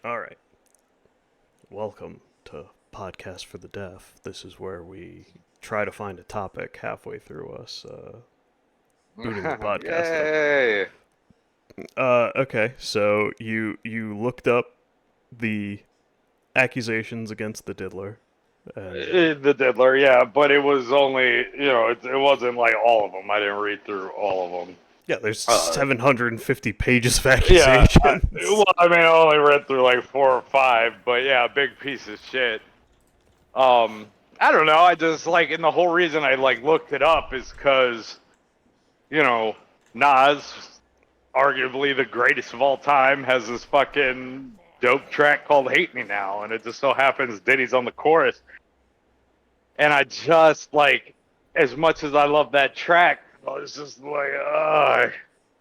All right. Welcome to Podcast for the Deaf. This is where we try to find a topic halfway through us booting the podcast up. Yay! Okay. So you looked up the accusations against the diddler, and The Diddler, yeah, but it was only, it wasn't like all of them. I didn't read through all of them. yeah, there's Uh, 750 pages of yeah, accusations. well, I mean, I only read through like four or five, but yeah, big piece of shit. Um, I don't know. I just like, and the whole reason I like looked it up is because, you know, Nas, arguably the greatest of all time, has this fucking dope track called "Hate Me Now," and it just so happens Diddy's on the chorus. And I just like, as much as I love that track, I was just like,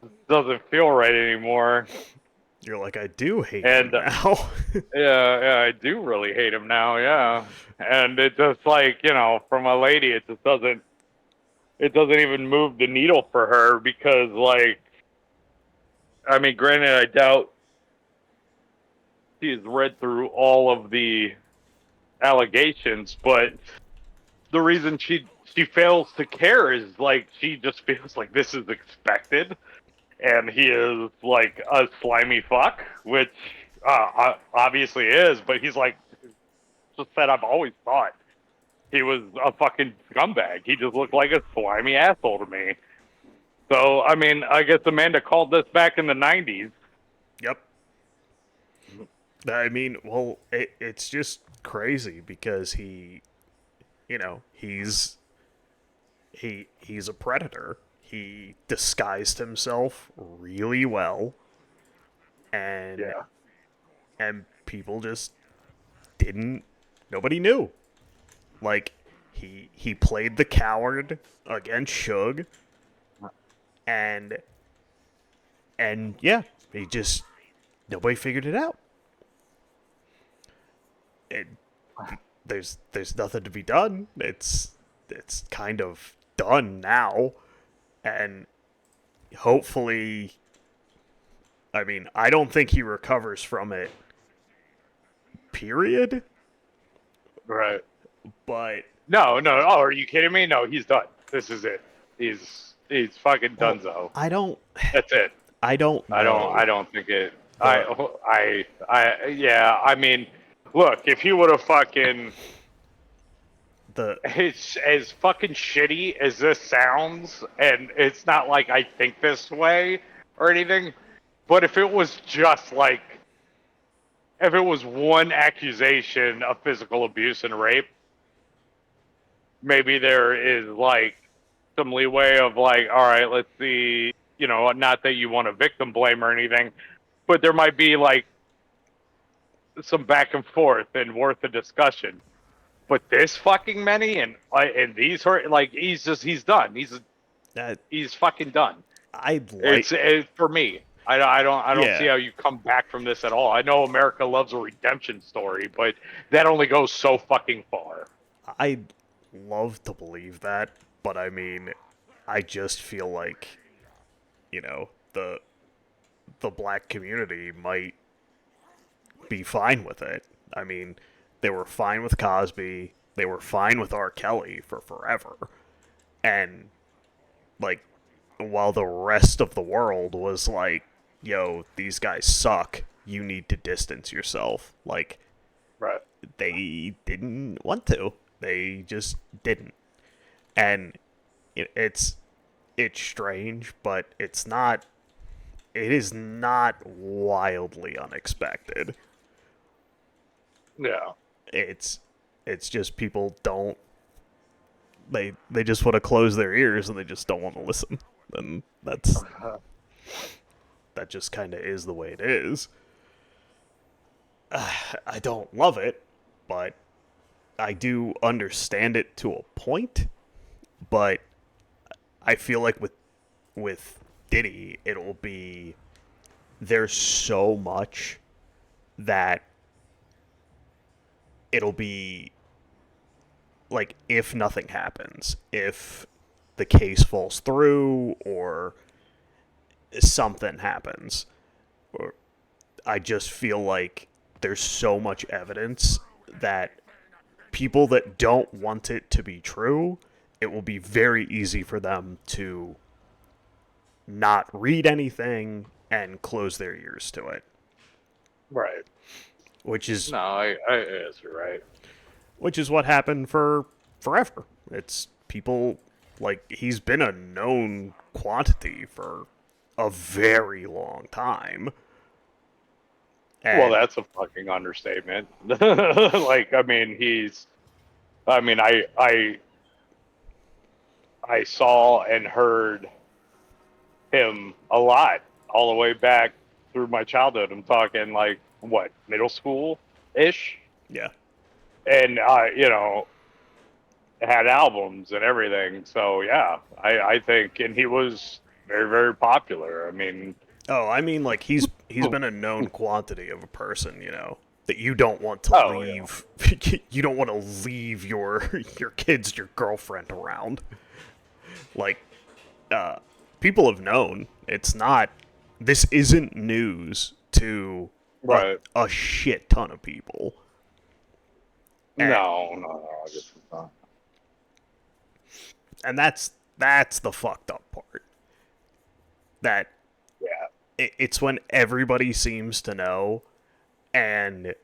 it doesn't feel right anymore. You're like, I do hate him And now. yeah, I do really hate him now. Yeah, and it just like, from a lady, it doesn't even move the needle for her because like, I mean, granted, I doubt she's read through all of the allegations, but the reason she fails to care is like she just feels like this is expected and he is like a slimy fuck, which obviously is, but he's like just said I've always thought he was a fucking scumbag. He just looked like a slimy asshole to me. So I mean, I guess Amanda called this back in the '90s. Yep. I mean, well, it's just crazy because he's a predator. He disguised himself really well, and Yeah, people just didn't. Nobody knew. Like he played the coward against Suge, and yeah, he just nobody figured it out. It, there's nothing to be done. It's kind of done now, and hopefully, I mean, I don't think he recovers from it. Period. right. But No. Oh, are you kidding me? No, he's done. This is it. He's fucking well, donezo. I don't That's it. I don't I know don't think it. the Yeah. I mean, look, if he would have fucking, the it's as fucking shitty as this sounds, and it's not like I think this way or anything, but if it was just like, if it was one accusation of physical abuse and rape, maybe there is like some leeway of like, all right, let's see, not that you want to victim blame or anything, but there might be like some back and forth and worth a discussion. But this fucking many and these hurt like he's done. that He's fucking done. I'd like It's for me. I don't see yeah, how you come back from this at all. I know America loves a redemption story, but that only goes so fucking far. I'd love to believe that, but I mean, I just feel like, the black community might be fine with it. I mean, they were fine with Cosby, they were fine with R. Kelly for forever. And like while the rest of the world was like, yo, these guys suck, you need to distance yourself. Like Right. they didn't want to. They just didn't. And it's strange, but it is not wildly unexpected. Yeah. It's just people don't they just want to close their ears and they just don't want to listen. And that just kind of is the way it is. I don't love it, but I do understand it to a point. But I feel like with Diddy, it'll be there's so much that it'll be like if nothing happens, if the case falls through or something happens. Or I just feel like there's so much evidence that people that don't want it to be true, it will be very easy for them to not read anything and close their ears to it. Right. Which is No, I guess you're right. what happened for forever. It's people like he's been a known quantity for a very long time. Well, And that's a fucking understatement. Like, I mean, I saw and heard him a lot all the way back through my childhood. I'm talking like what, middle school ish, yeah. and had albums and everything. So yeah, I think, and he was very very popular. I mean, Oh, I mean, like he's been a known quantity of a person, that you don't want to oh yeah, leave. You don't want to leave your kids, your girlfriend around. Like, people have known. It's not. This isn't news to right. a shit ton of people. And, No, I guess it's not. and that's the fucked up part. That Yeah. it's when everybody seems to know, and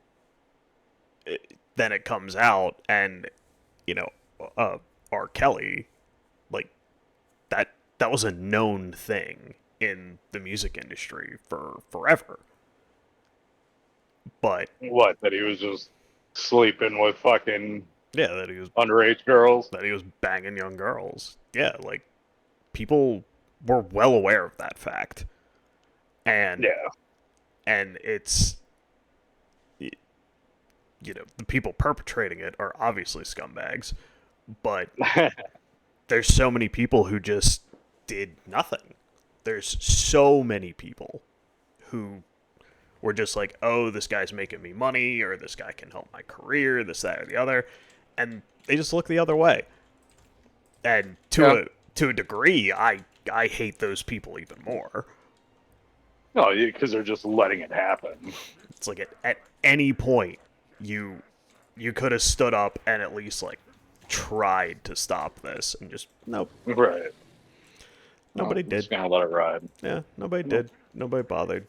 then it comes out, and you know, R. Kelly, like that was a known thing in the music industry for forever. But What, that he was just sleeping with fucking yeah, underage girls? that he was banging young girls. Yeah, like people were well aware of that fact, and Yeah. it's the people perpetrating it are obviously scumbags, but there's so many people who just did nothing. There's so many people who were just like, oh, this guy's making me money, or this guy can help my career, this, that, or the other, and they just look the other way. And to a degree, I hate those people even more. No, because they're just letting it happen. It's like at any point you could have stood up and at least like tried to stop this, and just nope. Right. Nobody I'm did. just gonna let it ride. Yeah, nobody did. Nobody bothered.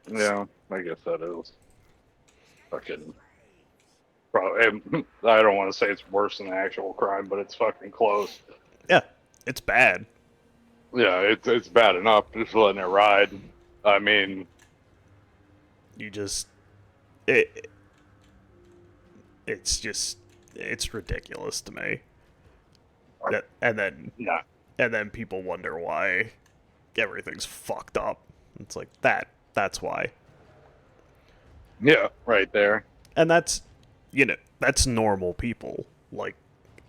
Yeah, I guess that is fucking. Probably, I don't want to say it's worse than the actual crime, but it's fucking close. Yeah, it's bad. Yeah, it's bad enough just letting it ride. I mean, You just it's ridiculous to me. That nah. and then people wonder why everything's fucked up. It's like that's why. Yeah, right there. And that's that's normal people. Like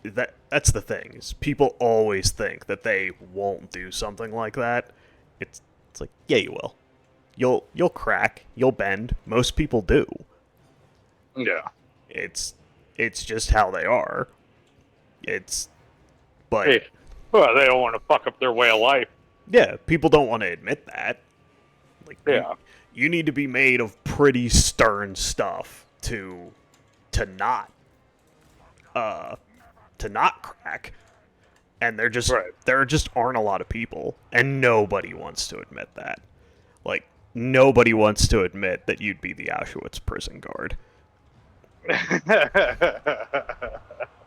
that's the thing. Is people always think that they won't do something like that. It's like, yeah, you will. You'll crack, you'll bend. Most people do. Yeah. It's just how they are. But Hey, well, they don't want to fuck up their way of life. yeah, people don't want to admit that. Like, Yeah. you need to be made of pretty stern stuff to not crack. And there just aren't a lot of people, and nobody wants to admit that. Like, nobody wants to admit that you'd be the Auschwitz prison guard,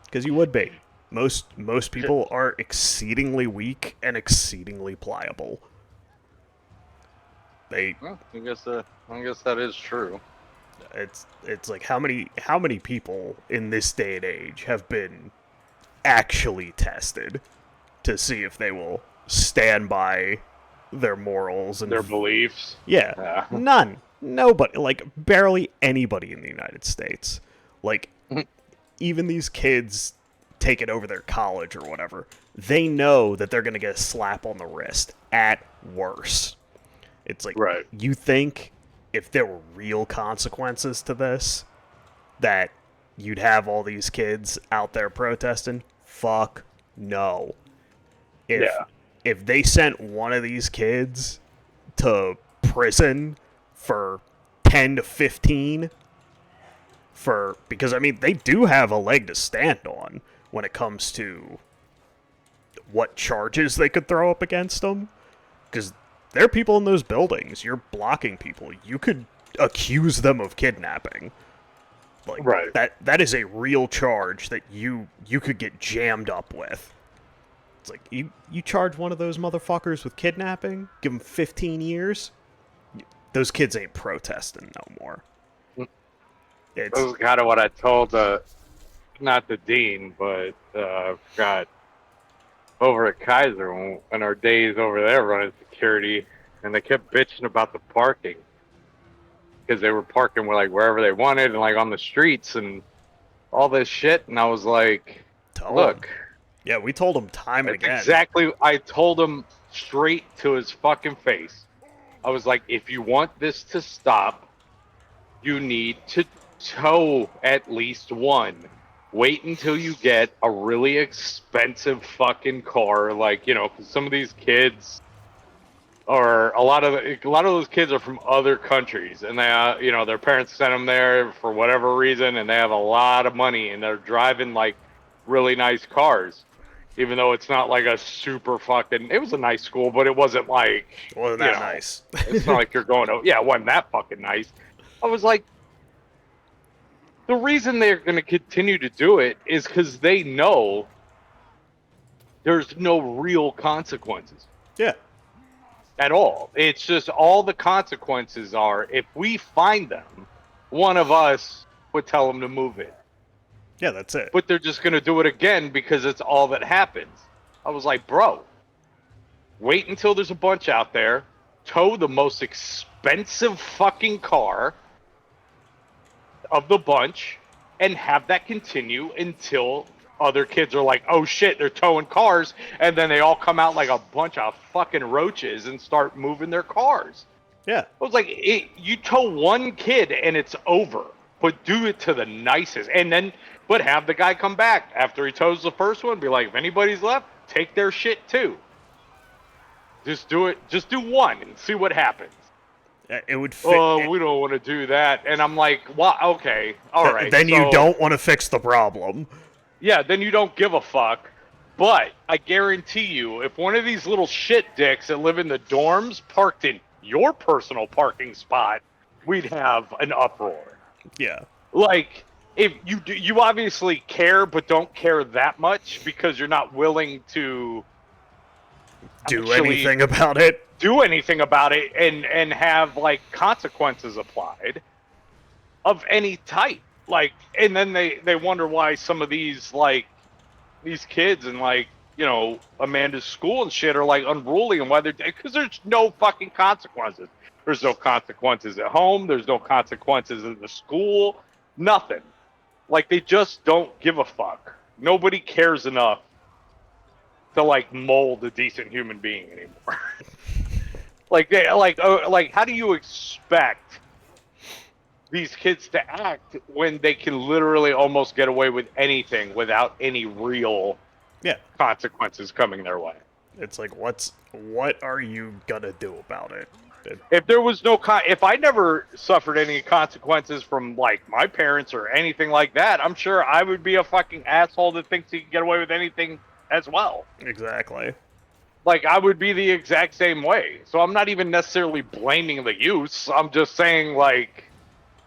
because you would be. Most people are exceedingly weak and exceedingly pliable. Well, I guess that is true. It's like how many people in this day and age have been actually tested to see if they will stand by their morals and Their beliefs. yeah, Yeah. none, nobody, like barely anybody in the United States. Like, even these kids taking over their college or whatever, they know that they're gonna get a slap on the wrist at worst. It's like, Right. you think if there were real consequences to this, that you'd have all these kids out there protesting? Fuck no. If Yeah. if they sent one of these kids to prison for 10 to 15 for because I mean they do have a leg to stand on when it comes to what charges they could throw up against them because there are people in those buildings. You're blocking people. You could accuse them of kidnapping. Like Right. that is a real charge that you could get jammed up with. It's like you charge one of those motherfuckers with kidnapping, give them 15 years. Those kids ain't protesting no more. It's This is kind of what I told not the dean, but forgot over at Kaiser in our days over there running security, and they kept bitching about the parking because they were parking like wherever they wanted and like on the streets and all this shit. And I was like, tell 'em. look, Yeah, we told him time and that's again. exactly. I told him straight to his fucking face. I was like, if you want this to stop, you need to tow at least one. Wait until you get a really expensive fucking car, like, you know, 'cause some of these kids are a lot of those kids are from other countries, and they, you know, their parents sent them there for whatever reason, and they have a lot of money, and they're driving like really nice cars, even though it's not like a super fucking. It was a nice school, but it wasn't like Wasn't you that know, nice? it's not like you're going to. Yeah, it wasn't that fucking nice. I was like, the reason they're going to continue to do it is because they know there's no real consequences Yeah. at all. It's just all the consequences are if we find them, one of us would tell them to move it. Yeah, that's it. But they're just going to do it again because it's all that happens. I was like, bro, wait until there's a bunch out there, tow the most expensive fucking car of the bunch, and have that continue until other kids are like, oh shit, they're towing cars, and then they all come out like a bunch of fucking roaches and start moving their cars. Yeah. I was like, you tow one kid and it's over, but do it to the nicest, and then but have the guy come back after he tows the first one, be like, if anybody's left, take their shit too. Just do it. Just do one and see what happens. It would fit. Oh, we don't want to do that. And I'm like, well, okay, all right. Then you so- don't want to fix the problem. Yeah, then you don't give a fuck. But I guarantee you, if one of these little shit dicks that live in the dorms parked in your personal parking spot, we'd have an uproar. Yeah. Like, if you obviously care, but don't care that much because you're not willing to Do actually anything about it. do anything about it and have like consequences applied of any type. Like, and then they wonder why some of these like these kids and like, you know, Amanda's school and shit are like unruly, and why they're because there's no fucking consequences. There's no consequences at home. There's no consequences in the school. Nothing. Like, they just don't give a fuck. Nobody cares enough to like mold a decent human being anymore. like they like how do you expect these kids to act when they can literally almost get away with anything without any real Yeah. consequences coming their way? It's like, what are you gonna do about it? If there was no if I never suffered any consequences from like my parents or anything like that, I'm sure I would be a fucking asshole that thinks he can get away with anything as well. Exactly. Like, I would be the exact same way. So I'm not even necessarily blaming the youths. I'm just saying, like,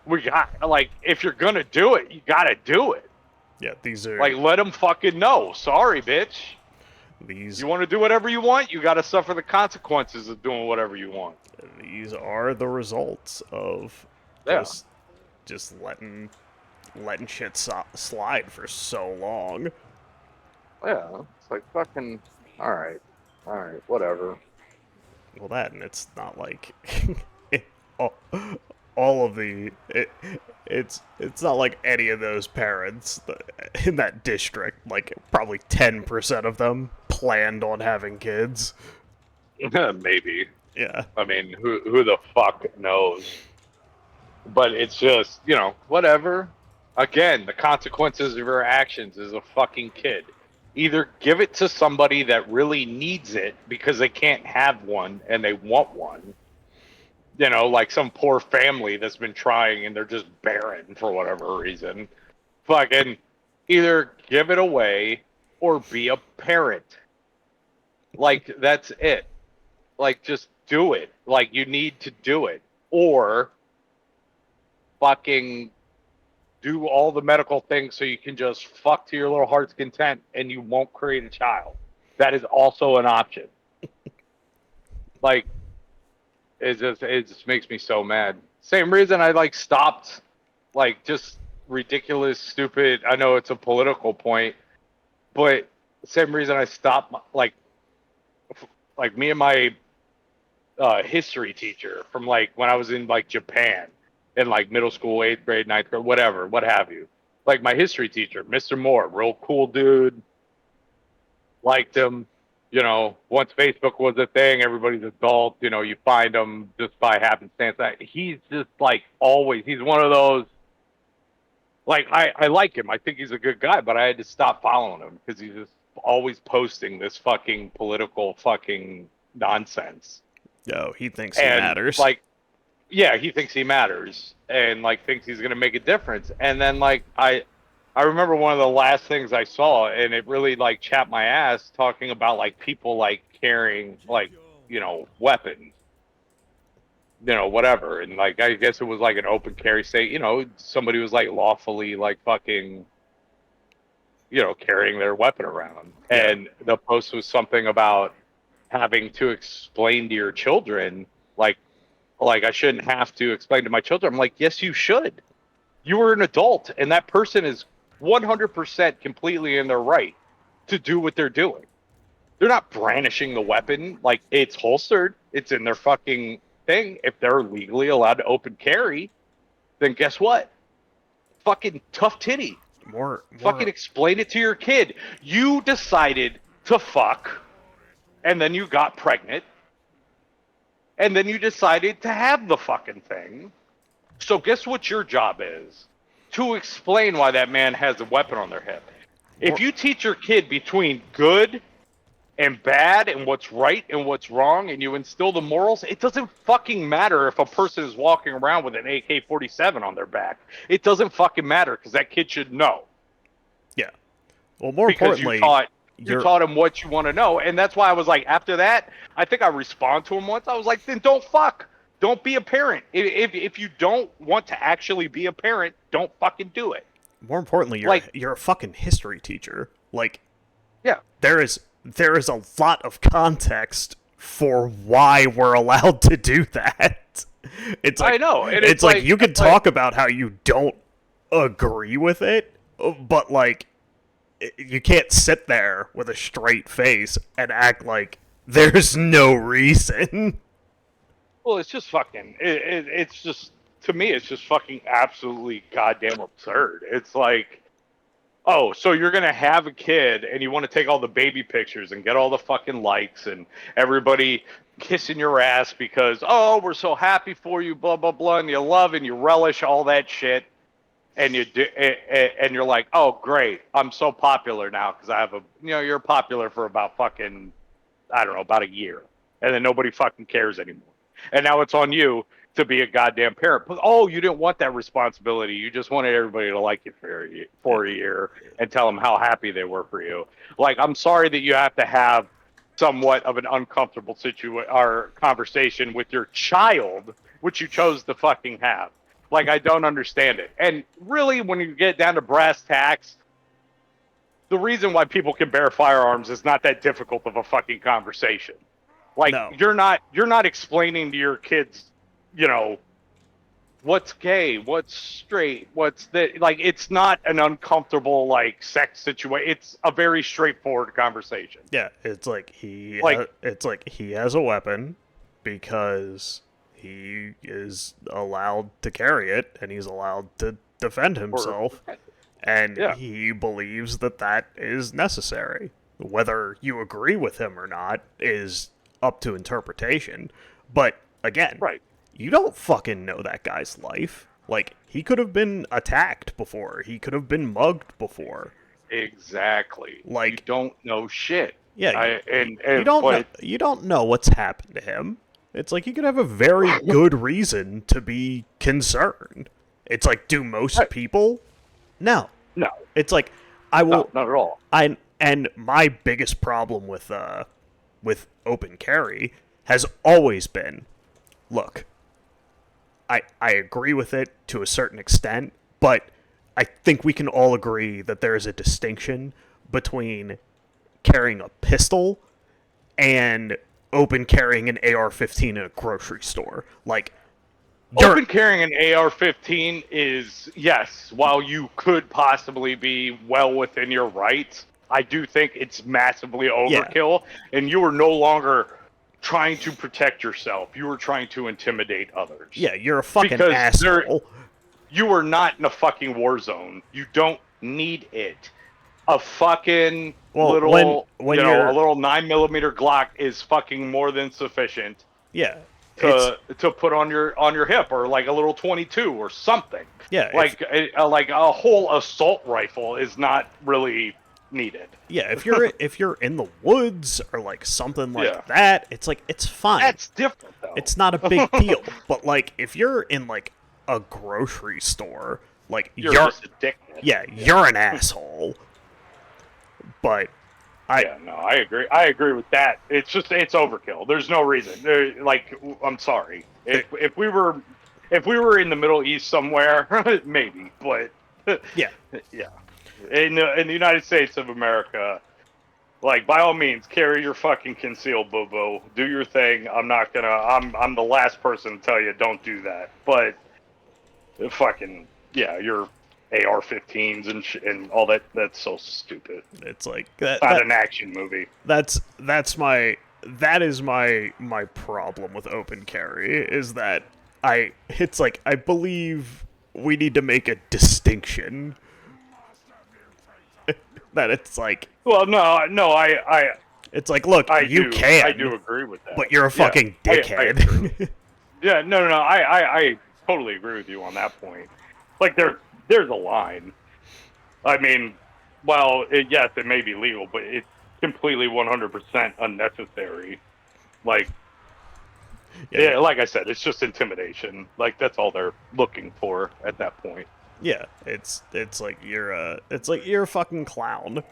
we got, like, if you're gonna do it, you gotta do it. Yeah, these are Like, let them fucking know. Sorry, bitch. these You want to do whatever you want, you gotta suffer the consequences of doing whatever you want. these are the results of Yeah. just letting shit slide for so long. Yeah, it's like fucking. All right, whatever. Well, that, and it's not like all of it's not like any of those parents in that district, like probably 10% of them planned on having kids. Maybe. Yeah. I mean, who the fuck knows? But it's just, you know, whatever. Again, the consequences of your actions is a fucking kid. Either give it to somebody that really needs it because they can't have one and they want one. You know, like some poor family that's been trying and they're just barren for whatever reason. Fucking either give it away or be a parent. Like, that's it. Like, just do it. Like, you need to do it. Or fucking do all the medical things so you can just fuck to your little heart's content and you won't create a child. That is also an option. Like, it just makes me so mad. Same reason I like stopped, like, just ridiculous, stupid. I know it's a political point, but same reason I stopped, like me and my history teacher from like when I was in like Japan in like middle school, eighth grade, ninth grade, whatever, what have you. Like my history teacher, Mr. Moore, real cool dude. Liked him. You know, once Facebook was a thing, everybody's adult. You know, you find him just by happenstance. He's just like always. He's one of those. Like I like him. I think he's a good guy, but I had to stop following him because he's just always posting this fucking political fucking nonsense. Yo, he thinks he And matters. like, yeah, he thinks he matters and like thinks he's gonna make a difference. And then like I remember one of the last things I saw, and it really like chapped my ass, talking about like people like carrying like, you know, weapons, you know, whatever. And like I guess it was like an open carry state, you know, somebody was like lawfully like fucking, you know, carrying their weapon around. Yeah. And the post was something about having to explain to your children like I shouldn't have to explain to my children. I'm like, yes, you should. You are an adult, and that person is 100% completely in their right to do what they're doing. They're not brandishing the weapon like it's holstered. It's in their fucking thing. If they're legally allowed to open carry, then guess what? Fucking tough titty. More, Fucking explain it to your kid. You decided to fuck, and then you got pregnant, and then you decided to have the fucking thing. So guess what your job is? To explain why that man has a weapon on their hip. If you teach your kid between good and bad and what's right and what's wrong and you instill the morals, it doesn't fucking matter if a person is walking around with an AK-47 on their back. It doesn't fucking matter because that kid should know. Yeah. Well, more Because importantly, you taught him what you want to know. And that's why I was like, after that, I think I responded to him once. I was like, then don't fuck. Don't be a parent. If you don't want to actually be a parent, don't fucking do it. more importantly, you're a fucking history teacher. Like, Yeah. there is a lot of context for why we're allowed to do that. It's like, I know. And it's like you can talk about how you don't agree with it, but like you can't sit there with a straight face and act like there's no reason. Well, it's just fucking. It's just, to me, it's just fucking absolutely goddamn absurd. It's like, oh, so you're gonna have a kid and you want to take all the baby pictures and get all the fucking likes and everybody kissing your ass because, oh, we're so happy for you, blah blah blah, and you love and you relish all that shit, and you do, and you're like, oh, great, I'm so popular now because I have a, you know, you're popular for about fucking, I don't know, about a year, and then nobody fucking cares anymore. And now it's on you to be a goddamn parent. But, oh, you didn't want that responsibility. You just wanted everybody to like you for a year and tell them how happy they were for you. Like, I'm sorry that you have to have somewhat of an uncomfortable or conversation with your child, which you chose to fucking have. Like, I don't understand it. And really, when you get down to brass tacks, the reason why people can bear firearms is not that difficult of a fucking conversation. Like, No. you're not explaining to your kids, you know, what's gay, what's straight, what's that. Like, it's not an uncomfortable like sex situation. It's a very straightforward conversation. Yeah, it's like it's like he has a weapon because he is allowed to carry it and he's allowed to defend himself, and Yeah. he believes that that is necessary. Whether you agree with him or not is up to interpretation. But again, Right. you don't fucking know that guy's life. Like, he could have been attacked before. He could have been mugged before. Exactly. Like, you don't know shit. yeah, And you don't know what's happened to him. It's like you could have a very good reason to be concerned. It's like, do most people? No. no, It's like I no, will not at all. I and my biggest problem with open carry has always been, look, I agree with it to a certain extent, but I think we can all agree that there is a distinction between carrying a pistol and open carrying an AR-15 in a grocery store. Like, Open carrying an AR-15 is, yes, while you could possibly be well within your rights, I do think it's massively overkill, and you are no longer trying to protect yourself. You are trying to intimidate others. yeah, you're a fucking Because asshole. you are not in a fucking war zone. You don't need it. A fucking Well, little, when a you're little 9mm Glock is fucking more than sufficient yeah, it's to put on your hip, or like a little 22 or something. yeah, Like a whole assault rifle is not really needed. yeah, if you're in the woods or like something like Yeah. that, it's like it's fine. That's different though. It's not a big deal. But like if you're in like a grocery store, like you're just a dickhead. yeah, you're an asshole. But Yeah, no, I agree. I agree with that. It's overkill. There's no reason. Like, I'm sorry. If we were in the Middle East somewhere, maybe. But yeah, yeah, in the United States of America, like, by all means, carry your fucking concealed, boo-boo. Do your thing. I'm not gonna. I'm the last person to tell you don't do that. But fucking yeah, your AR-15s and all that. That's so stupid. it's like that. It's not an action movie. That is my problem with open carry is that it's like I believe we need to make a distinction. That it's like, Well, no, it's like, look, I you do, can, I do agree with that. but you're a fucking I dickhead. Yeah, no, I totally agree with you on that point. Like, there's a line. I mean, well, yes, it may be legal, but it's completely 100% unnecessary. Like, yeah, like I said, it's just intimidation. Like, that's all they're looking for at that point. Yeah, it's like you're a fucking clown.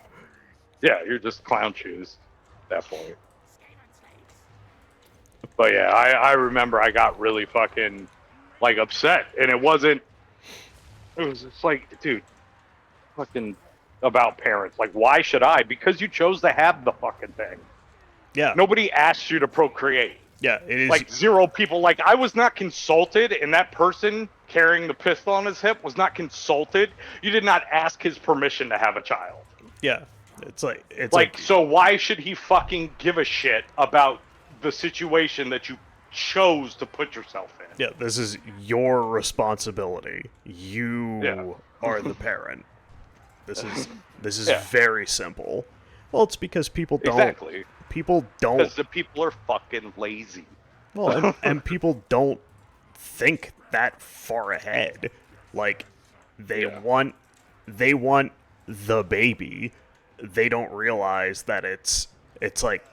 Yeah, you're just clown shoes at that point. But yeah, I remember I got really fucking like upset, and it was just like, dude, fucking about parents. Like, why should I? Because you chose to have the fucking thing. Yeah. Nobody asked you to procreate. Yeah, it is. Like, zero people. Like, I was not consulted, and that person carrying the pistol on his hip was not consulted. You did not ask his permission to have a child. Yeah, it's like so why should he fucking give a shit about the situation that you chose to put yourself in? Yeah, this is your responsibility. You are the parent. This is very simple. Well, it's because people don't. Exactly. People don't. Because the people are fucking lazy. Well, and people don't think that far ahead. Like, they want the baby. They don't realize that it's like,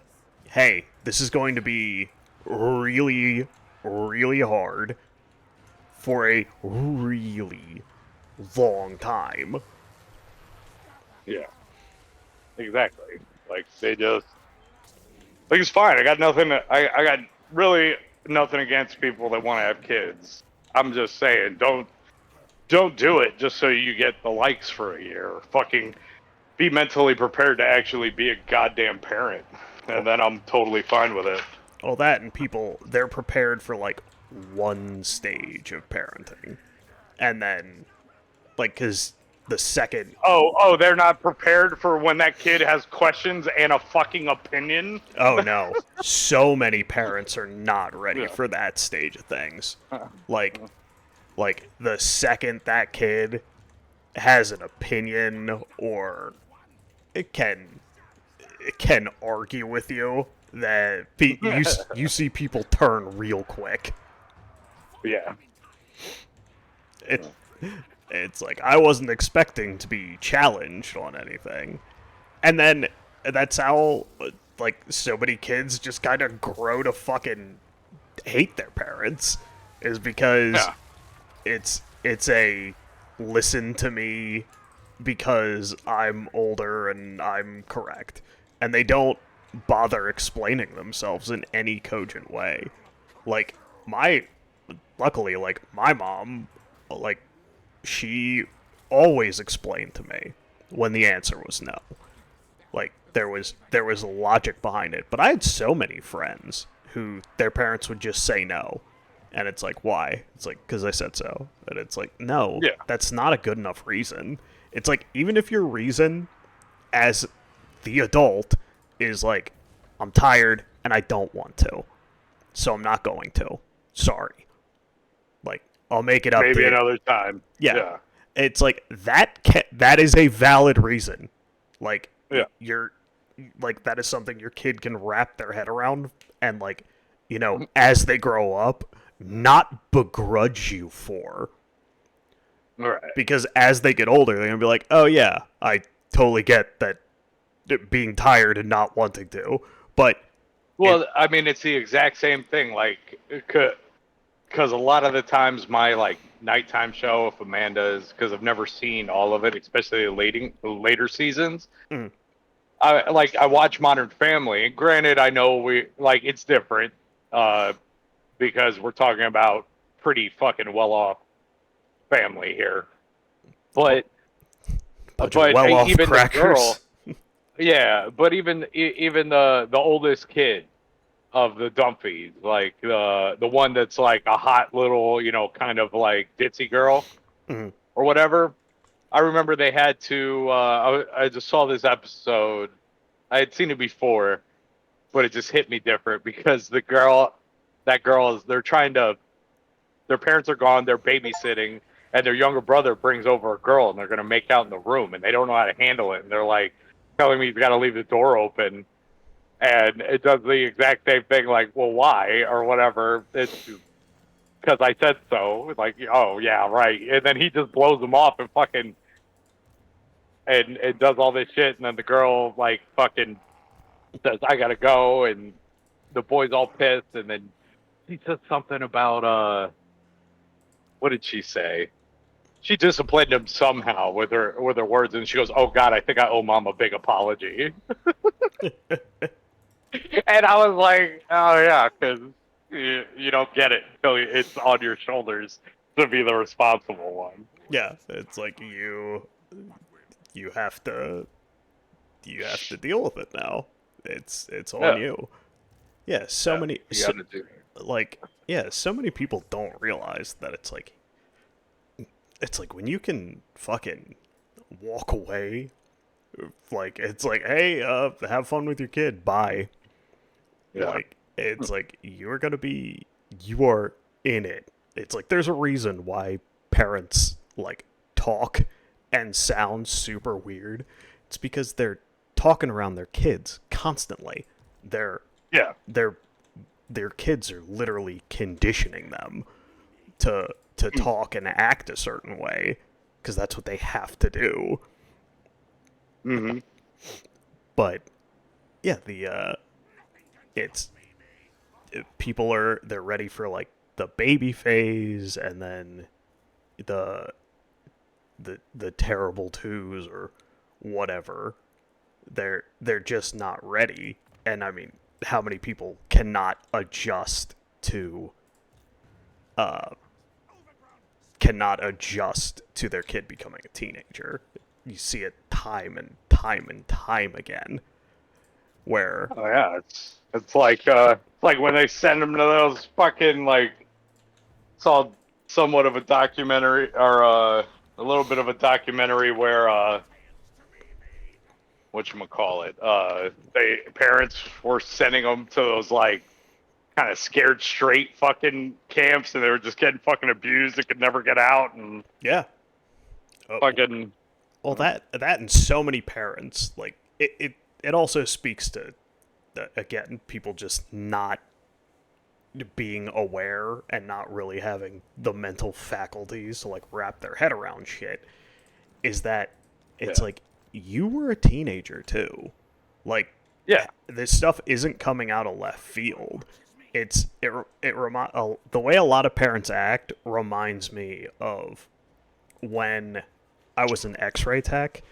hey, this is going to be really, really hard for a really long time. Yeah. Exactly. Like, they just... Like, it's fine. I got nothing... I got really nothing against people that want to have kids. I'm just saying, don't do it just so you get the likes for a year. Fucking be mentally prepared to actually be a goddamn parent. And then I'm totally fine with it. All that, and people, they're prepared for, like, one stage of parenting. And then, like, because the second... Oh, they're not prepared for when that kid has questions and a fucking opinion? Oh, no. So many parents are not ready for that stage of things. Like, the second that kid has an opinion or it can argue with you, that you see people turn real quick. Yeah. It's like I wasn't expecting to be challenged on anything. And then that's how like so many kids just kind of grow to fucking hate their parents is because Yeah. it's a listen to me because I'm older and I'm correct. And they don't bother explaining themselves in any cogent way. Like my luckily like my mom like she always explained to me when the answer was no. Like there was logic behind it. But I had so many friends who their parents would just say no. And it's like, why? It's like, because I said so. And it's like, no, Yeah. that's not a good enough reason. It's like, even if your reason as the adult is like, I'm tired and I don't want to, so I'm not going to. Sorry. Like, I'll make it up to Maybe you. another time. Yeah. Yeah. It's like, that is a valid reason. Like, Yeah. you're, like, that is something your kid can wrap their head around and, like, as they grow up, not begrudge you for. All right. Because as they get older, they're going to be like, oh, yeah, I totally get that being tired and not wanting to. But, Well, I mean, it's the exact same thing. Like, because a lot of the times my like nighttime show, if Amanda is, because I've never seen all of it, especially the later seasons. Mm. I watch Modern Family. Granted, I know we like it's different, because we're talking about pretty fucking well off family here, but bunch of well-off even the crackers. girl, yeah, but even the oldest kid of the Dumfies, like the one that's like a hot little, kind of like ditzy girl Mhm. or whatever. I remember they had to. I just saw this episode. I had seen it before, but it just hit me different because that girl is. They're trying to. Their parents are gone. They're babysitting, and their younger brother brings over a girl, and they're gonna make out in the room, and they don't know how to handle it, and they're like telling me he's got to leave the door open, and it does the exact same thing, like, well, why or whatever. It's because I said so. Like, oh yeah, right. And then he just blows them off and fucking and does all this shit, and then the girl like fucking says, I gotta go, and the boy's all pissed, and then he says something about what did she say? She disciplined him somehow with her words, and she goes, "Oh God, I think I owe Mom a big apology." And I was like, "Oh yeah, because you don't get it until it's on your shoulders to be the responsible one." Yeah, it's like you have to deal with it now. It's on Yeah, you. Yeah, yeah, you got to do. like so many people don't realize that it's like when you can fucking walk away, like it's like, hey, have fun with your kid, bye. Yeah, Like it's like you are in it. It's like there's a reason why parents like talk and sound super weird. It's because they're talking around their kids constantly. They're yeah. they're their kids are literally conditioning them to talk and act a certain way because that's what they have to do. Mm-hmm. But yeah, it's they're ready for like the baby phase and then the the terrible twos or whatever. They're just not ready. And I mean, how many people cannot adjust to uh their kid becoming a teenager? You see it time and time and time again where Oh yeah, it's like when they send them to those fucking like saw somewhat of a documentary or a little bit of a documentary where whatchamacallit, they parents were sending them to those like kind of scared straight fucking camps, and they were just getting fucking abused and could never get out, and yeah. Oh, fucking well, that and so many parents like it also speaks to again people just not being aware and not really having the mental faculties to like wrap their head around shit is that it's Yeah. like you were a teenager too. Like Yeah. this stuff isn't coming out of left field. The way a lot of parents act reminds me of when I was an X-ray tech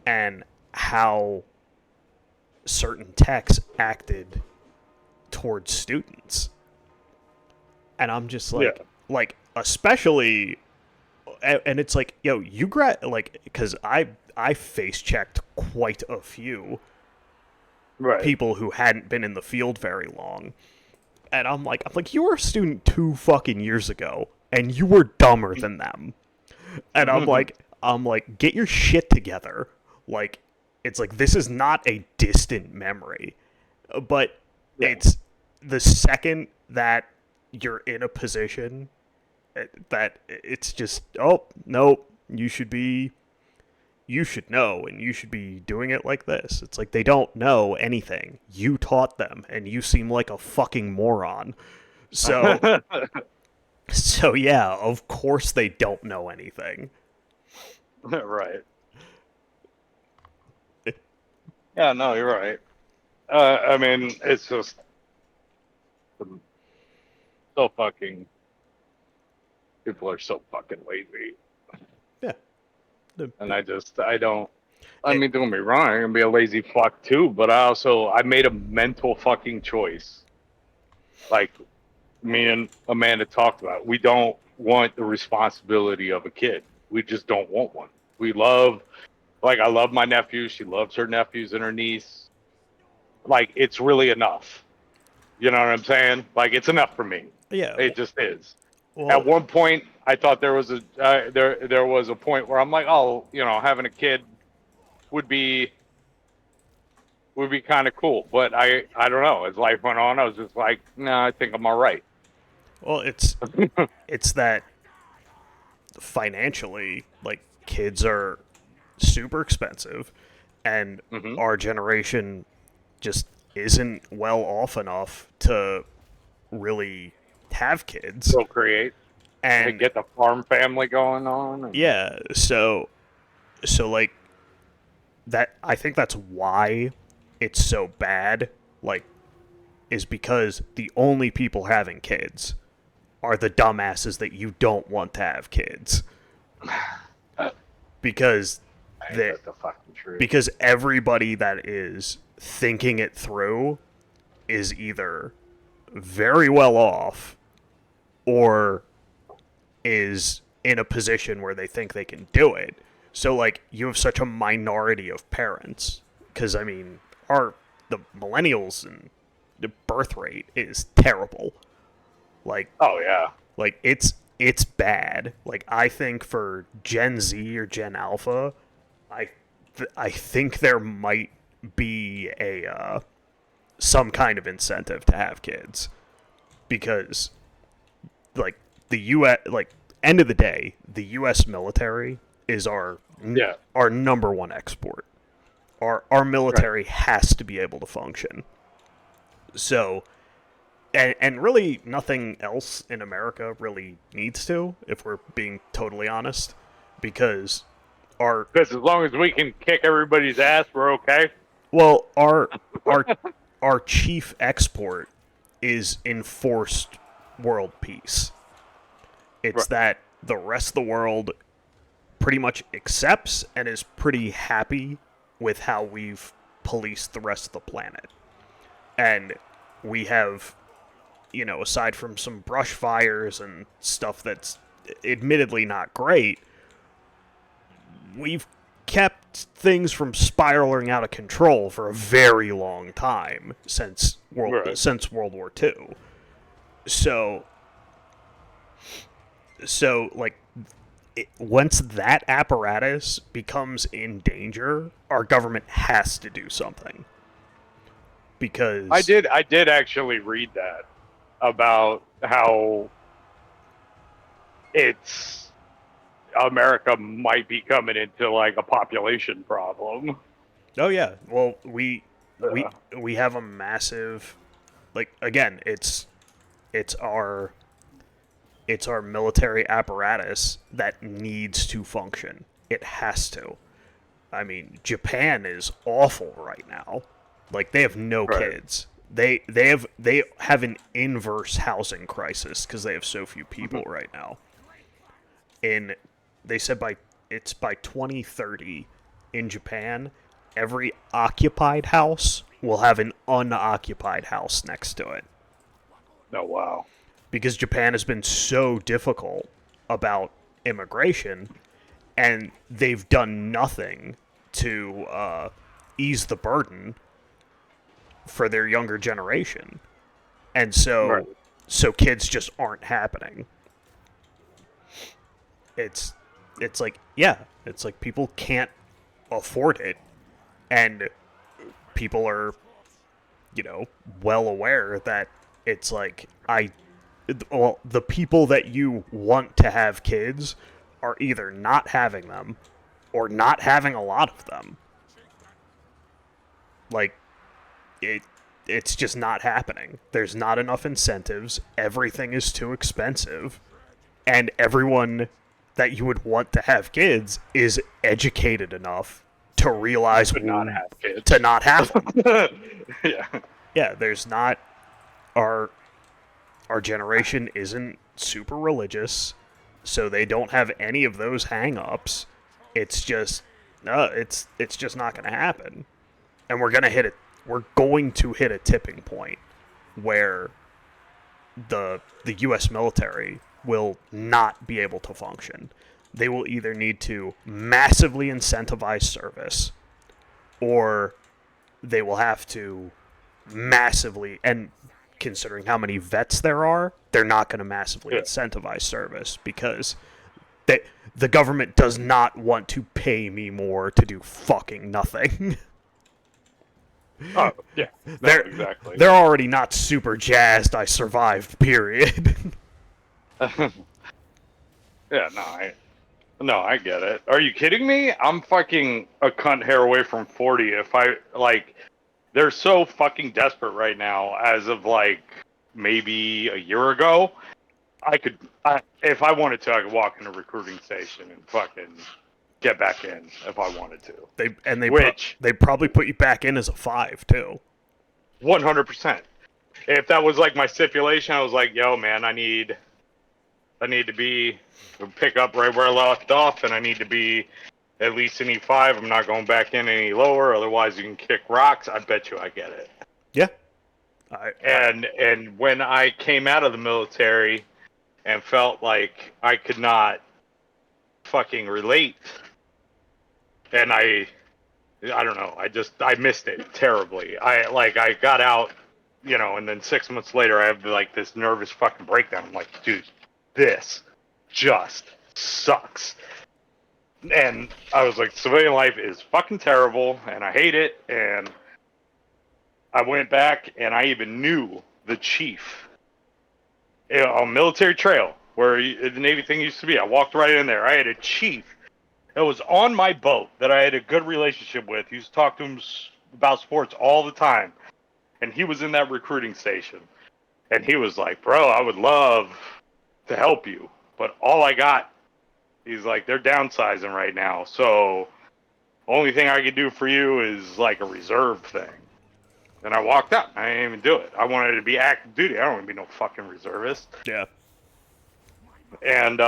and how certain techs acted towards students. And I'm just Yeah. like especially and it's like, yo, like cuz I face checked quite a few Right. people who hadn't been in the field very long. And I'm like, you were a student 2 fucking years ago, and you were dumber than them. And I'm like, get your shit together. Like, it's like this is not a distant memory, but Yeah. it's the second that you're in a position that it's just, oh no, you should know and you should be doing it like this. It's like they don't know anything. You taught them and you seem like a fucking moron. So so yeah, of course they don't know anything. Right. Yeah, no, you're right. I mean, it's just so fucking. People are so fucking lazy, Yeah. and I don't. I It, mean, don't get me wrong, I'm gonna be a lazy fuck too, but I made a mental fucking choice. Like me and Amanda talked about, we don't want the responsibility of a kid. We just don't want one. We love, like, I love my nephew. She loves her nephews and her niece. Like, it's really enough. You know what I'm saying? Like, it's enough for me. yeah. It just is. At Well, one point, I thought there was a point where I'm like, oh, having a kid would be kind of cool. But I don't know. As life went on, I was just like, no, I think I'm all right. it's that financially, like kids are super expensive, and Hmm. our generation just isn't well off enough to really have kids. Procreate, And get the farm family going on. yeah, so like that I think that's why it's so bad, like is because the only people having kids are the dumbasses that you don't want to have kids. Because they That's the fucking truth. because everybody that is thinking it through is either very well off or is in a position where they think they can do it. So like you have such a minority of parents because I mean the millennials and the birth rate is terrible. Like Oh yeah. like it's bad. Like I think for Gen Z or Gen Alpha, I think there might be a some kind of incentive to have kids because like the US like end of the day, the US military is Yeah. our number one export. Our Right. military has to be able to function. So and really nothing else in America really needs to, if we're being totally honest, because our Because as long as we can kick everybody's ass, we're okay. well our our chief export is enforced world peace. It's Right. that the rest of the world pretty much accepts and is pretty happy with how we've policed the rest of the planet. And we have, aside from some brush fires and stuff that's admittedly not great, we've kept things from spiraling out of control for a very long time Right. since World War II. So like once that apparatus becomes in danger, our government has to do something because I did actually read that about how it's America might be coming into like a population problem. oh yeah, well we Uh, we have a massive, like, again, it's It's our military apparatus that needs to function. It has to. I mean, Japan is awful right now. Like they have no Right. kids. They have an inverse housing crisis because they have so few people right now. In they said by 2030 in Japan, every occupied house will have an unoccupied house next to it Oh wow. because Japan has been so difficult about immigration, and they've done nothing to ease the burden for their younger generation, and Right. so kids just aren't happening. It's it's like yeah, it's like people can't afford it, and people are well aware that it's like the people that you want to have kids are either not having them or not having a lot of them. Like it it's just not happening. There's not enough incentives. Everything is too expensive. And everyone that you would want to have kids is educated enough to realize Could not have kids. to not have them. Yeah. Yeah, there's not our our generation isn't super religious, so they don't have any of those hang-ups. It's just it's just not going to happen. And we're going to hit a tipping point where the US military will not be able to function. They will either need to massively incentivize service, or they will have to massively, and considering how many vets there are, they're not going to massively Yeah. incentivize service because the government does not want to pay me more to do fucking nothing. Oh yeah. No, they're exactly. they're already not super jazzed I survived, period. Yeah. No, I get it. Are you kidding me? I'm fucking a cunt hair away from 40. If I like, they're so fucking desperate right now. As of like maybe a year ago, if I wanted to, I could walk in a recruiting station and fucking get back in if I wanted to. Which they probably put you back in as a 5 too. 100%. If that was like my stipulation, I was like, yo, man, I need to be pick up right where I left off, and I need to be at least an E5. I'm not going back in any lower, otherwise you can kick rocks. I bet you I get it. Yeah. And when I came out of the military and felt like I could not fucking relate, and I don't know, I missed it terribly. I got out, and then 6 months later I have like this nervous fucking breakdown. I'm like, dude, this just sucks. And I was like, civilian life is fucking terrible, and I hate it. And I went back, and I even knew the chief on Military Trail, where the Navy thing used to be. I walked right in there. I had a chief that was on my boat that I had a good relationship with. He used to talk to him about sports all the time. And he was in that recruiting station. And he was like, bro, I would love to help you, but all I got, he's like, they're downsizing right now, so only thing I could do for you is like a reserve thing. And I walked out. I didn't even do it. I wanted to be active duty. I don't want to be no fucking reservist. Yeah. And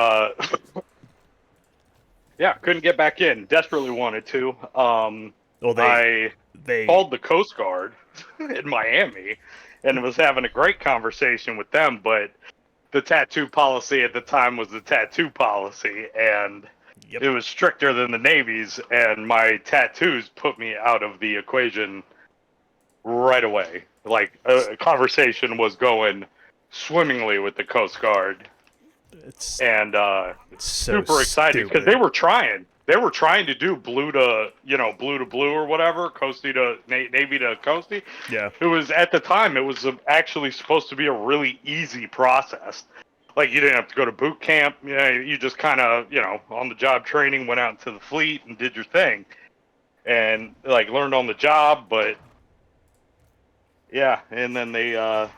yeah, couldn't get back in. Desperately wanted to. Well, I they called the Coast Guard in Miami and was having a great conversation with them, but the tattoo policy at the time was the tattoo policy, and Yep. it was stricter than the Navy's, and my tattoos put me out of the equation right away. Like, a conversation was going swimmingly with the Coast Guard, it's and it's so super excited because stupid. they were trying. They were trying to do blue to blue or whatever, coastie to Navy to coastie. Yeah. It was at the time. It was actually supposed to be a really easy process. Like, you didn't have to go to boot camp. You just kind of on the job training, went out into the fleet and did your thing, and like learned on the job. But yeah, and then they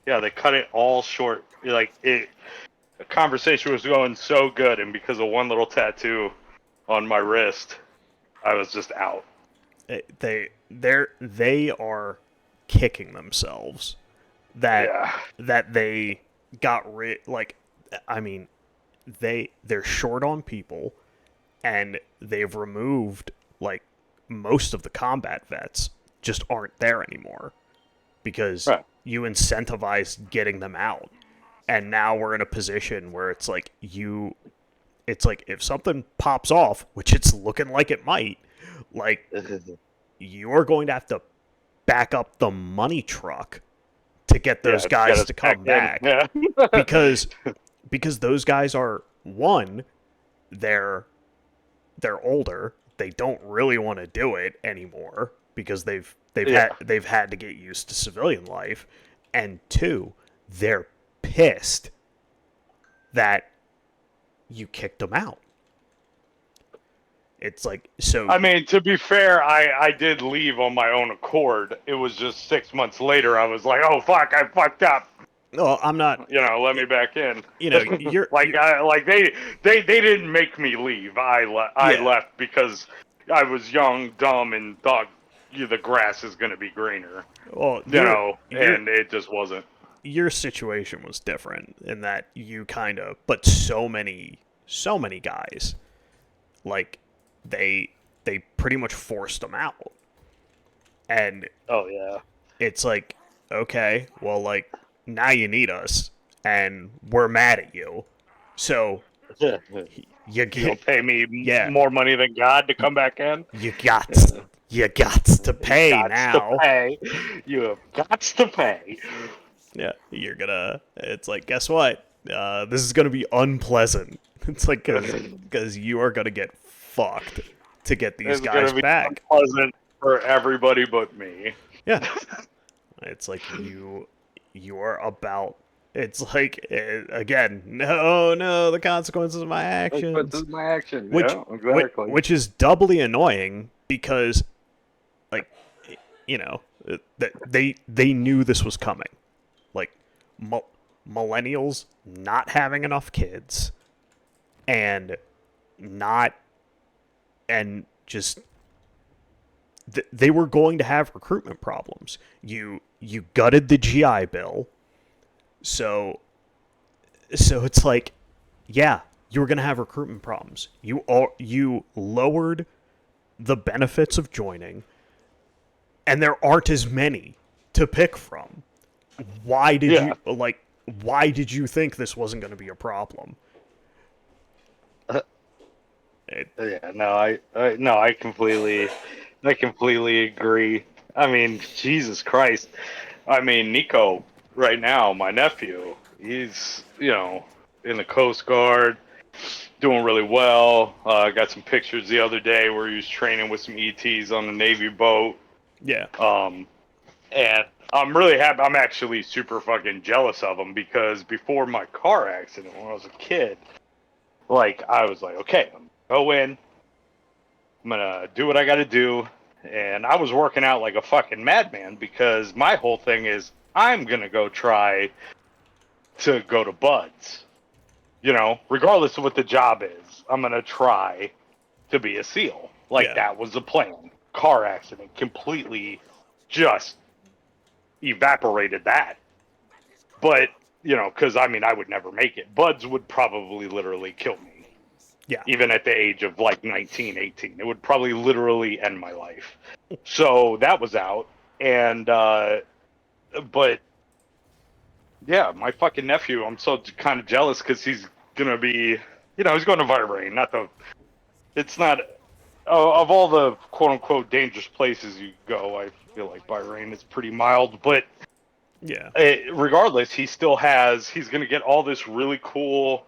Yeah, they cut it all short. Like it, the conversation was going so good, and because of one little tattoo on my wrist, I was just out. They are kicking themselves that Yeah. they got rid. Like, I mean, they're short on people, and they've removed like most of the combat vets just aren't there anymore because Right. you incentivized getting them out. And now we're in a position where it's like if something pops off, which it's looking like it might, like you're going to have to back up the money truck to get those Yeah, to get guys us to come back in. back Yeah. because those guys are one, they're older, they don't really want to do it anymore because Yeah. they've had to get used to civilian life, and two, they're pissed that you kicked them out. It's like so. I mean, to be fair, I did leave on my own accord. It was just 6 months later. I was like, oh fuck, I fucked up. No, I'm not. Let me back in. You know, you're They didn't make me leave. I yeah. left because I was young, dumb, and thought the grass is gonna be greener. Well, And it just wasn't. your situation was different in that you kind of, but so many guys, like they pretty much forced them out, and Oh yeah. it's like, okay, well, like now you need us, and we're mad at you, so you You'll get pay me yeah, more money than God to come back in. you got to pay Gots to now. pay. You have gots to pay. Yeah, you're gonna. It's like, guess what? This is gonna be unpleasant. It's like because you are gonna get fucked to get these It's guys gonna be back. unpleasant for everybody but me. Yeah, it's like you are about. It's like again, no, the consequences of my But this actions, is my action. which Yeah, exactly. which is doubly annoying because like you know that they knew this was coming. Like millennials not having enough kids and not and just they were going to have recruitment problems. You gutted the GI Bill, so it's like, yeah, you were going to have recruitment problems. You lowered the benefits of joining, and there aren't as many to pick from. Why did Yeah. you think this wasn't going to be a problem? It, Yeah. No, I completely agree. I mean, Jesus Christ. I mean, Nico, right now, my nephew, he's in the Coast Guard, doing really well. I got some pictures the other day where he was training with some ETs on the Navy boat. yeah, And I'm really happy. I'm actually super fucking jealous of him because before my car accident when I was a kid, like I was like, okay, I'm gonna go in, I'm gonna do what I gotta do, and I was working out like a fucking madman because my whole thing is I'm gonna go try to go to Buds, regardless of what the job is. I'm gonna try to be a SEAL. Like yeah, that was the plan. Car accident completely just evaporated that. But, because I mean, I would never make it. Buds would probably literally kill me, yeah, even at the age of like 19, 18. It would probably literally end my life. So that was out. And, but yeah, my fucking nephew, I'm so kind of jealous because he's going to be, he's going to Bahrain. It's not, of all the quote unquote dangerous places you go, I feel like Bahrain is pretty mild. But yeah, regardless, he's going to get all this really cool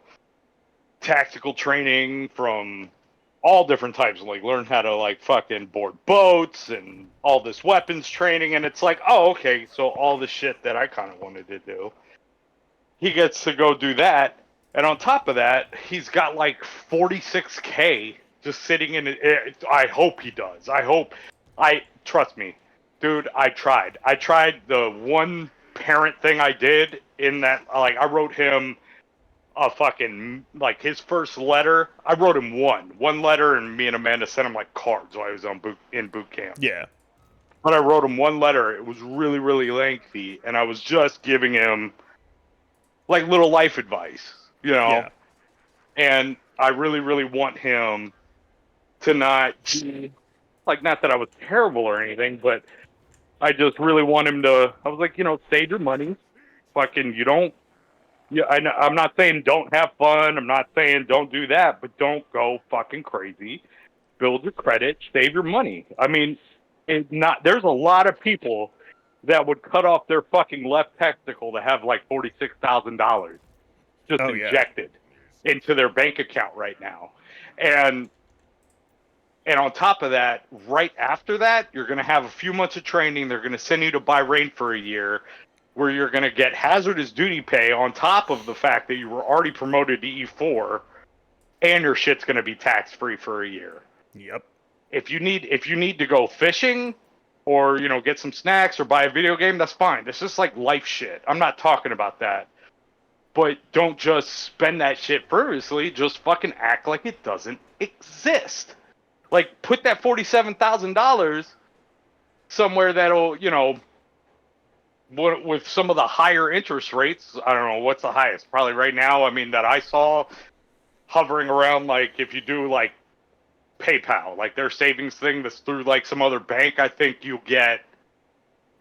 tactical training from all different types, like learn how to like fucking board boats and all this weapons training. And it's like, oh, okay, so all the shit that I kind of wanted to do, he gets to go do that. And on top of that, he's got like 46K just sitting in it. I hope he does. Trust me, dude, I tried the one parent thing I did in that, like, I wrote him a fucking, like, his first letter. I wrote him one letter, and me and Amanda sent him like cards while I was in boot camp. Yeah. But I wrote him one letter. It was really, really lengthy, and I was just giving him like little life advice, you know. Yeah. And I really, really want him to not, like, not that I was terrible or anything, but I just really want him to. I was like, you know, save your money. Fucking, you don't. Yeah, I'm not saying don't have fun. I'm not saying don't do that, but don't go fucking crazy. Build your credit. Save your money. I mean, there's a lot of people that would cut off their fucking left testicle to have like $46,000 just injected into their bank account right now, and on top of that, right after that, you're going to have a few months of training. They're going to send you to Bahrain for a year, where you're going to get hazardous duty pay on top of the fact that you were already promoted to E4, and your shit's going to be tax free for a year. Yep. If you need to go fishing, or, you know, get some snacks or buy a video game, that's fine. This is like life shit. I'm not talking about that. But don't just spend that shit frivolously. Just fucking act like it doesn't exist. Like, put that $47,000 somewhere that'll, you know, with some of the higher interest rates. I don't know what's the highest. Probably right now, I mean, that I saw hovering around, like, if you do like PayPal, like their savings thing that's through like some other bank, I think you get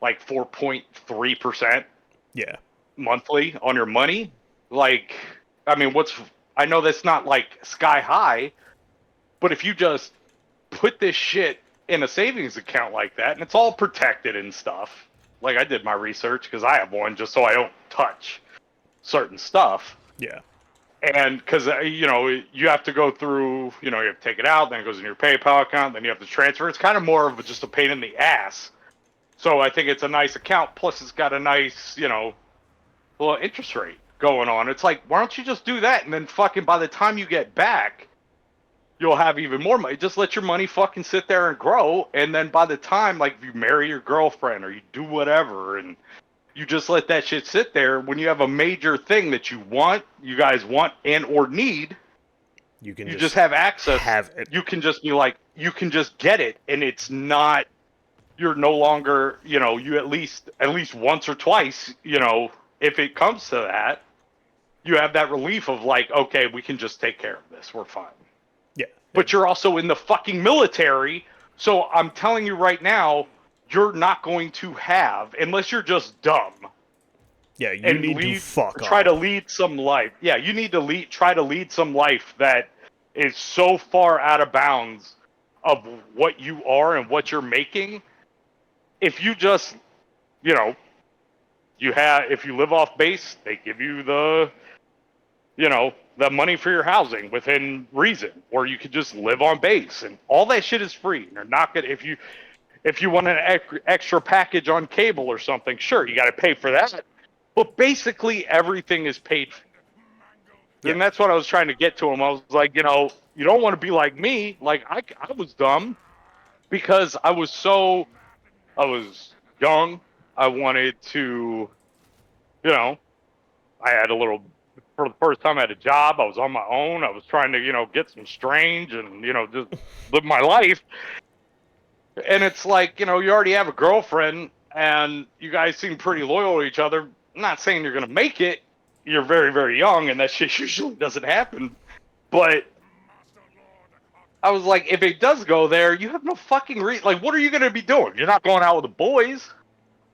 like 4.3%. Yeah. Monthly on your money. Like, I mean, I know that's not like sky high, but if you just put this shit in a savings account like that, and it's all protected and stuff, like, I did my research because I have one just so I don't touch certain stuff. Yeah. And because, you know, you have to go through, you know, you have to take it out, then it goes in your PayPal account, then you have to transfer. It's kind of more of just a pain in the ass. So I think it's a nice account. Plus, it's got a nice, you know, little interest rate going on. It's like, why don't you just do that? And then fucking by the time you get back, you'll have even more money. Just let your money fucking sit there and grow. And then by the time, like, if you marry your girlfriend or you do whatever, and you just let that shit sit there, when you have a major thing that you guys want and or need, you just have access. Have it. You can just be like, you can just get it. And it's not, you're no longer, you know, you at least once or twice, you know, if it comes to that, you have that relief of like, okay, we can just take care of this. We're fine. Yeah. But you're also in the fucking military. So I'm telling you right now, you're not going to have, unless you're just dumb. Yeah, you need to try to lead some life. Yeah, you need to try to lead some life that is so far out of bounds of what you are and what you're making. If you just, you know, if you live off base, they give you the, you know, the money for your housing within reason, or you could just live on base, and all that shit is free. You're not gonna, if you want an extra package on cable or something, sure, you got to pay for that. But basically, everything is paid for. Yeah. And that's what I was trying to get to him. I was like, you know, you don't want to be like me. Like, I was dumb because I was young. I wanted to, you know, I had for the first time I had a job. I was on my own. I was trying to, you know, get some strange and, you know, just live my life. And it's like, you know, you already have a girlfriend and you guys seem pretty loyal to each other. I'm not saying you're going to make it. You're very, very young and that shit usually doesn't happen. But I was like, if it does go there, you have no fucking reason. Like, what are you going to be doing? You're not going out with the boys.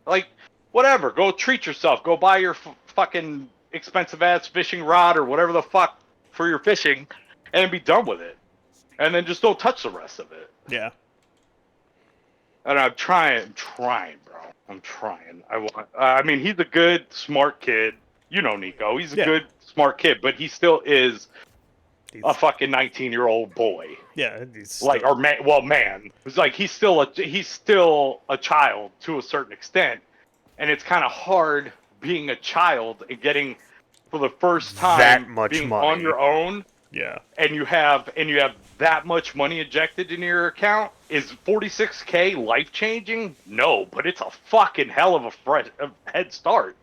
Like, whatever. Go treat yourself. Go buy your fucking expensive-ass fishing rod or whatever the fuck for your fishing and be done with it. And then just don't touch the rest of it. Yeah. And I'm trying, bro. I'm trying. I mean, he's a good, smart kid. You know Nico. He's a good, smart kid, but he still is a fucking 19-year-old boy. Yeah, he's like, or man. It's like he's still a child to a certain extent, and it's kind of hard being a child and getting for the first time that much being money on your own. Yeah. and you have that much money injected into your account, is 46K life changing? No, but it's a fucking hell of a head start.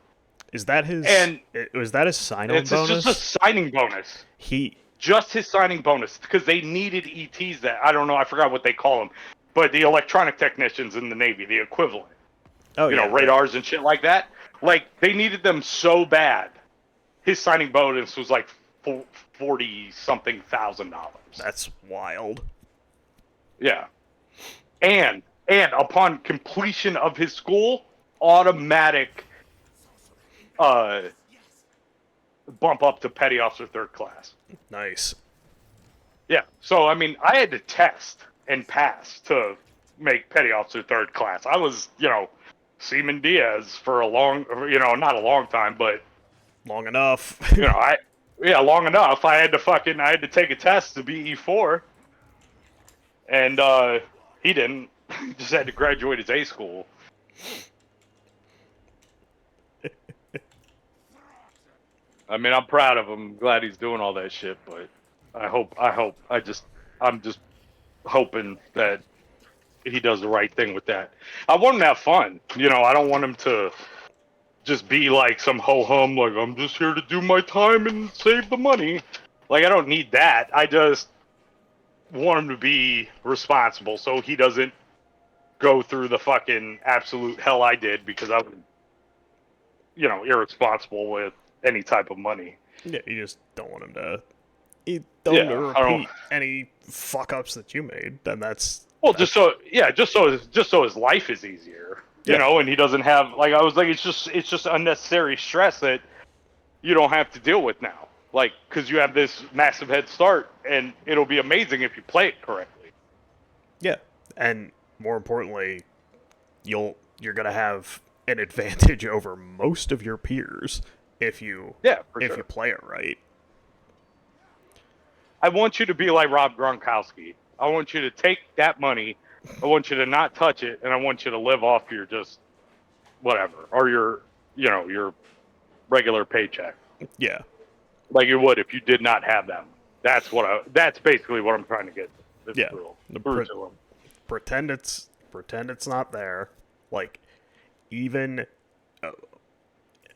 Is that his? And Was that his sign-on it's just a bonus? signing bonus. He. Just his signing bonus, because they needed ETs that, I don't know, I forgot what they call them, but the electronic technicians in the Navy, the equivalent, Oh yeah. radars and shit like that. Like, they needed them so bad. His signing bonus was like 40-something thousand dollars. That's wild. Yeah. And upon completion of his school, automatic bump up to petty officer third class. Nice. Yeah. So I mean, I had to test and pass to make petty officer third class. I was, Seaman Diaz for a long, not a long time, but Long enough. long enough. I had to take a test to be E4, and he didn't. He just had to graduate his A school. I mean, I'm proud of him. I'm glad he's doing all that shit, but I'm just hoping that he does the right thing with that. I want him to have fun. I don't want him to just be like some ho-hum, like, I'm just here to do my time and save the money. Like, I don't need that. I just want him to be responsible so he doesn't go through the fucking absolute hell I did because I was, irresponsible with any type of money. Yeah, you just don't want him to. You don't want to I repeat any fuck ups that you made. Then that's just so his life is easier, and he doesn't have, like, I was like, it's just unnecessary stress that you don't have to deal with now, like, because you have this massive head start, and it'll be amazing if you play it correctly. Yeah, and more importantly, you're gonna have an advantage over most of your peers if you you play it right. I want you to be like Rob Gronkowski. I want you to take that money. I want you to not touch it, and I want you to live off your just whatever, or your regular paycheck. Yeah, like you would if you did not have them. That's basically what I'm trying to get. Yeah. Through to him. Pretend it's not there. Like, even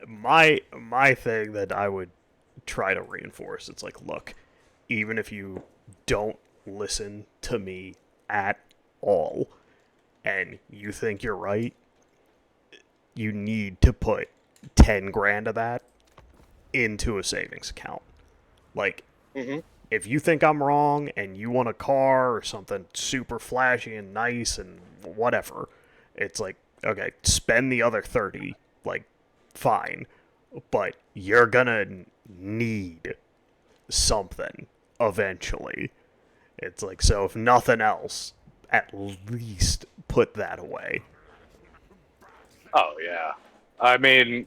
my thing that I would try to reinforce, it's like, look, even if you don't listen to me at all and you think you're right, you need to put 10 grand of that into a savings account. Like, if you think I'm wrong and you want a car or something super flashy and nice and whatever, it's like, okay, spend the other 30, like, fine, but you're gonna need something eventually. It's like, so if nothing else, at least put that away. Oh yeah, I mean,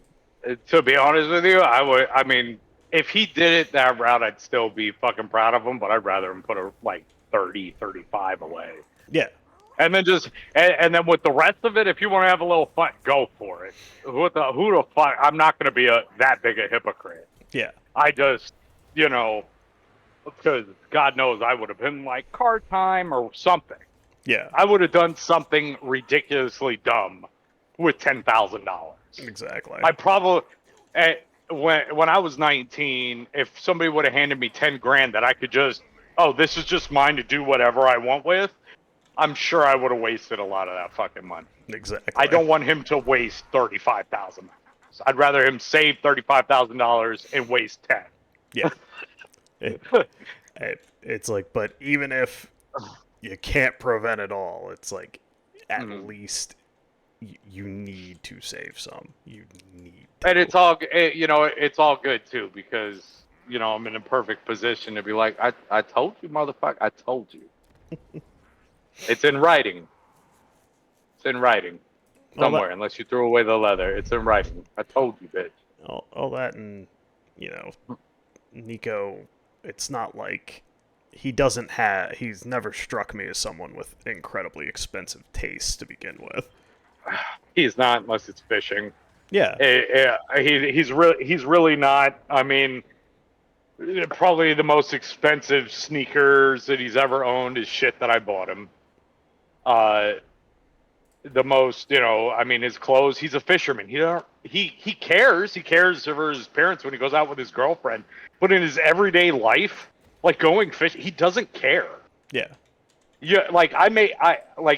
to be honest with you, I mean, if he did it that route, I'd still be fucking proud of him, but I'd rather him put a 30, 35 away. Yeah. And then and then with the rest of it, if you want to have a little fun, go for it. Who the fuck? I'm not going to be that big a hypocrite. Yeah. I just, because God knows I would have been like car time or something. Yeah. I would have done something ridiculously dumb with $10,000. Exactly. I probably, when I was 19, if somebody would have handed me 10 grand that I could just, this is just mine to do whatever I want with, I'm sure I would have wasted a lot of that fucking money. Exactly. I don't want him to waste $35,000. I'd rather him save $35,000 and waste 10. Yeah. It's like, but even if you can't prevent it all, it's like, at least you need to save some. You need to. And it's all good too, because I'm in a perfect position to be like, I told you, motherfucker, I told you. It's in writing. It's in writing somewhere, unless you threw away the leather. It's in writing. I told you, bitch. All that, and Nico, it's not like he's never struck me as someone with incredibly expensive taste to begin with. He's not, unless it's fishing. Yeah. He's really not. I mean, Probably the most expensive sneakers that he's ever owned is shit that I bought him. Uh, the most, I mean, his clothes. He's a fisherman. He cares. He cares for his parents when he goes out with his girlfriend. But in his everyday life, like going fish, he doesn't care. Yeah. Yeah, like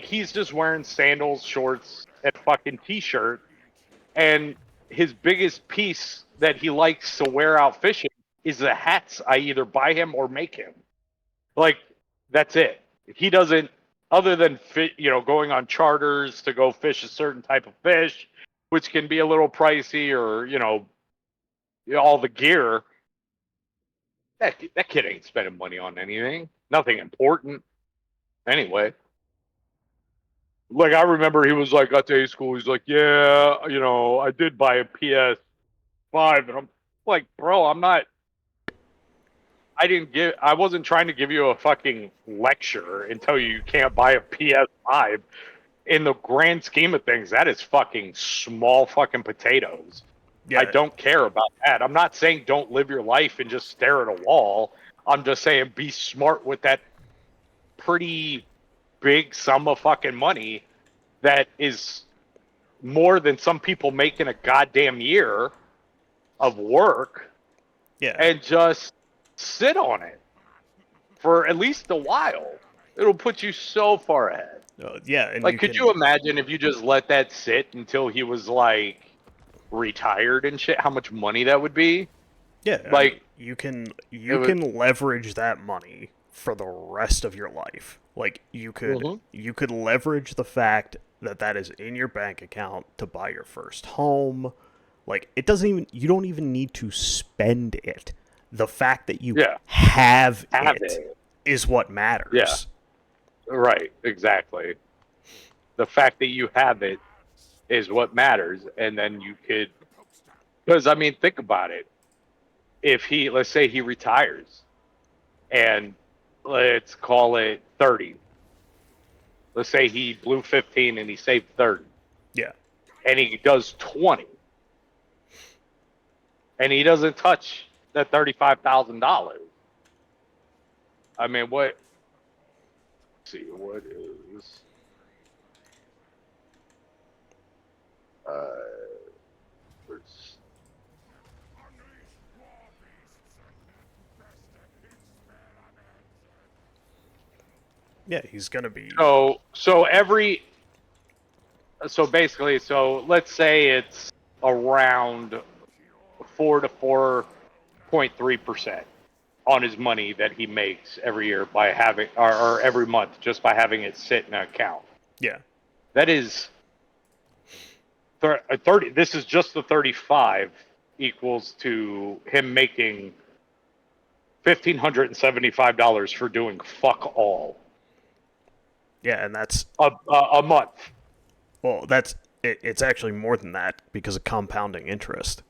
he's just wearing sandals, shorts, and fucking t-shirt, and his biggest piece that he likes to wear out fishing is the hats I either buy him or make him. Like that's it. He doesn't, other than going on charters to go fish a certain type of fish, which can be a little pricey, or all the gear. That kid ain't spending money on anything. Nothing important. Anyway. Like, I remember he was like, at day school, he's like, yeah, I did buy a PS5. And I'm like, bro, I wasn't trying to give you a fucking lecture and tell you can't buy a PS5. In the grand scheme of things, that is fucking small fucking potatoes. Yeah. I don't care about that. I'm not saying don't live your life and just stare at a wall. I'm just saying be smart with that pretty big sum of fucking money that is more than some people make in a goddamn year of work, Yeah. and just sit on it for at least a while. It'll put you so far ahead. Yeah. And Like, could you imagine if you just let that sit until he was like retired and shit? How much money that would be? Yeah. Like, you can leverage that money for the rest of your life. Like you could leverage the fact that that is in your bank account to buy your first home. Like you don't even need to spend it. The fact that you have it is what matters. Yeah. Right, exactly. The fact that you have it is what matters, and then you could, because I mean, think about it. If let's say he retires, and let's call it 30. Let's say he blew 15 and he saved 30. Yeah. And he does 20. And he doesn't touch that $35,000. I mean, let's see, what is there's Yeah, he's gonna be. So basically, let's say it's around 4 to 4.3% on his money that he makes every year by having, or every month, just by having it sit in an account. Yeah. That is 30. This is just the 35 equals to him making $1,575 for doing fuck all. Yeah, and that's a month. Well, it's actually more than that because of compounding interest.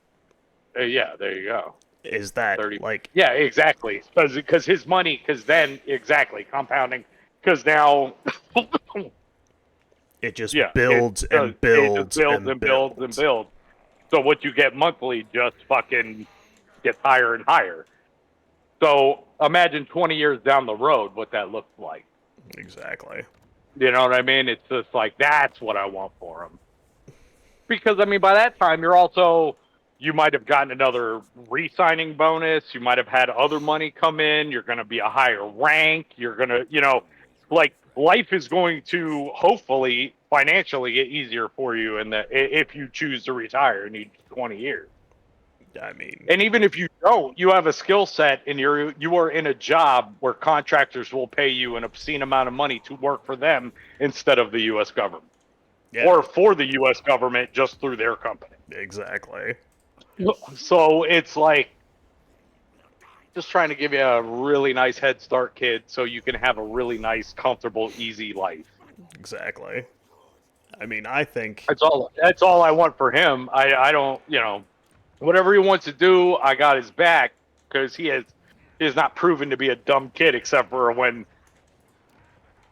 Yeah, there you go. Is that 30? like? Yeah, exactly. Because his money, exactly compounding. Because now it just builds and builds and builds. So what you get monthly just fucking gets higher and higher. So imagine 20 years down the road what that looks like. Exactly. You know what I mean? It's just like, that's what I want for him. Because, I mean, by that time, you might have gotten another re-signing bonus. You might have had other money come in. You're going to be a higher rank. You're going to, like, life is going to hopefully financially get easier for you if you choose to retire in 20 years. I mean, and even if you don't, you have a skill set, and you are in a job where contractors will pay you an obscene amount of money to work for them instead of the U.S. government, or for the U.S. government just through their company. Exactly. So it's like just trying to give you a really nice head start, kid, so you can have a really nice, comfortable, easy life. Exactly. I mean, I think that's all I want for him. I don't, whatever he wants to do, I got his back, because he has not proven to be a dumb kid, except for when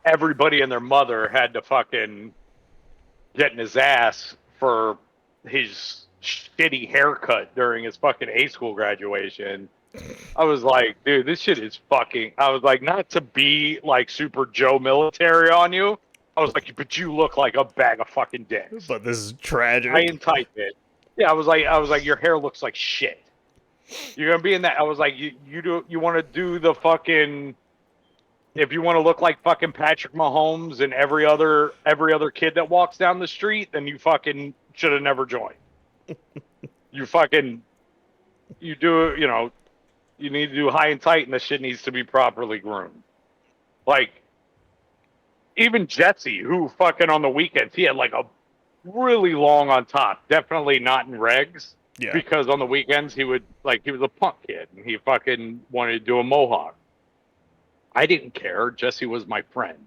everybody and their mother had to fucking get in his ass for his shitty haircut during his fucking A school graduation. I was like, dude, this shit is fucking. I was like, not to be like Super Joe military on you. I was like, but you look like a bag of fucking dicks. But this is I tragic. entice it. Yeah, I was like, your hair looks like shit. You're gonna be in that. I was like, you want to do the fucking. If you want to look like fucking Patrick Mahomes and every other kid that walks down the street, then you fucking should have never joined. You fucking you do you need to do high and tight, and the shit needs to be properly groomed. Like even Jesse, who fucking on the weekends he had like a really long on top, definitely not in regs, Yeah. because on the weekends he was a punk kid and he fucking wanted to do a mohawk. I didn't care. Jesse was my friend.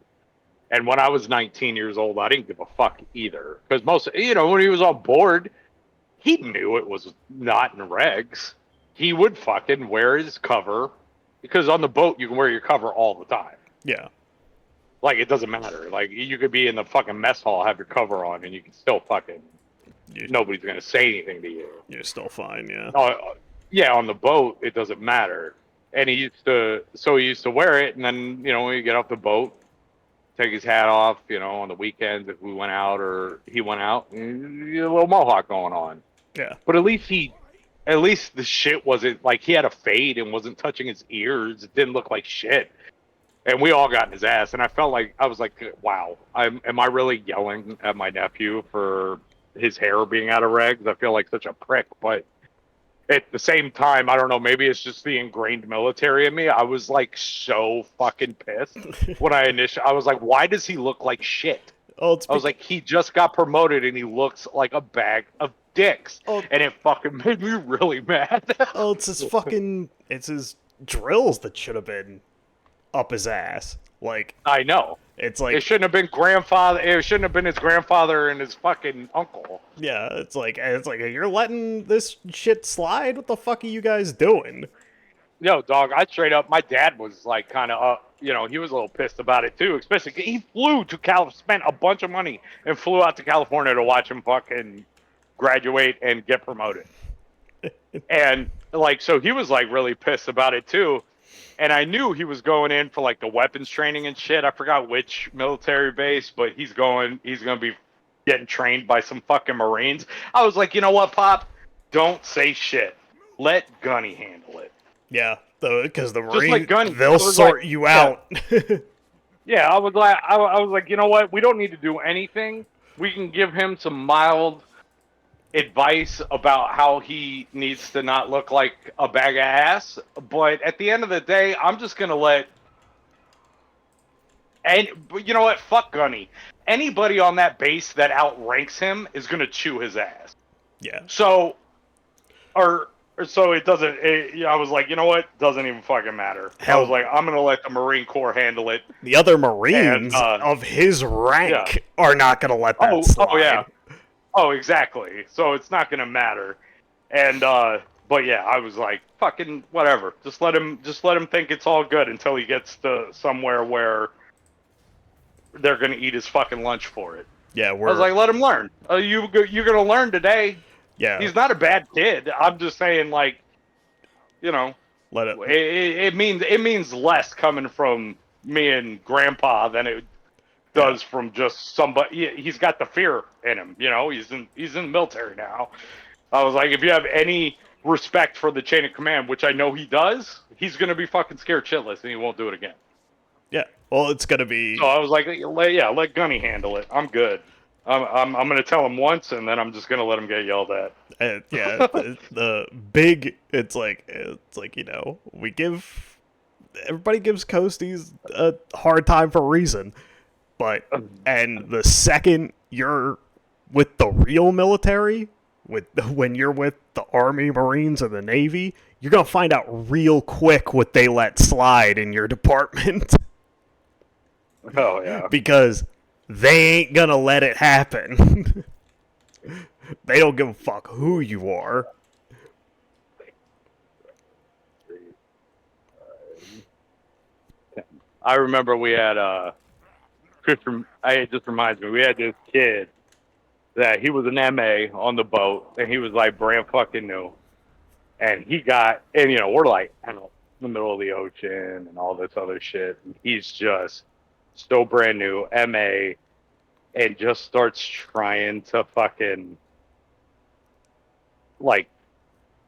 And when I was 19 years old, I didn't give a fuck either. Because when he was on board, he knew it was not in regs. He would fucking wear his cover. Because on the boat, you can wear your cover all the time. Yeah. Like, it doesn't matter. Like, you could be in the fucking mess hall, have your cover on, and you can still fucking. You, Nobody's going to say anything to you. you're still fine. Yeah. Yeah, on the boat, it doesn't matter. And he used to wear it, and then, when you get off the boat, take his hat off, on the weekends if we went out or he went out, and he had a little mohawk going on. Yeah. But at least the shit wasn't like he had a fade and wasn't touching his ears. It didn't look like shit. And we all got in his ass, and I was like, wow, am I really yelling at my nephew for his hair being out of regs? I feel like such a prick, but at the same time, I don't know, maybe it's just the ingrained military in me. I was like so fucking pissed when I was like, why does he look like shit? Oh, it's I was like, he just got promoted and he looks like a bag of dicks. Oh. And it fucking made me really mad. oh, it's his drills that should have been up his ass. Like, I know. it's It like, shouldn't have been grandfather. It shouldn't have been his grandfather and his fucking uncle. yeah, it's like you're letting this shit slide. What the fuck are you guys doing? Yo, dog, I straight up, my dad was like kind of, he was a little pissed about it too. Especially, he flew to spent a bunch of money and flew out to California to watch him fucking graduate and get promoted. And like, so he was like really pissed about it too. And I knew he was going in for like the weapons training and shit. I forgot which military base, but he's going to be getting trained by some fucking Marines. I was like, you know what, Pop? Don't say shit. Let Gunny handle it. Yeah, because the Just Marine, like Gunny. they'll sort you out. Yeah, I was like, you know what? We don't need to do anything. We can give him some mild advice about how he needs to not look like a bag of ass. But at the end of the day, I'm just gonna but you know what? Fuck Gunny. Anybody on that base that outranks him is gonna chew his ass. Yeah. So, so it doesn't. I was like, you know what? Doesn't even fucking matter. I was like, I'm gonna let the Marine Corps handle it. The other Marines And, of his rank are not gonna let that slide. Oh yeah. Oh, exactly. So it's not gonna matter. And but yeah, I was like, fucking whatever. Just let him think it's all good until he gets to somewhere where they're gonna eat his fucking lunch for it. Yeah, I was like, let him learn. You're gonna learn today. yeah. He's not a bad kid. I'm just saying, like, Let it. it means less coming from me and Grandpa than it does from just somebody. He's got the fear in him. He's in the military now. I was like, if you have any respect for the chain of command, which I know he does, he's gonna be fucking scared shitless and he won't do it again. Yeah. Well, it's gonna be. So I was like, let Gunny handle it. I'm good. I'm gonna tell him once, and then I'm just gonna let him get yelled at. Yeah. the big. It's like everybody gives Coasties a hard time for a reason, but and the second you're with the real military, when you're with the Army, Marines, or the Navy, you're gonna find out real quick what they let slide in your department. Oh yeah. Because they ain't gonna let it happen. They don't give a fuck who you are. I remember we had it just reminds me, we had this kid that he was an MA on the boat, and he was like brand fucking new. And we're like, I don't know, in the middle of the ocean and all this other shit. And he's just so brand new, MA, and just starts trying to fucking, like,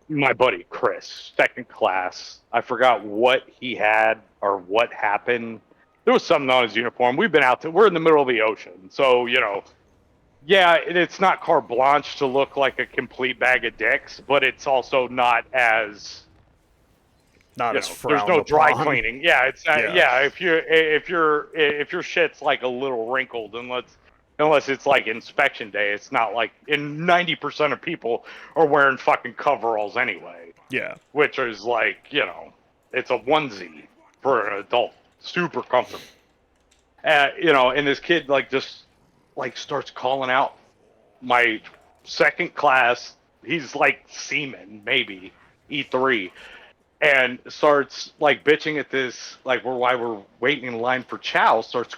my buddy Chris, second class. I forgot what he had or what happened. There was something on his uniform. We're in the middle of the ocean. So, yeah, it's not carte blanche to look like a complete bag of dicks, but it's also not as, Not as there's frowned no dry upon. cleaning. Yeah, it's Yeah. if your shit's like a little wrinkled, unless it's like inspection day, it's not like, and 90% of people are wearing fucking coveralls anyway, Yeah. which is like, it's a onesie for an adult, super comfortable. And this kid like just like starts calling out my second class. He's like seaman, maybe E3, and starts like bitching at this, like while we're waiting in line for chow, starts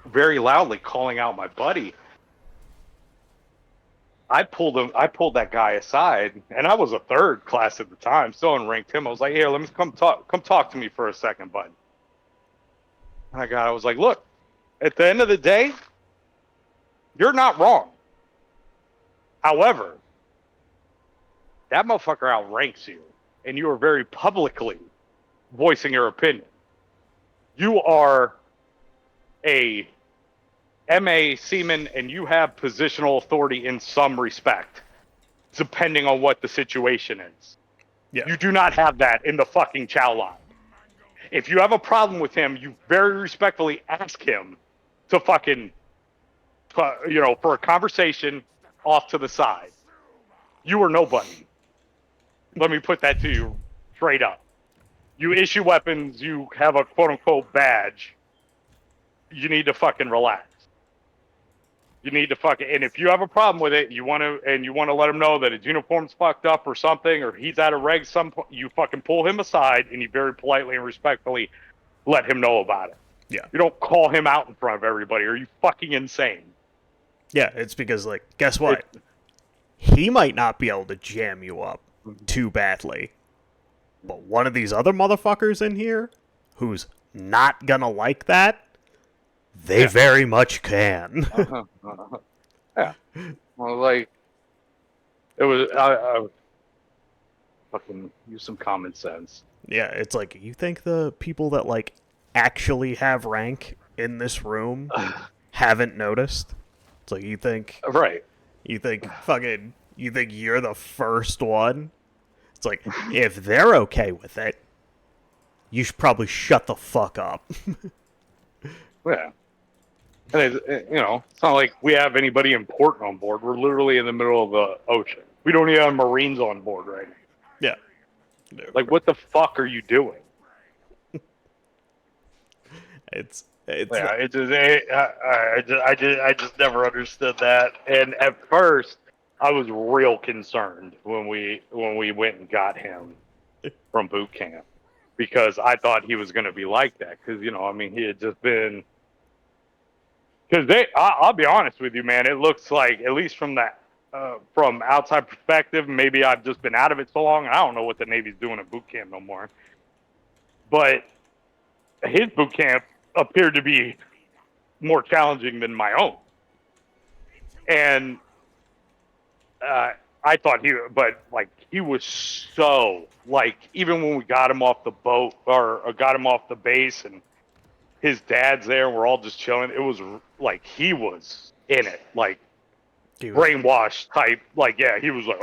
very loudly calling out my buddy. I pulled that guy aside, and I was a third class at the time, still unranked him. I was like, "Here, let me come talk to me for a second, bud." And I was like, "Look, at the end of the day, you're not wrong. However, that motherfucker outranks you, and you are very publicly voicing your opinion. You are a MA seaman, and you have positional authority in some respect, depending on what the situation is. Yeah. You do not have that in the fucking chow line. If you have a problem with him, you very respectfully ask him to fucking, for a conversation off to the side. You are nobody. Let me put that to you straight up. You issue weapons, you have a quote-unquote badge. You need to fucking relax. You need to fucking, and if you have a problem with it, you want to let him know that his uniform's fucked up or something, or he's out of reg, you fucking pull him aside and you very politely and respectfully let him know about it. Yeah. You don't call him out in front of everybody. Are you fucking insane? Yeah, it's because, like, guess what? He might not be able to jam you up too badly. But one of these other motherfuckers in here, who's not gonna like that, they very much can. Yeah. Well, like, it was, I fucking use some common sense. Yeah, it's like, you think the people that, like, actually have rank in this room haven't noticed? It's like, you think Right. you think you're the first one? It's like, if they're okay with it, you should probably shut the fuck up. Yeah. And it's not like we have anybody important on board. We're literally in the middle of the ocean. We don't even have Marines on board right now. Yeah. Like, what the fuck are you doing? It's Yeah, I just never understood that. And at first, I was real concerned when we went and got him from boot camp, because I thought he was going to be like that. Because he had just been. Because I'll be honest with you, man. It looks like, at least from that, from outside perspective, maybe I've just been out of it so long, I don't know what the Navy's doing at boot camp no more. But his boot camp appeared to be more challenging than my own, and I thought he was so, like, even when we got him off the boat or got him off the base and his dad's there and we're all just chilling, it was like he was in it, like brainwashed type. Like, yeah, he was like,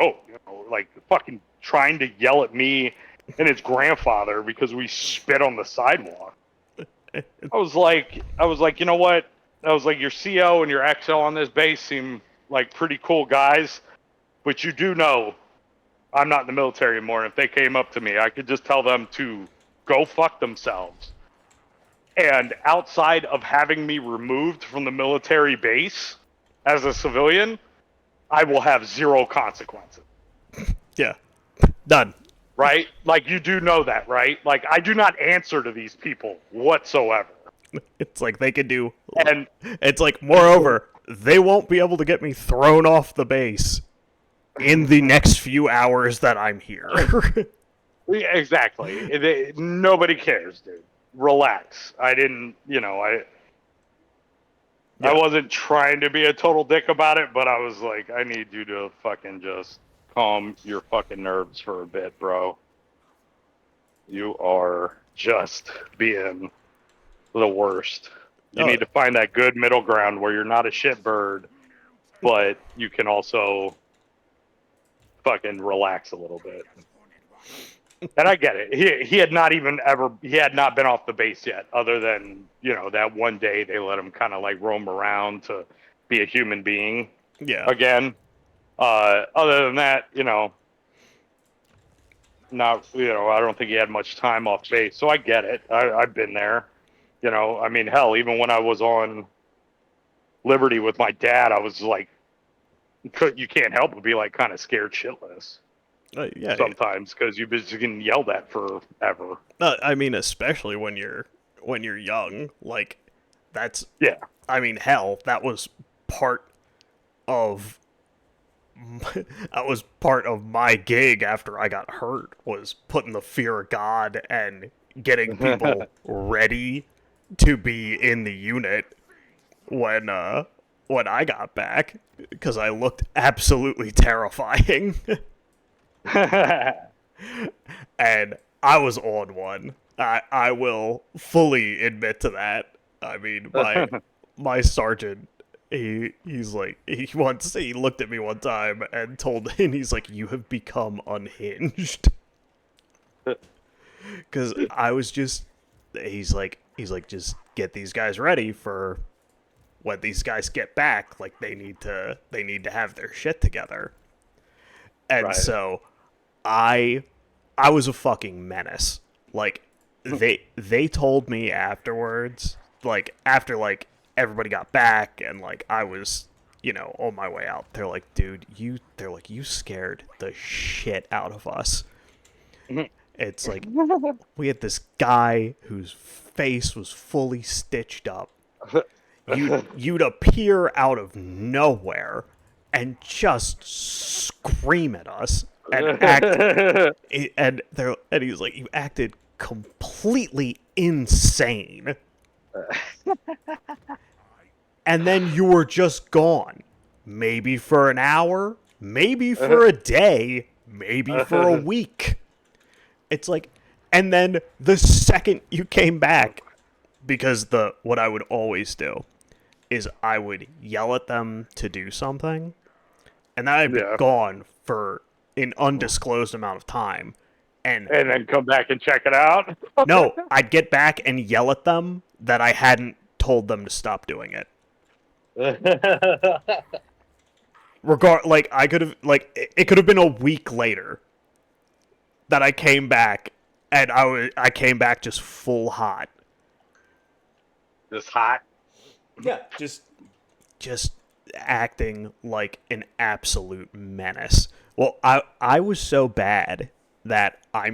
like fucking trying to yell at me and his grandfather because we spit on the sidewalk. I was like, you know what? I was like, your CO and your XO on this base seem like pretty cool guys, but you do know I'm not in the military anymore. And if they came up to me, I could just tell them to go fuck themselves. And outside of having me removed from the military base as a civilian, I will have zero consequences. Yeah. Done. Right? Like, you do know that, right? Like, I do not answer to these people whatsoever. It's like they could do. And it's like, moreover, they won't be able to get me thrown off the base in the next few hours that I'm here. Yeah, exactly. Nobody cares, dude. Relax. I didn't, I Yeah. wasn't trying to be a total dick about it, but I was like, I need you to fucking just calm your fucking nerves for a bit, bro. You are just being the worst. You Oh, need to find that good middle ground where you're not a shit bird, but you can also fucking relax a little bit. And I get it. He had not even ever he had not been off the base yet, other than that one day they let him kind of like roam around to be a human being yeah. again. Other than that, not I don't think he had much time off base, so I get it. I've been there. I mean, hell, even when I was on Liberty with my dad, I was like, you can't help but be like kind of scared shitless Yeah. sometimes because you've been getting yelled at forever. I mean, especially when you're young, like that's. Yeah. I mean, hell, that was part of that was part of my gig after I got hurt, was putting the fear of God and getting people ready to be in the unit when I got back, because I looked absolutely terrifying. And I was on one. I will fully admit to that. I mean, my sergeant, he looked at me one time and he's like, "You have become unhinged." Because I was just, he's like, just get these guys ready for when these guys get back. Like they need to have their shit together. And Right. so I was a fucking menace. Like they told me afterwards, like after like everybody got back and like I was, on my way out. They're like, "Dude, you scared the shit out of us." It's like we had this guy whose face was fully stitched up. You'd appear out of nowhere and just scream at us and act and he's like, "You acted completely insane." And then you were just gone. Maybe for an hour, maybe for a day, maybe for a week. It's like, and then the second you came back, because what I would always do is I would yell at them to do something, and then I'd be Yeah. gone for an undisclosed amount of time. And And then come back and check it out. no, I'd get back and yell at them that I hadn't told them to stop doing it. Like I could have, like it could have been a week later that I came back, and I came back just full hot. Just hot. Yeah, just acting like an absolute menace. Well, I was so bad that I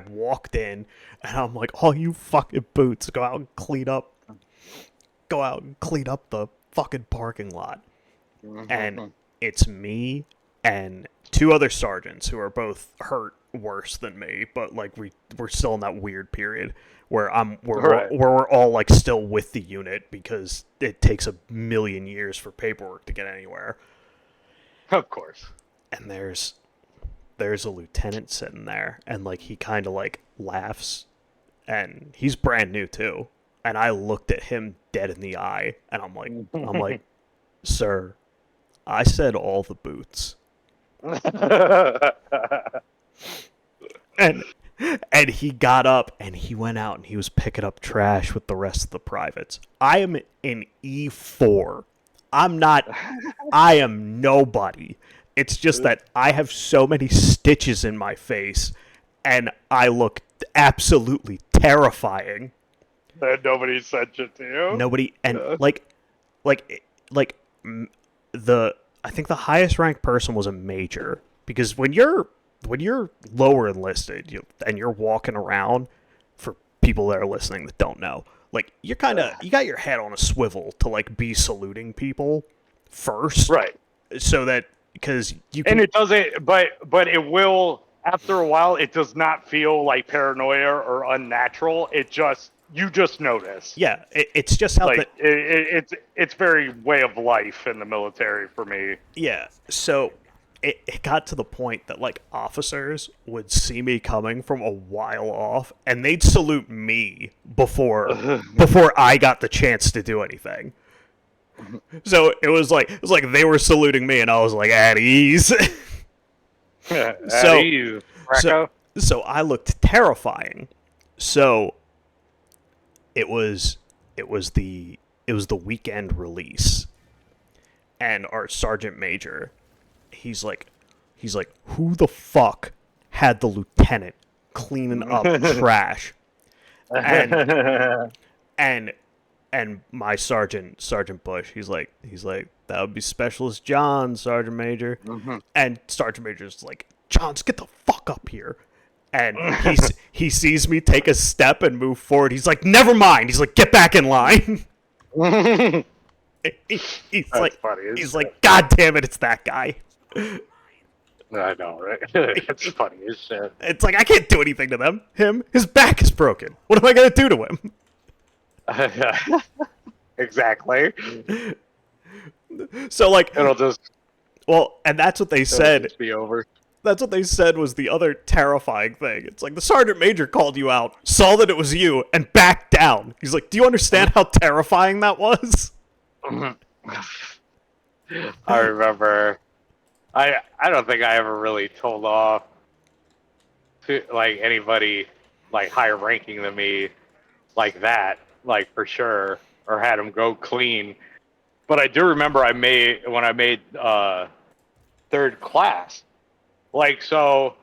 walked in and I'm like, "Oh, you fucking boots, go out and clean up the fucking parking lot." And it's me and two other sergeants who are both hurt worse than me, but like we're still in that weird period where Right. we're all like still with the unit because it takes a million years for paperwork to get anywhere. Of course. And there's a lieutenant sitting there, and like he kind of like laughs, and he's brand new too. And I looked at him dead in the eye, and I'm like, "Sir, I said all the boots." And and he got up and he went out and he was picking up trash with the rest of the privates. I am an E4. I am nobody. It's just that I have so many stitches in my face and I look absolutely terrifying. And nobody said shit to you. Nobody, and like the I think the highest ranked person was a major, because when you're lower enlisted and you're walking around, for people that are listening that don't know, like you got your head on a swivel to like be saluting people first, Right. so that because you And can. it doesn't, but it will after a while. It does not feel like paranoia or unnatural. You just notice. Yeah, it's just how Like the. it's very way of life in the military for me. Yeah, so it got to the point that like officers would see me coming from a while off, and they'd salute me before I got the chance to do anything. So it was like they were saluting me, and I was like at ease. At so ease, so Racco. so I looked terrifying. So it was it was the weekend release, and our sergeant major, he's like who the fuck had the lieutenant cleaning up trash, and and and my Sergeant Bush, he's like that would be Specialist John, Sergeant Major. And Sergeant Major's like, Johns, get the fuck up here. And he sees me take a step and move forward. He's like, never mind. He's like, get back in line. He's That's like, funny. he's like, God damn it, it's that guy. I know, right? It's funny as shit. It's like I can't do anything to him. His back is broken. What am I gonna do to him? Exactly. So like, It'll just well, and that's what they said. be over. That's what they said was the other terrifying thing. It's like the sergeant major called you out, saw that it was you, and backed down. He's like, do you understand how terrifying that was? I remember. I don't think I ever really told off to like anybody like higher ranking than me like that, like for sure, or had them go clean. But I do remember when I made third class. Like, so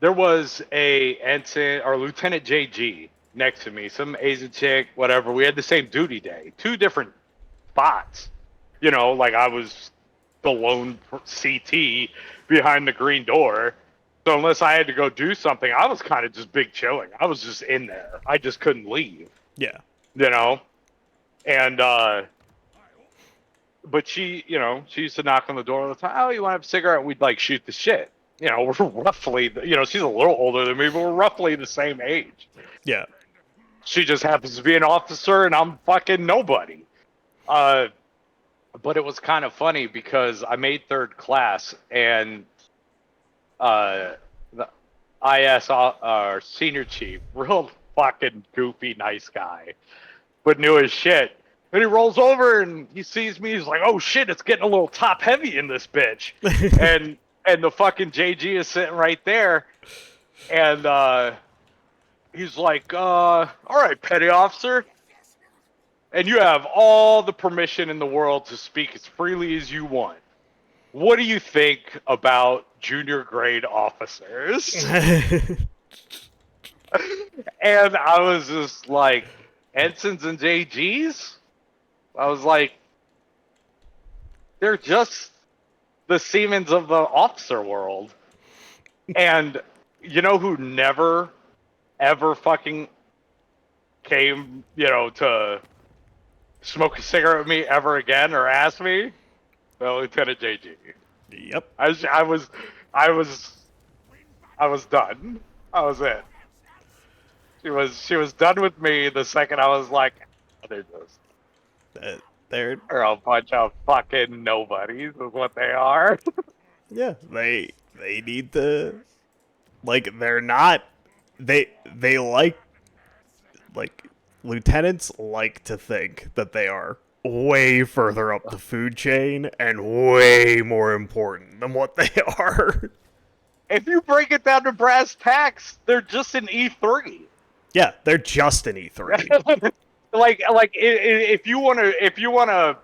there was a ensign or Lieutenant JG next to me, some Asian chick, whatever. We had the same duty day, two different spots. You know, like I was the lone CT behind the green door. So unless I had to go do something, I was kind of just big chilling. I was just in there. I just couldn't leave, Yeah. you know? And, but she, she used to knock on the door all the time. Oh, you want to have a cigarette? And we'd like shoot the shit. You know, we're roughly, she's a little older than me, but we're roughly the same age. Yeah. She just happens to be an officer and I'm fucking nobody. But it was kind of funny because I made third class and the IS, our senior chief, real fucking goofy, nice guy, but knew his shit. And he rolls over and he sees me. He's like, "Oh shit, it's getting a little top heavy in this bitch." and the fucking JG is sitting right there, and he's like, "All right, petty officer, and you have all the permission in the world to speak as freely as you want. What do you think about junior grade officers?" And I was just like, ensigns and JGs? I was like, they're just the Siemens of the officer world. And you know who never, ever fucking came, to smoke a cigarette with me ever again or ask me? Well, Lieutenant JG. Yep. I was done. I was it. She was done with me the second I was like, they're a bunch of fucking nobodies is what they are. Yeah, they need to, like, they're not, they like lieutenants like to think that they are way further up the food chain and way more important than what they are. If you break it down to brass tacks, they're just an E3. Yeah, they're just an E3. like if you want to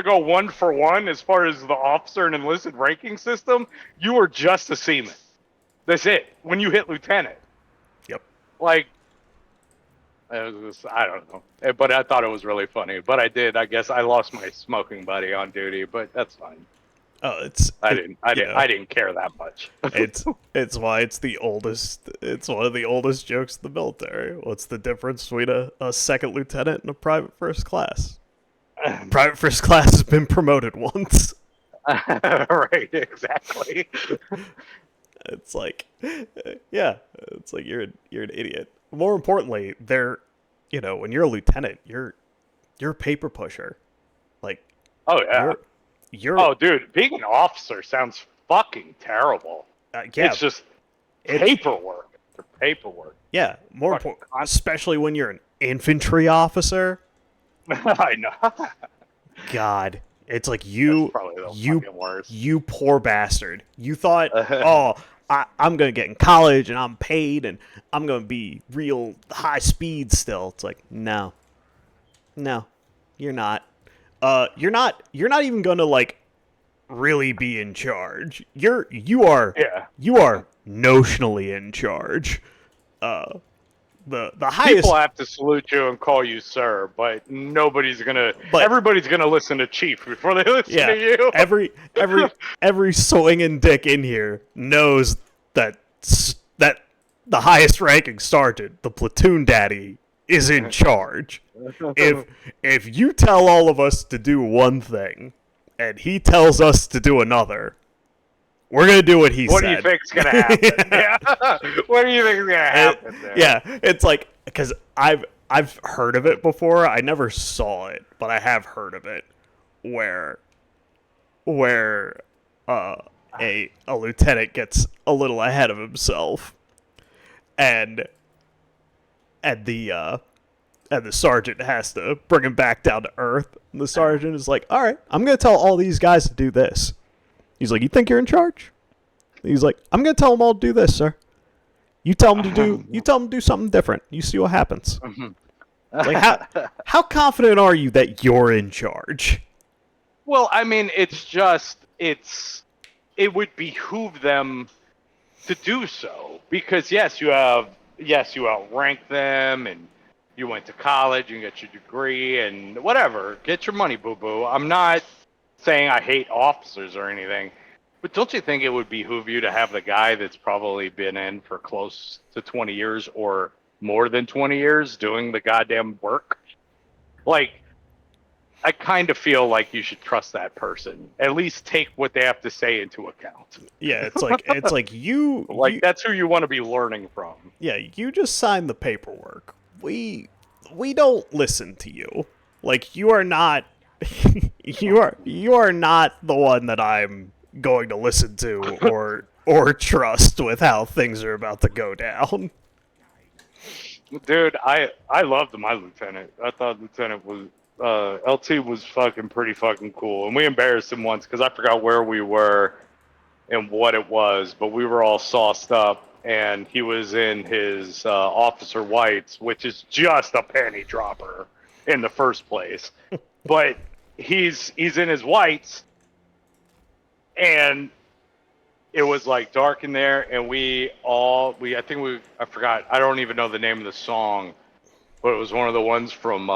go one for one as far as the officer and enlisted ranking system, you are just a seaman. That's it. When you hit lieutenant, Yep. like, it was just, I don't know, but I thought it was really funny. But I guess I lost my smoking buddy on duty, but that's fine. Oh, I didn't care that much. it's why it's the oldest. It's one of the oldest jokes in the military. What's the difference between a second lieutenant and a private first class? Private first class has been promoted once. Right, exactly. It's like, yeah, it's like you're an idiot. More importantly, when you're a lieutenant, you're a paper pusher. Like Oh yeah. you're Oh, dude, being an officer sounds fucking terrible. yeah, It's just it's paperwork. Paperwork. yeah. More Fucking important, especially when you're an infantry officer. I know. God, it's like That's probably the you, fucking worst. you poor bastard. You thought, oh, I'm gonna get in college and I'm paid and I'm gonna be real high speed still. It's like, no, no, you're not. You're not. You're not even gonna like really be in charge. Yeah. You are notionally in charge. The highest. People have to salute you and call you sir, but nobody's gonna. But- everybody's gonna listen to Chief before they listen Yeah, to you. every swinging dick in here knows that the highest ranking sergeant, the platoon daddy, is in charge. If you tell all of us to do one thing, and he tells us to do another, we're gonna do what he What said. do you think's gonna happen? Yeah. What do you think's gonna happen there? Yeah, it's like because I've heard of it before. I never saw it, but I have heard of it, where a lieutenant gets a little ahead of himself, and the sergeant has to bring him back down to earth. And the sergeant is like, "All right, I'm gonna tell all these guys to do this." He's like, "You think you're in charge?" He's like, "I'm gonna tell them all to do this, sir. You tell them to do something different. You see what happens." Like, how confident are you that you're in charge? Well, I mean, it would behoove them to do so because yes, you outrank them and you went to college and got your degree and whatever. Get your money, boo boo. I'm not saying I hate officers or anything, but don't you think it would behoove you to have the guy that's probably been in for close to 20 years or more than 20 years doing the goddamn work? Like, I kind of feel like you should trust that person. At least take what they have to say into account. Yeah, it's like you That's who you want to be learning from. yeah, you just signed the paperwork. We don't listen to you. Like you are not you are not the one that I'm going to listen to or trust with how things are about to go down. Dude, I loved my lieutenant. I thought Lieutenant was LT was pretty fucking cool, and we embarrassed him once because I forgot where we were and what it was, but we were all sauced up, and he was in his officer whites, which is just a panty dropper in the first place. But he's in his whites, and it was like dark in there, and I forgot, I don't even know the name of the song, but it was one of the ones from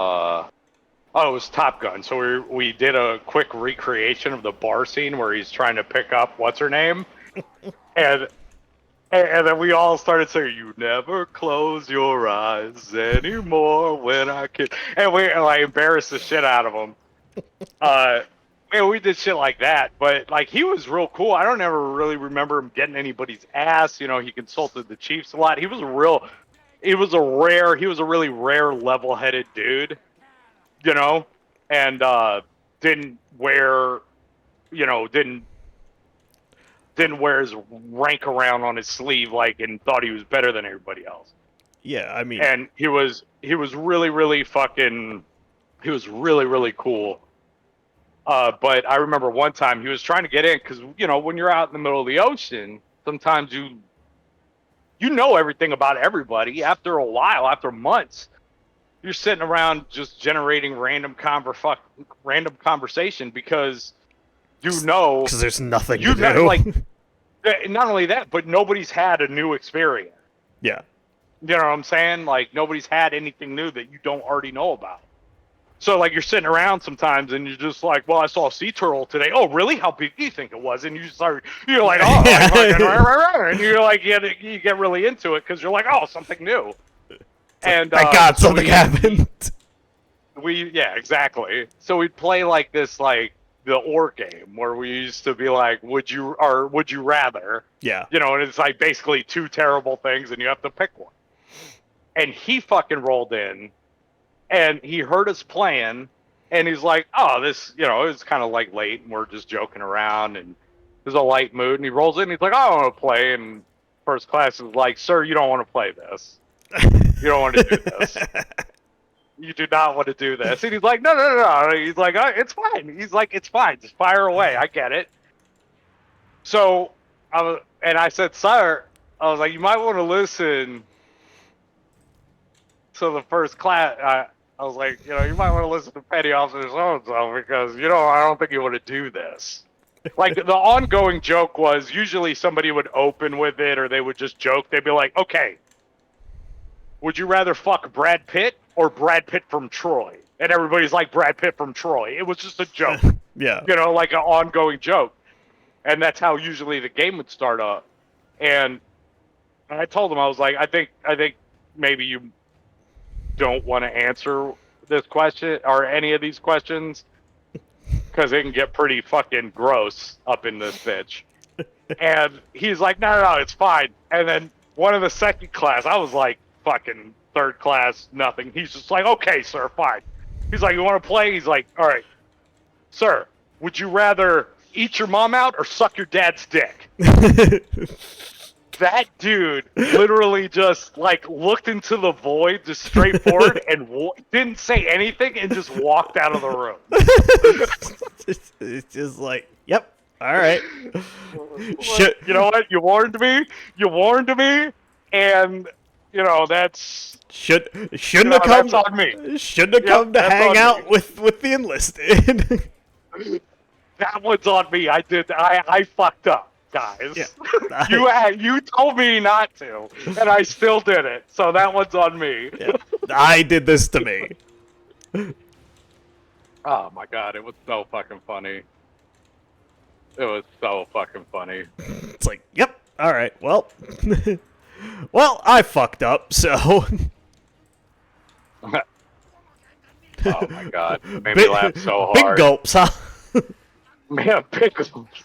it was Top Gun. So we did a quick recreation of the bar scene where he's trying to pick up what's her name, and then we all started saying, "You never close your eyes anymore when I kiss," and we like embarrassed the shit out of him. Man, we did shit like that, but like he was real cool. I don't ever really remember him getting anybody's ass. You know, he consulted the chiefs a lot. He was a really rare level-headed dude. You know, and didn't wear his rank around on his sleeve and thought he was better than everybody else. Yeah, I mean, and he was really really cool. But I remember one time he was trying to get in because when you're out in the middle of the ocean, sometimes you know everything about everybody. After a while, after months, you're sitting around just generating random conversation because because there's nothing to do. Not only that, but nobody's had a new experience. Yeah. You know what I'm saying? Like nobody's had anything new that you don't already know about. So you're sitting around sometimes and you're just like, well, I saw a sea turtle today. Oh, really? How big do you think it was? And you're like, oh, and you're like, you get really into it because you're like, oh, something new. And thank God something happened. Yeah, exactly. So we'd play this the or game where we used to be like, would you rather? Yeah. You know, and it's like basically two terrible things, and you have to pick one. And he fucking rolled in, and he heard us playing, and he's like, oh, this, you know, it's kind of like late, and we're just joking around, and there's a light mood, and he rolls in, and he's like, I don't want to play, and first class is like, sir, you don't want to play this. You don't want to do this. You do not want to do this. And he's like, no, no, no, no. He's like, it's fine. He's like, it's fine. Just fire away. I get it. So, I said, sir, I was like, you might want to listen to the first class. I was like, you know, you might want to listen to Petty Officer so-and-so because, you know, I don't think you want to do this. Like, the ongoing joke was usually somebody would open with it or they would just joke. They'd be like, okay, would you rather fuck Brad Pitt or Brad Pitt from Troy? And everybody's like, Brad Pitt from Troy. It was just a joke. Yeah. You know, like an ongoing joke. And that's how usually the game would start up. And I told him, I was like, I think maybe you don't want to answer this question or any of these questions because it can get pretty fucking gross up in this bitch. And he's like, no, no, no, it's fine. And then one of the second class, I was like, fucking third class, nothing. He's just like, okay, sir, fine. He's like, you want to play? He's like, all right, sir, would you rather eat your mom out or suck your dad's dick? That dude literally just like looked into the void, just straightforward, and didn't say anything, and just walked out of the room. It's just like, yep, all right. You know what? You warned me. You warned me, and you know that's shouldn't have come. That's on me. Shouldn't have come to hang out with the enlisted. That one's on me. I fucked up, guys. Yeah. You told me not to, and I still did it. So that one's on me. Yeah. I did this to me. Oh my god, it was so fucking funny. It was so fucking funny. It's like, yep, all right, well, well, I fucked up, so. Oh my god, made me laugh so hard. Big gulps, huh? Man, big gulps.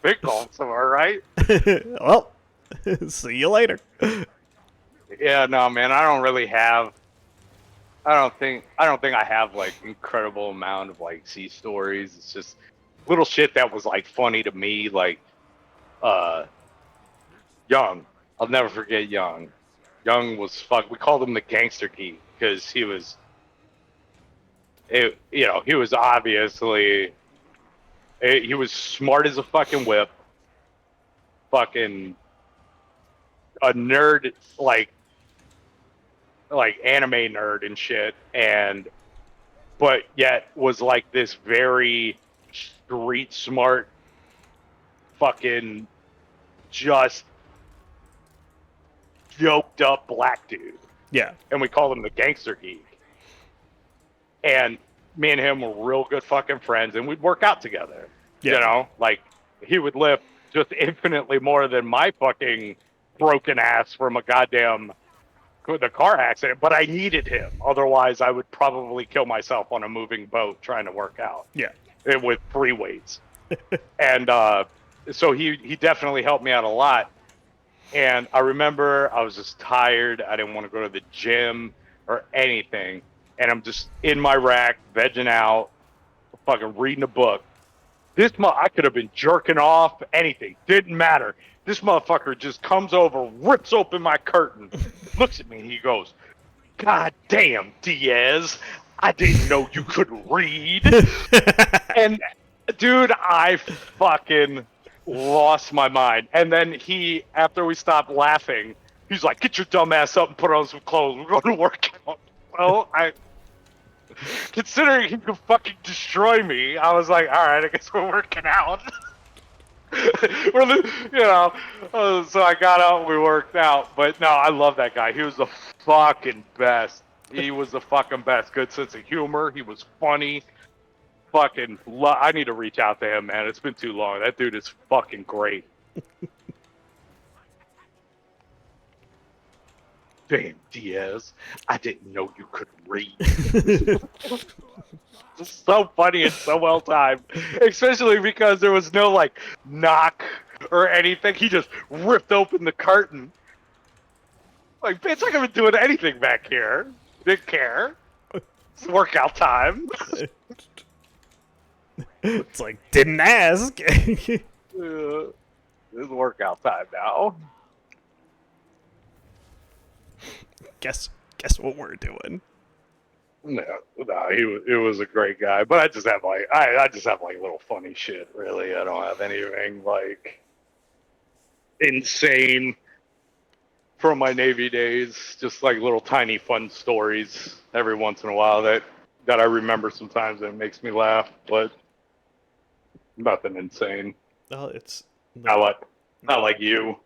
Big gulps, am I right? Well, see you later. Yeah, no, man, I don't really have. I don't think I have like incredible amount of like sea stories. It's just little shit that was like funny to me, like Young. I'll never forget Young. Young was fuck. We called him the gangster geek because he was, you know, he was obviously, he was smart as a fucking whip, fucking a nerd, like anime nerd and shit, and but yet was like this very street smart, fucking just yoked up black dude. Yeah. And we called him the gangster geek. And me and him were real good fucking friends, and we'd work out together. Yeah. You know, like he would lift just infinitely more than my fucking broken ass from a goddamn the car accident, but I needed him. Otherwise, I would probably kill myself on a moving boat trying to work out. Yeah. With free weights. And so he definitely helped me out a lot. And I remember I was just tired. I didn't want to go to the gym or anything. And I'm just in my rack, vegging out, fucking reading a book. I could have been jerking off, anything. Didn't matter. This motherfucker just comes over, rips open my curtain, looks at me, and he goes, God damn, Diaz, I didn't know you could read. And, dude, I fucking lost my mind. And then after we stopped laughing, he's like, get your dumb ass up and put on some clothes. We're going to work out. Well, considering he could fucking destroy me, I was like, all right, I guess we're working out. So I got out, we worked out. But no, I love that guy. He was the fucking best. He was the fucking best. Good sense of humor. He was funny. Fucking, I need to reach out to him, man. It's been too long. That dude is fucking great. Damn, Diaz, I didn't know you could read. It's so funny and so well timed, especially because there was no like knock or anything. He just ripped open the curtain. Like, bitch, I haven't been doing anything back here. Didn't care. It's workout time. It's like, didn't ask. It's workout time now. guess what we're doing. No, it was a great guy, but I just have like I just have like little funny shit. Really, I don't have anything like insane from my Navy days. Just like little tiny fun stories every once in a while that I remember sometimes and it makes me laugh, but nothing insane. Well, it's Not like you.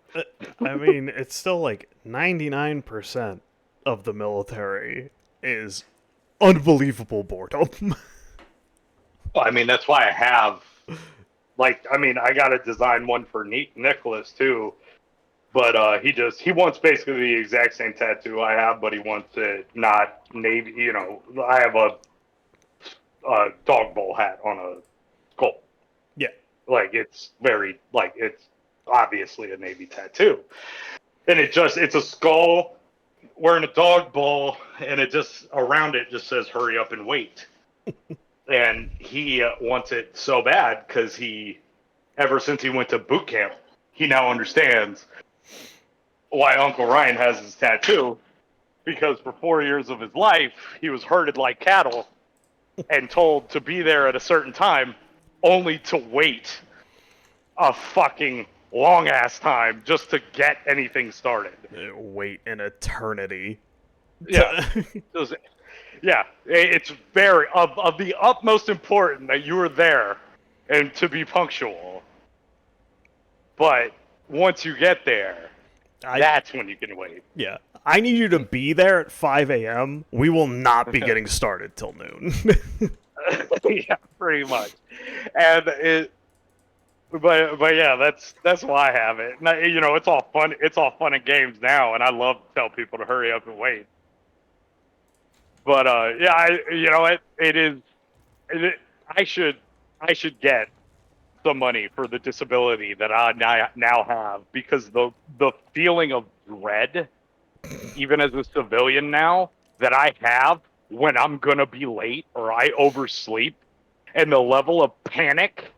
I mean, it's still like 99% of the military is unbelievable boredom. Well, I mean, that's why I have, like, I mean, I got to design one for Nicholas too, but he wants basically the exact same tattoo I have, but he wants it not navy. You know, I have a dog bowl hat on a skull. Yeah. Like it's it's obviously a navy tattoo, and it's a skull wearing a dog bowl, and it just around it just says "Hurry up and wait." And he wants it so bad because ever since he went to boot camp, he now understands why Uncle Ryan has his tattoo. Because for 4 years of his life, he was herded like cattle and told to be there at a certain time, only to wait a fucking long ass time just to get anything started. Wait an eternity. Yeah. Yeah, it's very of the utmost important that you are there and to be punctual. But once you get there, that's when you can wait. Yeah. I need you to be there at 5 a.m. We will not be getting started till noon. Yeah, pretty much. And but yeah, that's why I have it. Now, you know, it's all fun. It's all fun and games now, and I love to tell people to hurry up and wait. But yeah, it is. I should get some money for the disability that I now have because the feeling of dread, even as a civilian now, that I have when I'm gonna be late or I oversleep, and the level of panic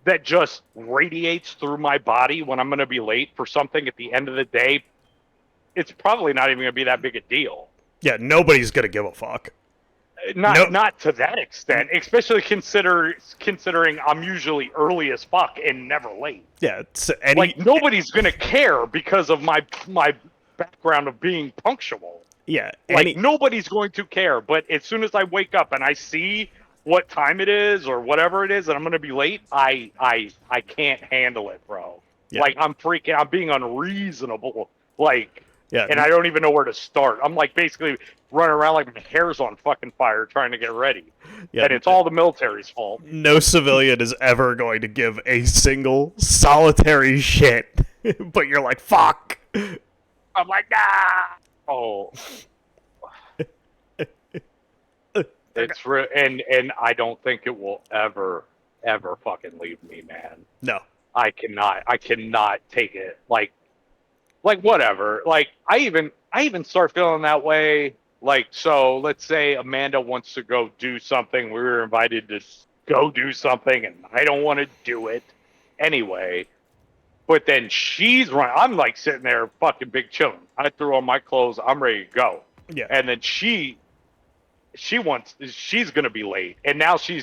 that just radiates through my body when I'm gonna be late for something at the end of the day, it's probably not even gonna be that big a deal. Yeah, nobody's gonna give a fuck. Not to that extent, especially considering I'm usually early as fuck and never late. Yeah, like nobody's gonna care because of my background of being punctual. Yeah, like nobody's going to care. But as soon as I wake up and I see what time it is or whatever it is and I'm gonna be late, I can't handle it, bro. Yeah. Like I'm being unreasonable. Like. Yeah, and I don't even know where to start. I'm like basically running around like my hair's on fucking fire trying to get ready. Yeah, and it's all the military's fault. No civilian is ever going to give a single solitary shit. But you're like, fuck. I'm like, nah. Oh. It's and I don't think it will ever fucking leave me, man. No. I cannot take it. Like whatever. Like I even start feeling that way. Like, so let's say Amanda wants to go do something. We were invited to go do something and I don't want to do it anyway. But then she's running. I'm like sitting there fucking big chilling. I threw on my clothes. I'm ready to go. Yeah. And then she's going to be late. And now she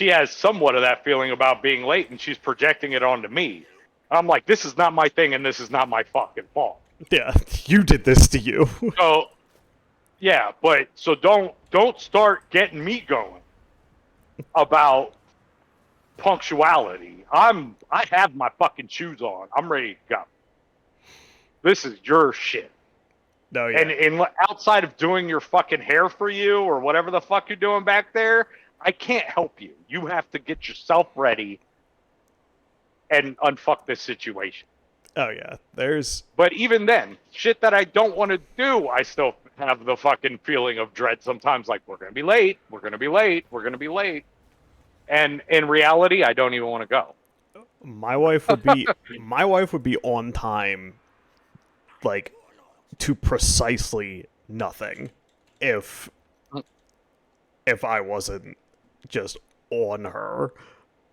has somewhat of that feeling about being late and she's projecting it onto me. I'm like, this is not my thing, and this is not my fucking fault. Yeah, you did this to you. So, yeah, but so don't start getting me going about punctuality. I have my fucking shoes on. I'm ready to go. This is your shit. No, yeah. And outside of doing your fucking hair for you or whatever the fuck you're doing back there, I can't help you. You have to get yourself ready and unfuck this situation. Oh yeah, there's But even then, shit that I don't want to do, I still have the fucking feeling of dread sometimes. Like we're gonna be late, we're gonna be late, we're gonna be late, and in reality, I don't even want to go. my wife would be on time, like, to precisely nothing, if I wasn't just on her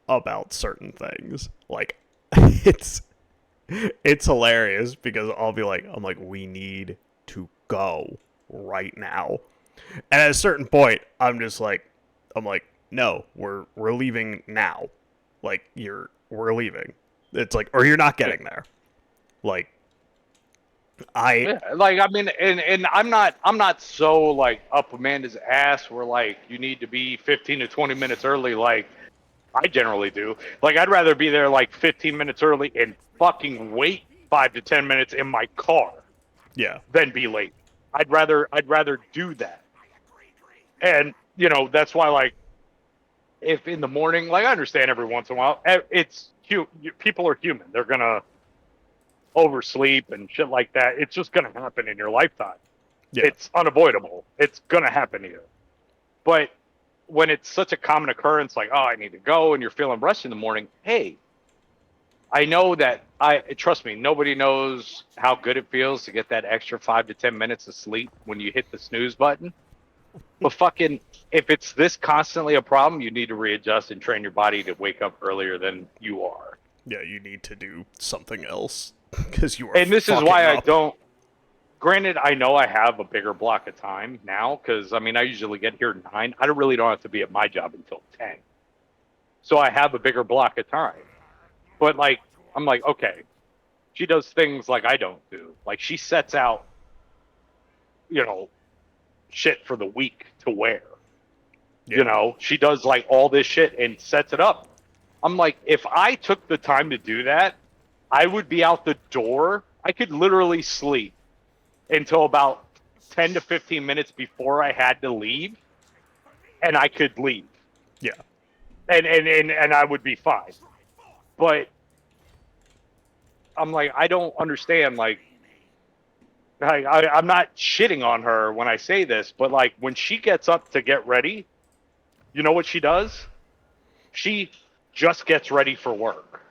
about certain things. Like, it's hilarious because I'm like, we need to go right now. And at a certain point, I'm like, no, we're leaving now. Like, we're leaving. It's like, or you're not getting there. Like, I Yeah, like I mean, and I'm not so like up Amanda's ass where like you need to be 15 to 20 minutes early like I generally do. Like I'd rather be there like 15 minutes early and fucking wait 5 to 10 minutes in my car yeah than be late. I'd rather do that. And that's why like if in the morning, like I understand every once in a while, people are human. They're gonna oversleep and shit like that. It's just gonna happen in your lifetime. yeah It's unavoidable. It's gonna happen to you. But when it's such a common occurrence, like, oh, I need to go, and you're feeling rushed in the morning, hey, I know that trust me, nobody knows how good it feels to get that extra 5 to 10 minutes of sleep when you hit the snooze button. But fucking, if it's this constantly a problem, you need to readjust and train your body to wake up earlier than you are. yeah. You need to do something else because you are And this is fucking why I up. don't. Granted, I know I have a bigger block of time now because I mean I usually get here at 9. I really don't have to be at my job until 10, so I have a bigger block of time. But like I'm like okay, she does things like I don't do. Like she sets out, you know, shit for the week to wear. Yeah, She does like all this shit and sets it up. I'm like, if I took the time to do that, I would be out the door. I could literally sleep until about 10 to 15 minutes before I had to leave, and I could leave. yeah, And I would be fine. But I'm like, I don't understand. Like, I'm not shitting on her when I say this, but like when she gets up to get ready, you know what she does? She just gets ready for work.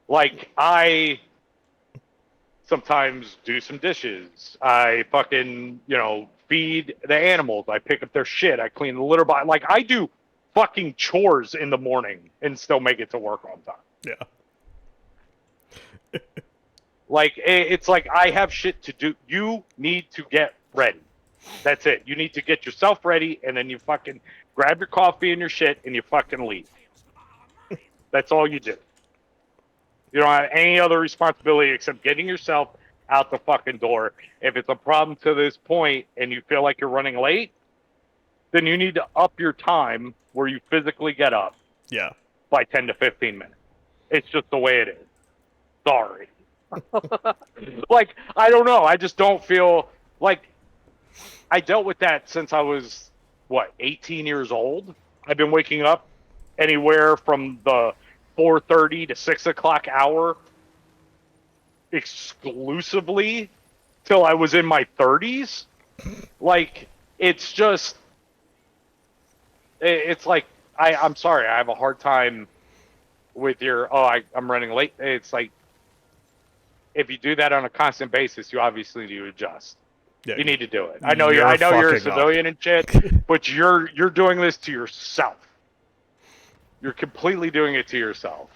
Like, I sometimes do some dishes. I fucking, feed the animals. I pick up their shit. I clean the litter box. Like, I do fucking chores in the morning and still make it to work on time. yeah, Like, it's like I have shit to do. You need to get ready. That's it. You need to get yourself ready, and then you fucking grab your coffee and your shit, and you fucking leave. That's all you do. You don't have any other responsibility except getting yourself out the fucking door. If it's a problem to this point and you feel like you're running late, then you need to up your time where you physically get up yeah, by 10 to 15 minutes. It's just the way it is. Sorry. Like, I don't know. I just don't feel like I dealt with that since I was, 18 years old. I've been waking up anywhere from the 4:30 to 6 o'clock hour exclusively till I was in my 30s. Like, it's just, it's like, I'm sorry, I have a hard time with I'm running late. It's like, if you do that on a constant basis, you obviously need to adjust. yeah. You need to do it. You're I know you're a fucking up. civilian and shit, but you're doing this to yourself. You're completely doing it to yourself.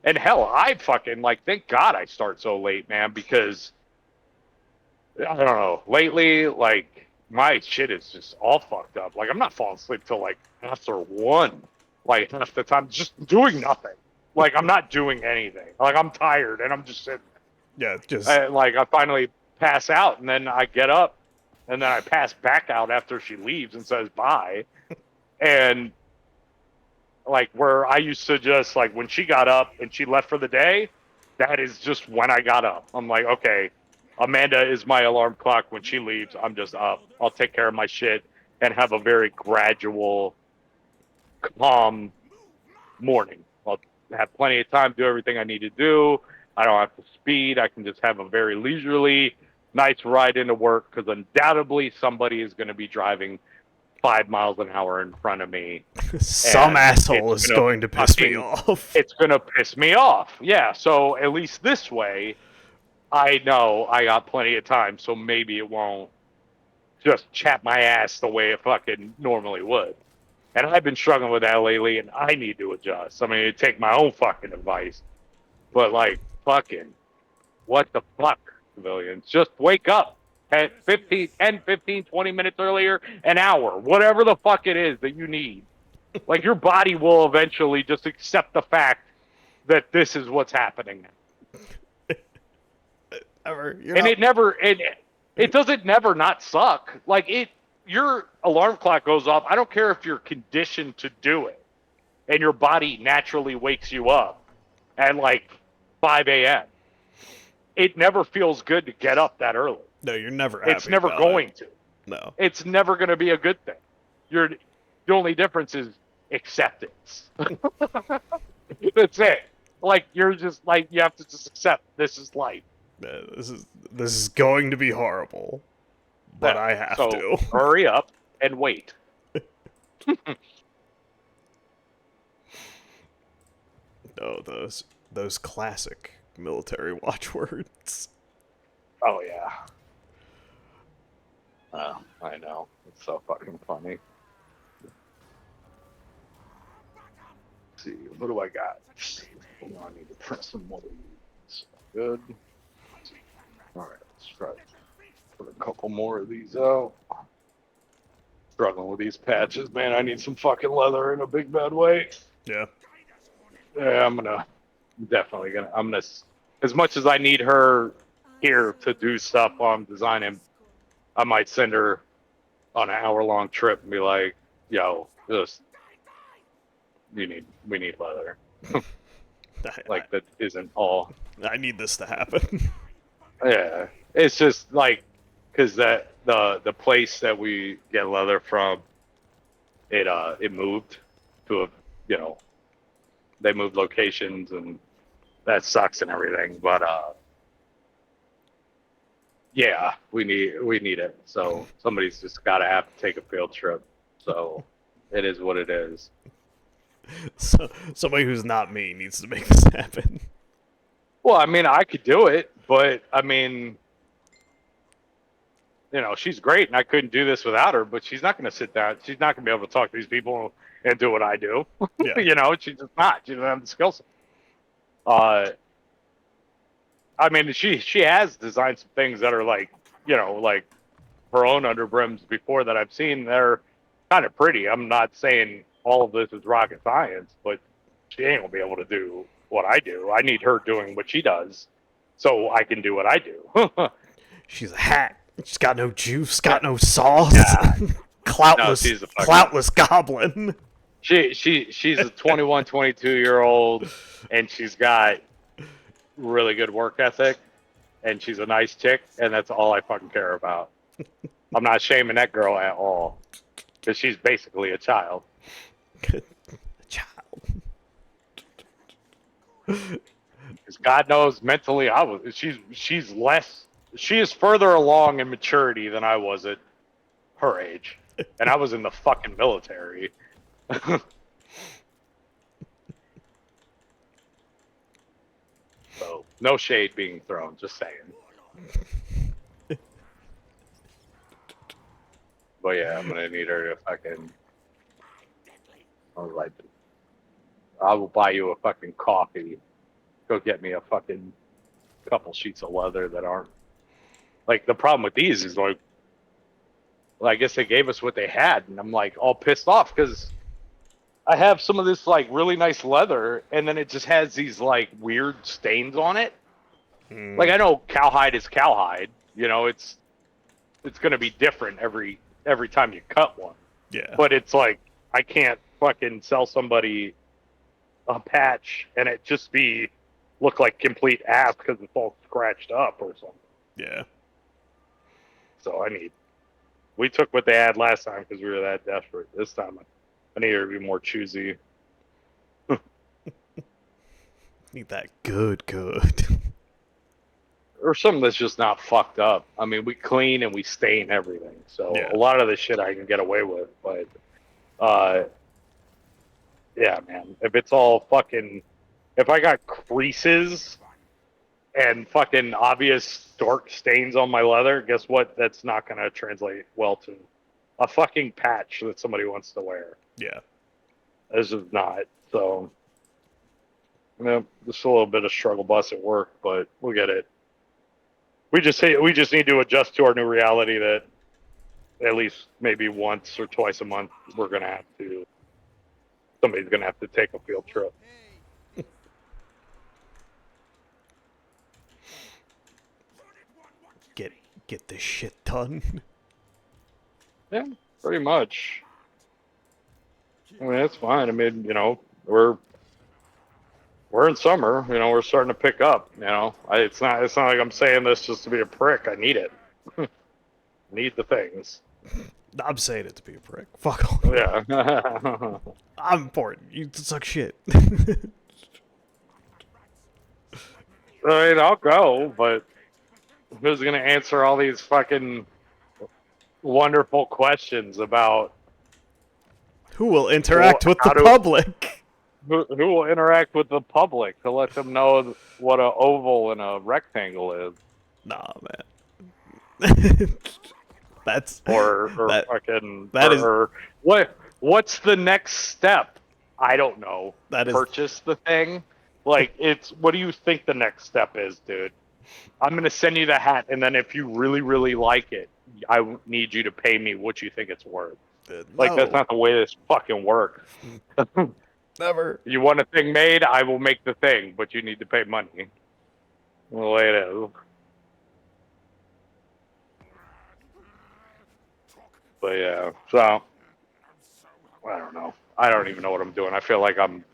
And hell, I fucking like thank God I start so late, man, because I don't know. Lately, like my shit is just all fucked up. Like I'm not falling asleep till like after 1, like half the time, just doing nothing. Like I'm not doing anything. Like I'm tired and I'm just sitting. Yeah, just Like I finally pass out and then I get up and then I pass back out after she leaves and says bye. And like where I used to just like when she got up and she left for the day, that is just when I got up. I'm like, okay, Amanda is my alarm clock. When she leaves, I'm just up. I'll take care of my shit and have a very gradual, calm morning. I'll have plenty of time to do everything I need to do. I don't have to speed. I can just have a very leisurely, nice ride into work because undoubtedly somebody is going to be driving 5 miles an hour in front of me. Some And asshole is going to piss me off. it's going to piss me off. Yeah, so at least this way, I know I got plenty of time, so maybe it won't just chap my ass the way it fucking normally would. And I've been struggling with that lately, and I need to adjust. I mean, take my own fucking advice. But, like, fucking, what the fuck, civilians? Just wake up at 15, 20 minutes earlier, an hour, whatever the fuck it is that you need. Like, your body will eventually just accept the fact that this is what's happening now. And it doesn't never not suck. Like, your alarm clock goes off. I don't care if you're conditioned to do it and your body naturally wakes you up at like 5 a.m. It never feels good to get up that early. No, you're never happy It's never about going it. to. No. It's never going to be a good thing. The only difference is acceptance. That's it. Like, you're just like, you have to just accept this is life. This is going to be horrible, but Yeah. I have So to. hurry up and wait. No, those classic military watchwords. Oh yeah. I know. It's so fucking funny. Let's see, what do I got? Hold on, I need to press some more of these. Good. Alright, let's try to put a couple more of these out. Struggling with these patches, man. I need some fucking leather in a big bad way. Yeah. Yeah, I'm gonna, as much as I need her here to do stuff while I'm designing, I might send her on an hour-long trip and be like, yo, we need leather. Like, that isn't all. I need this to happen. Yeah, it's just like, because the place that we get leather from, it moved to they moved locations, and that sucks and everything. But yeah, we need it. So somebody's just got to have to take a field trip. So it is what it is. So, somebody who's not me needs to make this happen. Well, I mean, I could do it, but I mean, she's great, and I couldn't do this without her. But she's not going to sit down. She's not going to be able to talk to these people and do what I do. Yeah. She's just not. She doesn't have the skill set. I mean, she has designed some things that are like, like her own underbrims before that I've seen. They're kind of pretty. I'm not saying all of this is rocket science, but she ain't gonna be able to do what I do. I need her doing what she does, so I can do what I do. She's a hack. She's got no juice, got no sauce. Yeah. Cloutless, she's a fucking- cloutless goblin. She's a 21, 22-year-old, and she's got really good work ethic, and she's a nice chick, and that's all I fucking care about. I'm not shaming that girl at all, because she's basically a child. Child. Because God knows, mentally, she is further along in maturity than I was at her age, and I was in the fucking military. So no shade being thrown, just saying. But yeah, I'm gonna need her to fucking. I was like, I will buy you a fucking coffee. Go get me a fucking couple sheets of leather that aren't. Like, the problem with these is like, well, I guess they gave us what they had, and I'm like all pissed off because I have some of this like really nice leather, and then it just has these like weird stains on it. Like, I know cowhide is cowhide, it's gonna be different every time you cut one. Yeah. But it's like, I can't fucking sell somebody a patch and it just look like complete ass because it's all scratched up or something. Yeah. So we took what they had last time because we were that desperate. This time I need her to be more choosy. Need that good. Or something that's just not fucked up. I mean, we clean and we stain everything, so Yeah. a lot of the shit I can get away with. But, uh, yeah, man, if it's all fucking, if I got creases and fucking obvious dark stains on my leather, guess what? That's not gonna translate well to a fucking patch that somebody wants to wear. Yeah. This is not. So, you know, just a little bit of struggle bus at work, but we'll get it. We just need to adjust to our new reality that at least maybe once or twice a month somebody's gonna have to take a field trip. Get get this shit done. Yeah, pretty much. I mean, it's fine. I mean, you know, we're in summer. You know, we're starting to pick up. You know, it's not like I'm saying this just to be a prick. I need it. Need the things. I'm saying it to be a prick. Fuck off. Yeah. I'm important. You suck shit. I mean, I'll go, but who's gonna answer all these fucking wonderful questions about Who will interact with the how to public? who will interact with the public to let them know what a oval and a rectangle is, Nah, man. That's or that. fucking That is or what's the next step? I don't know. that is Purchase the thing. Like, it's what do you think the next step is, dude? I'm gonna send you the hat, and then if you really, really like it, I need you to pay me what you think it's worth. Like, that's no, not the way this fucking works. never. You want a thing made, I will make the thing, but you need to pay money. The way it is. But yeah, so I don't know. I don't even know what I'm doing. I feel like I'm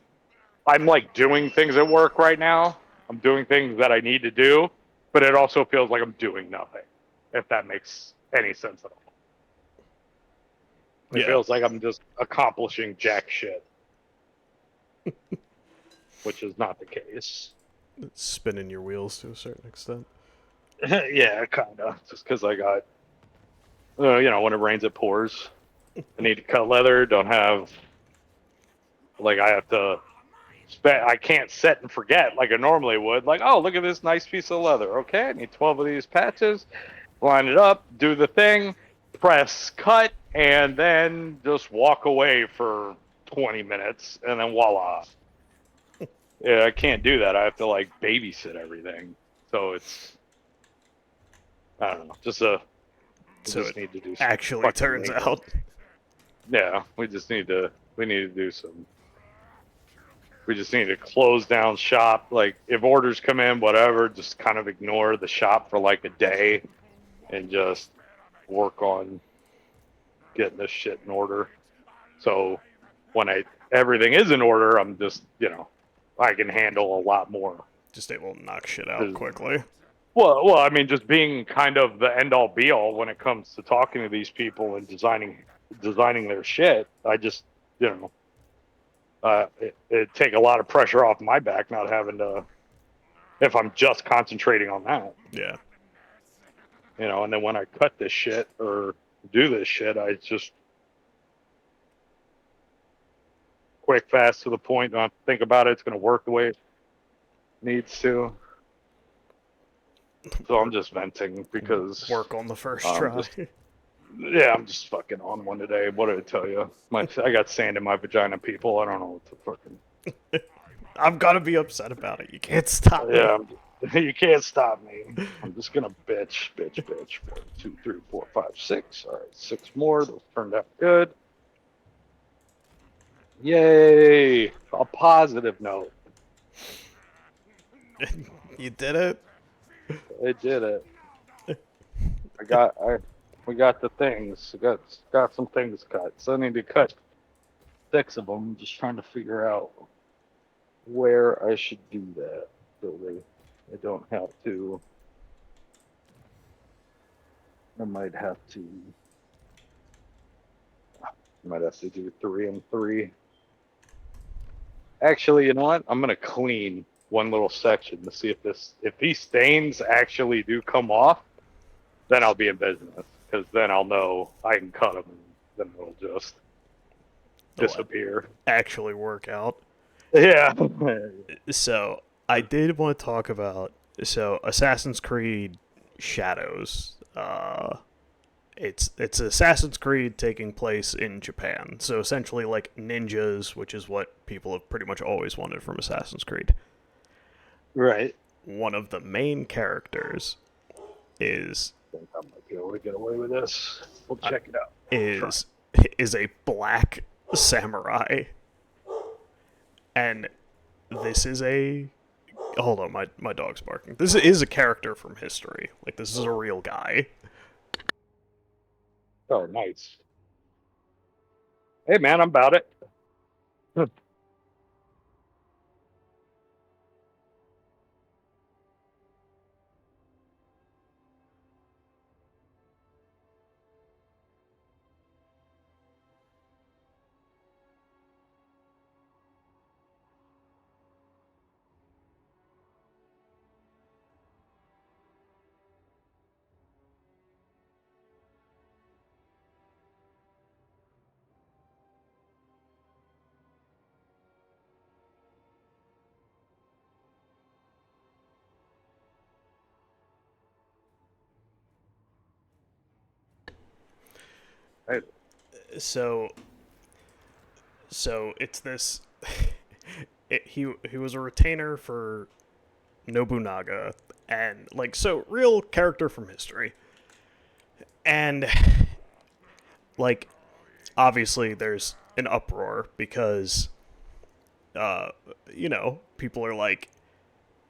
like doing things at work right now. I'm doing things that I need to do, but it also feels like I'm doing nothing. If that makes any sense at all. It Yeah, feels like I'm just accomplishing jack shit, which is not the case. spinning your wheels to a certain extent. Yeah, kind of. Just because I got, you know, when it rains, it pours. I need to cut leather. Don't have, like, I have to. I can't set and forget like I normally would. Like, oh, look at this nice piece of leather. Okay, I need 12 of these patches. Line it up, do the thing, press cut, and then just walk away for 20 minutes, and then voila. Yeah, I can't do that. I have to like babysit everything. So it's, I don't know, just So just it need to do some actually fucking turns maintenance. out. Yeah, we just need to do some. We just need to close down shop. Like, if orders come in, whatever, just kind of ignore the shop for like a day and just work on getting this shit in order. So when everything is in order, I'm just, you know, I can handle a lot more. Just able to knock shit out quickly. Well, I mean, just being kind of the end all be all when it comes to talking to these people and designing their shit. I just, you know, it take a lot of pressure off my back not having to, if I'm just concentrating on that, Yeah. you know. And then when I cut this shit or do this shit, I just quick, fast, to the point. Don't have to think about it. It's going to work the way it needs to. So I'm just venting because Work on the first try. I'm just fucking on one today. What did I tell you? I got sand in my vagina, people. I don't know what to fucking. I'm gonna be upset about it. You can't stop me. Yeah, you can't stop me. I'm just gonna bitch. 1, 2, 3, 4, 5, 6. All right, 6 more. Those turned out good. Yay! A positive note. You did it. I did it. We got the things. Got some things cut. So I need to cut 6 of them. I'm just trying to figure out where I should do that so I don't have to. I might have to do 3 and 3. Actually, you know what? I'm gonna clean one little section to see if these stains actually do come off. Then I'll be in business, because then I'll know I can cut them, and then it'll just disappear. Actually work out. Yeah. So I did want to talk about Assassin's Creed Shadows. It's Assassin's Creed taking place in Japan. So essentially like ninjas, which is what people have pretty much always wanted from Assassin's Creed. Right. One of the main characters is I think I might be able to get away with this. We'll check it out. is a black samurai. And this is a... Hold on, my dog's barking. This is a character from history. Like, this is a real guy. Oh, nice. Hey, man, I'm about it. Right. So it's this... he was a retainer for Nobunaga, and, like, so, real character from history. And, like, obviously there's an uproar because, people are, like,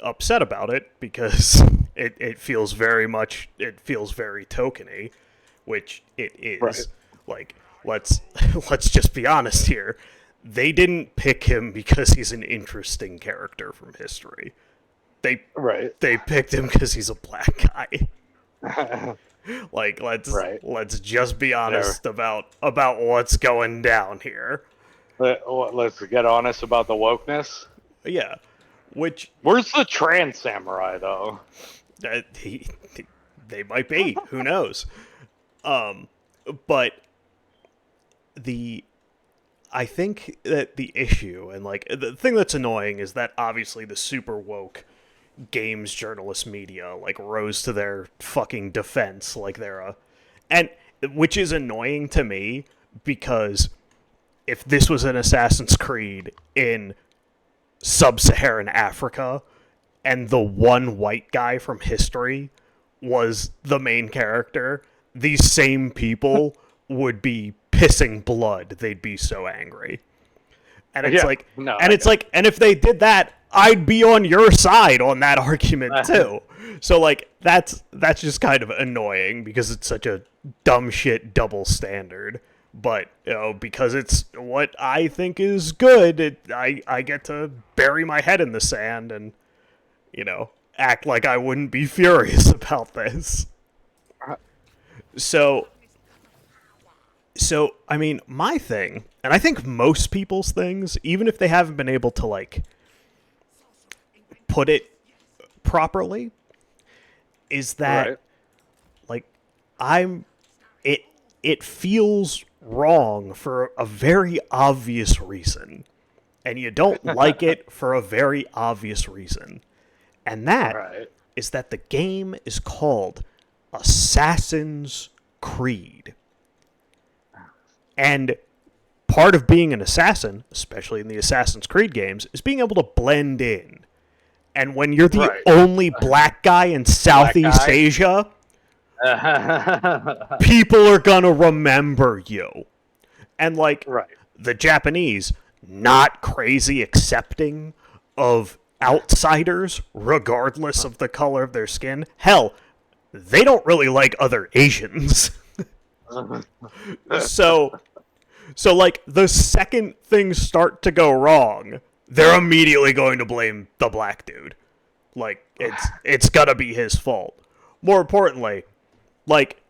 upset about it because it feels very tokeny, which it is. Right. Like, let's just be honest here. They didn't pick him because he's an interesting character from history. They picked him because he's a black guy. Like, let's just be honest about what's going down here. Let's get honest about the wokeness. Yeah. Where's the trans samurai, though? They might be. Who knows? But I think that the issue, and, like, the thing that's annoying is that obviously the super woke games journalist media, like, rose to their fucking defense, like and which is annoying to me, because if this was an Assassin's Creed in sub-Saharan Africa and the one white guy from history was the main character, these same people would be pissing blood. They'd be so angry. And it's and if they did that, I'd be on your side on that argument too. So, like, that's just kind of annoying because it's such a dumb shit double standard. But, because it's what I think is good, I get to bury my head in the sand and, act like I wouldn't be furious about this. So, I mean, my thing, and I think most people's things, even if they haven't been able to, like, put it properly, is that, like, it feels wrong for a very obvious reason. And you don't like it for a very obvious reason. And that is that the game is called Assassin's Creed. And part of being an assassin, especially in the Assassin's Creed games, is being able to blend in. And when you're the only black guy in Southeast Asia, people are gonna remember you. And, like, the Japanese, not crazy accepting of outsiders, regardless of the color of their skin. Hell, they don't really like other Asians. So, like, the second things start to go wrong, they're immediately going to blame the black dude. Like, it's gotta be his fault. More importantly, like,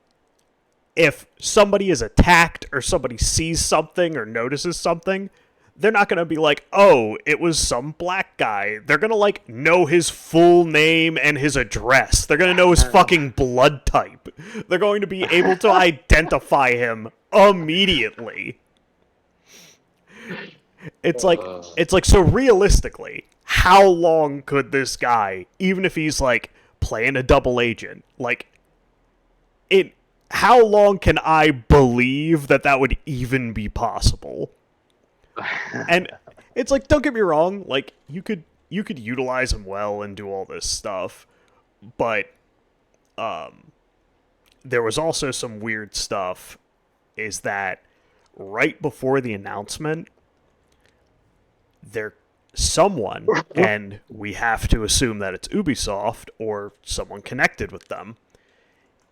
if somebody is attacked or somebody sees something or notices something, they're not going to be like, oh, it was some black guy. They're going to, like, know his full name and his address. They're going to know his fucking blood type. They're going to be able to identify him immediately. It's like, so realistically, how long could this guy, even if he's, like, playing a double agent, like, how long can I believe that that would even be possible? And it's like, don't get me wrong, like, you could utilize him well and do all this stuff, but there was also some weird stuff, is that right before the announcement, someone, and we have to assume that it's Ubisoft or someone connected with them,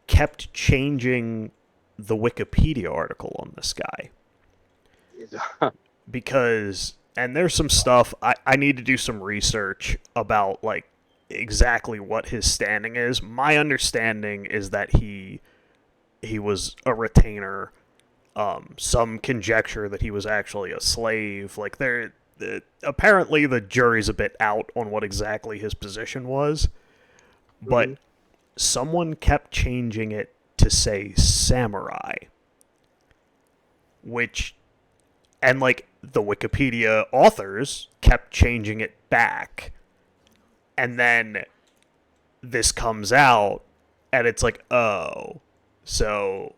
kept changing the Wikipedia article on this guy. Because, and there's some stuff, I need to do some research about, like, exactly what his standing is. My understanding is that he was a retainer. Some conjecture that he was actually a slave. Like, apparently the jury's a bit out on what exactly his position was, but someone kept changing it to say samurai, and, like, the Wikipedia authors kept changing it back, and then this comes out, and it's like, oh, so,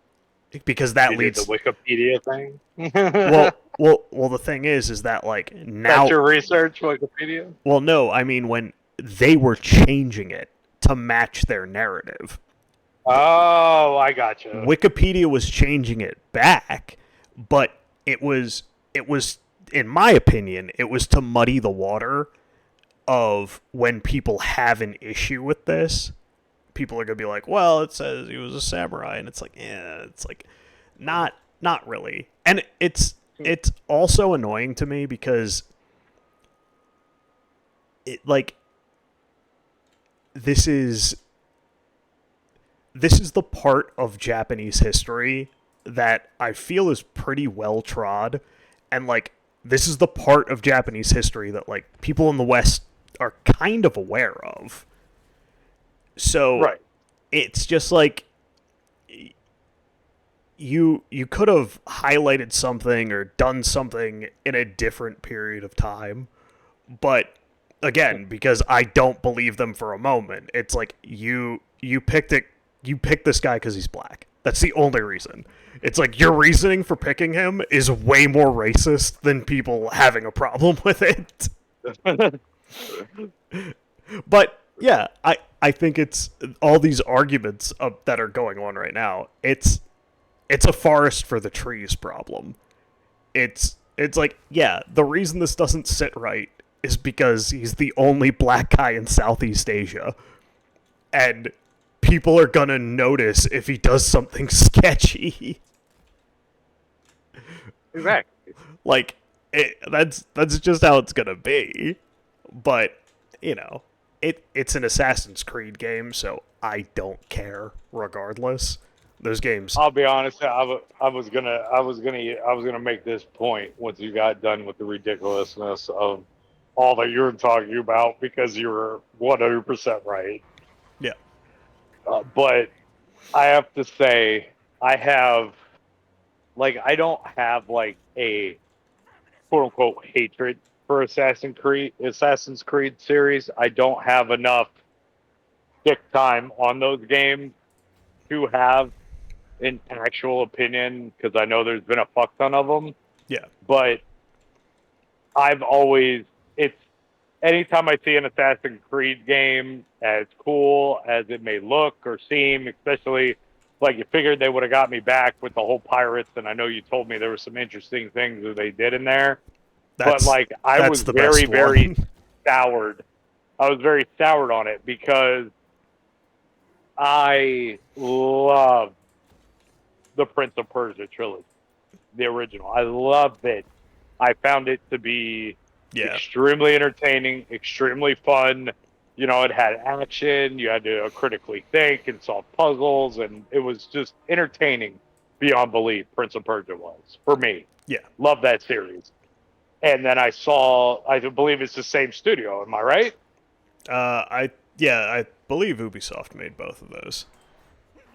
because that You leads did the Wikipedia thing. well, the thing is that, like, now That's your research, Wikipedia. Well, no, I mean when they were changing it to match their narrative. Oh, I gotcha. Wikipedia was changing it back, but it was in my opinion, it was to muddy the water of when people have an issue with this. People are going to be like, well, it says he was a samurai, and it's like, yeah, it's like not really. And it's also annoying to me because it, like, this is the part of Japanese history that I feel is pretty well trod, and, like, this is the part of Japanese history that, like, people in the West are kind of aware of. So Right. it's just like, you could have highlighted something or done something in a different period of time, but again, because I don't believe them for a moment, it's like you picked this guy because he's black. That's the only reason. It's like your reasoning for picking him is way more racist than people having a problem with it. But yeah, I think it's all these arguments that are going on right now. It's a forest for the trees problem. It's like, yeah, the reason this doesn't sit right is because he's the only black guy in Southeast Asia. And people are gonna notice if he does something sketchy. Exactly. Like, that's just how it's gonna be. But, you know, it's an Assassin's Creed game, so I don't care regardless. Those games. I'll be honest. I was gonna make this point once you got done with the ridiculousness of all that you were talking about, because you were 100% right. Yeah. But I have to say, I don't have, like, a quote unquote hatred for Assassin's Creed series. I don't have enough stick time on those games to have an actual opinion, because I know there's been a fuck ton of them. Yeah. But it's anytime I see an Assassin's Creed game, as cool as it may look or seem, especially, like, you figured they would have got me back with the whole pirates, and I know you told me there were some interesting things that they did in there. But, like, I was very, very soured. I was very soured on it because I love the Prince of Persia trilogy, the original. I loved it. I found it to be extremely entertaining, extremely fun. You know, it had action. You had to critically think and solve puzzles, and it was just entertaining beyond belief. Prince of Persia was, for me. Yeah. Love that series. and then I believe it's the same studio. Am I right? I believe Ubisoft made both of those.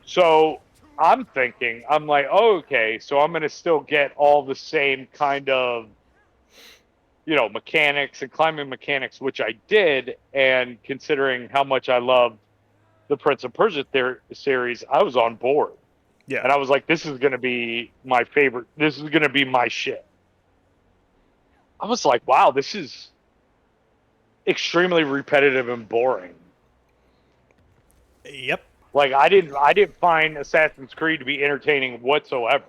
So I'm thinking, I'm like, oh, okay, so I'm gonna still get all the same kind of, mechanics and climbing mechanics, which I did. And considering how much I love the Prince of Persia series, I was on board, Yeah, and I was like, this is gonna be my favorite. This is gonna be my shit. I was like, wow, this is extremely repetitive and boring. yep. Like I didn't find Assassin's Creed to be entertaining whatsoever.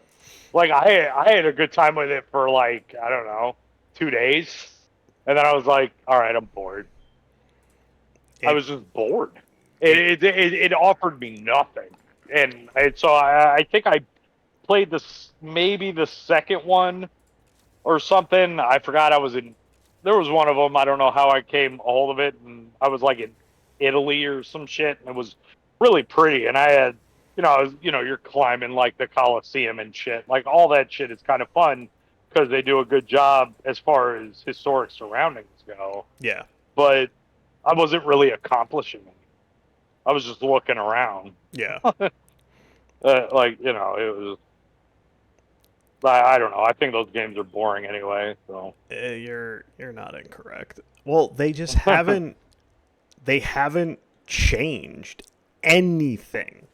Like I had a good time with it for like, I don't know, 2 days, and then I was like, all right, I'm bored. I It was just bored. it It offered me nothing, and so I think I played this, maybe the second one or something. I forgot I was in. There was one of them. I don't know how I came a hold of it, and I was like in Italy or some shit, and it was really pretty. And I had, you're climbing like the Colosseum and shit. Like all that shit is kind of fun because they do a good job as far as historic surroundings go. yeah. But I wasn't really accomplishing anything. I was just looking around. Yeah. It was. I don't know. I think those games are boring anyway. So. You're not incorrect. Well, they just haven't changed anything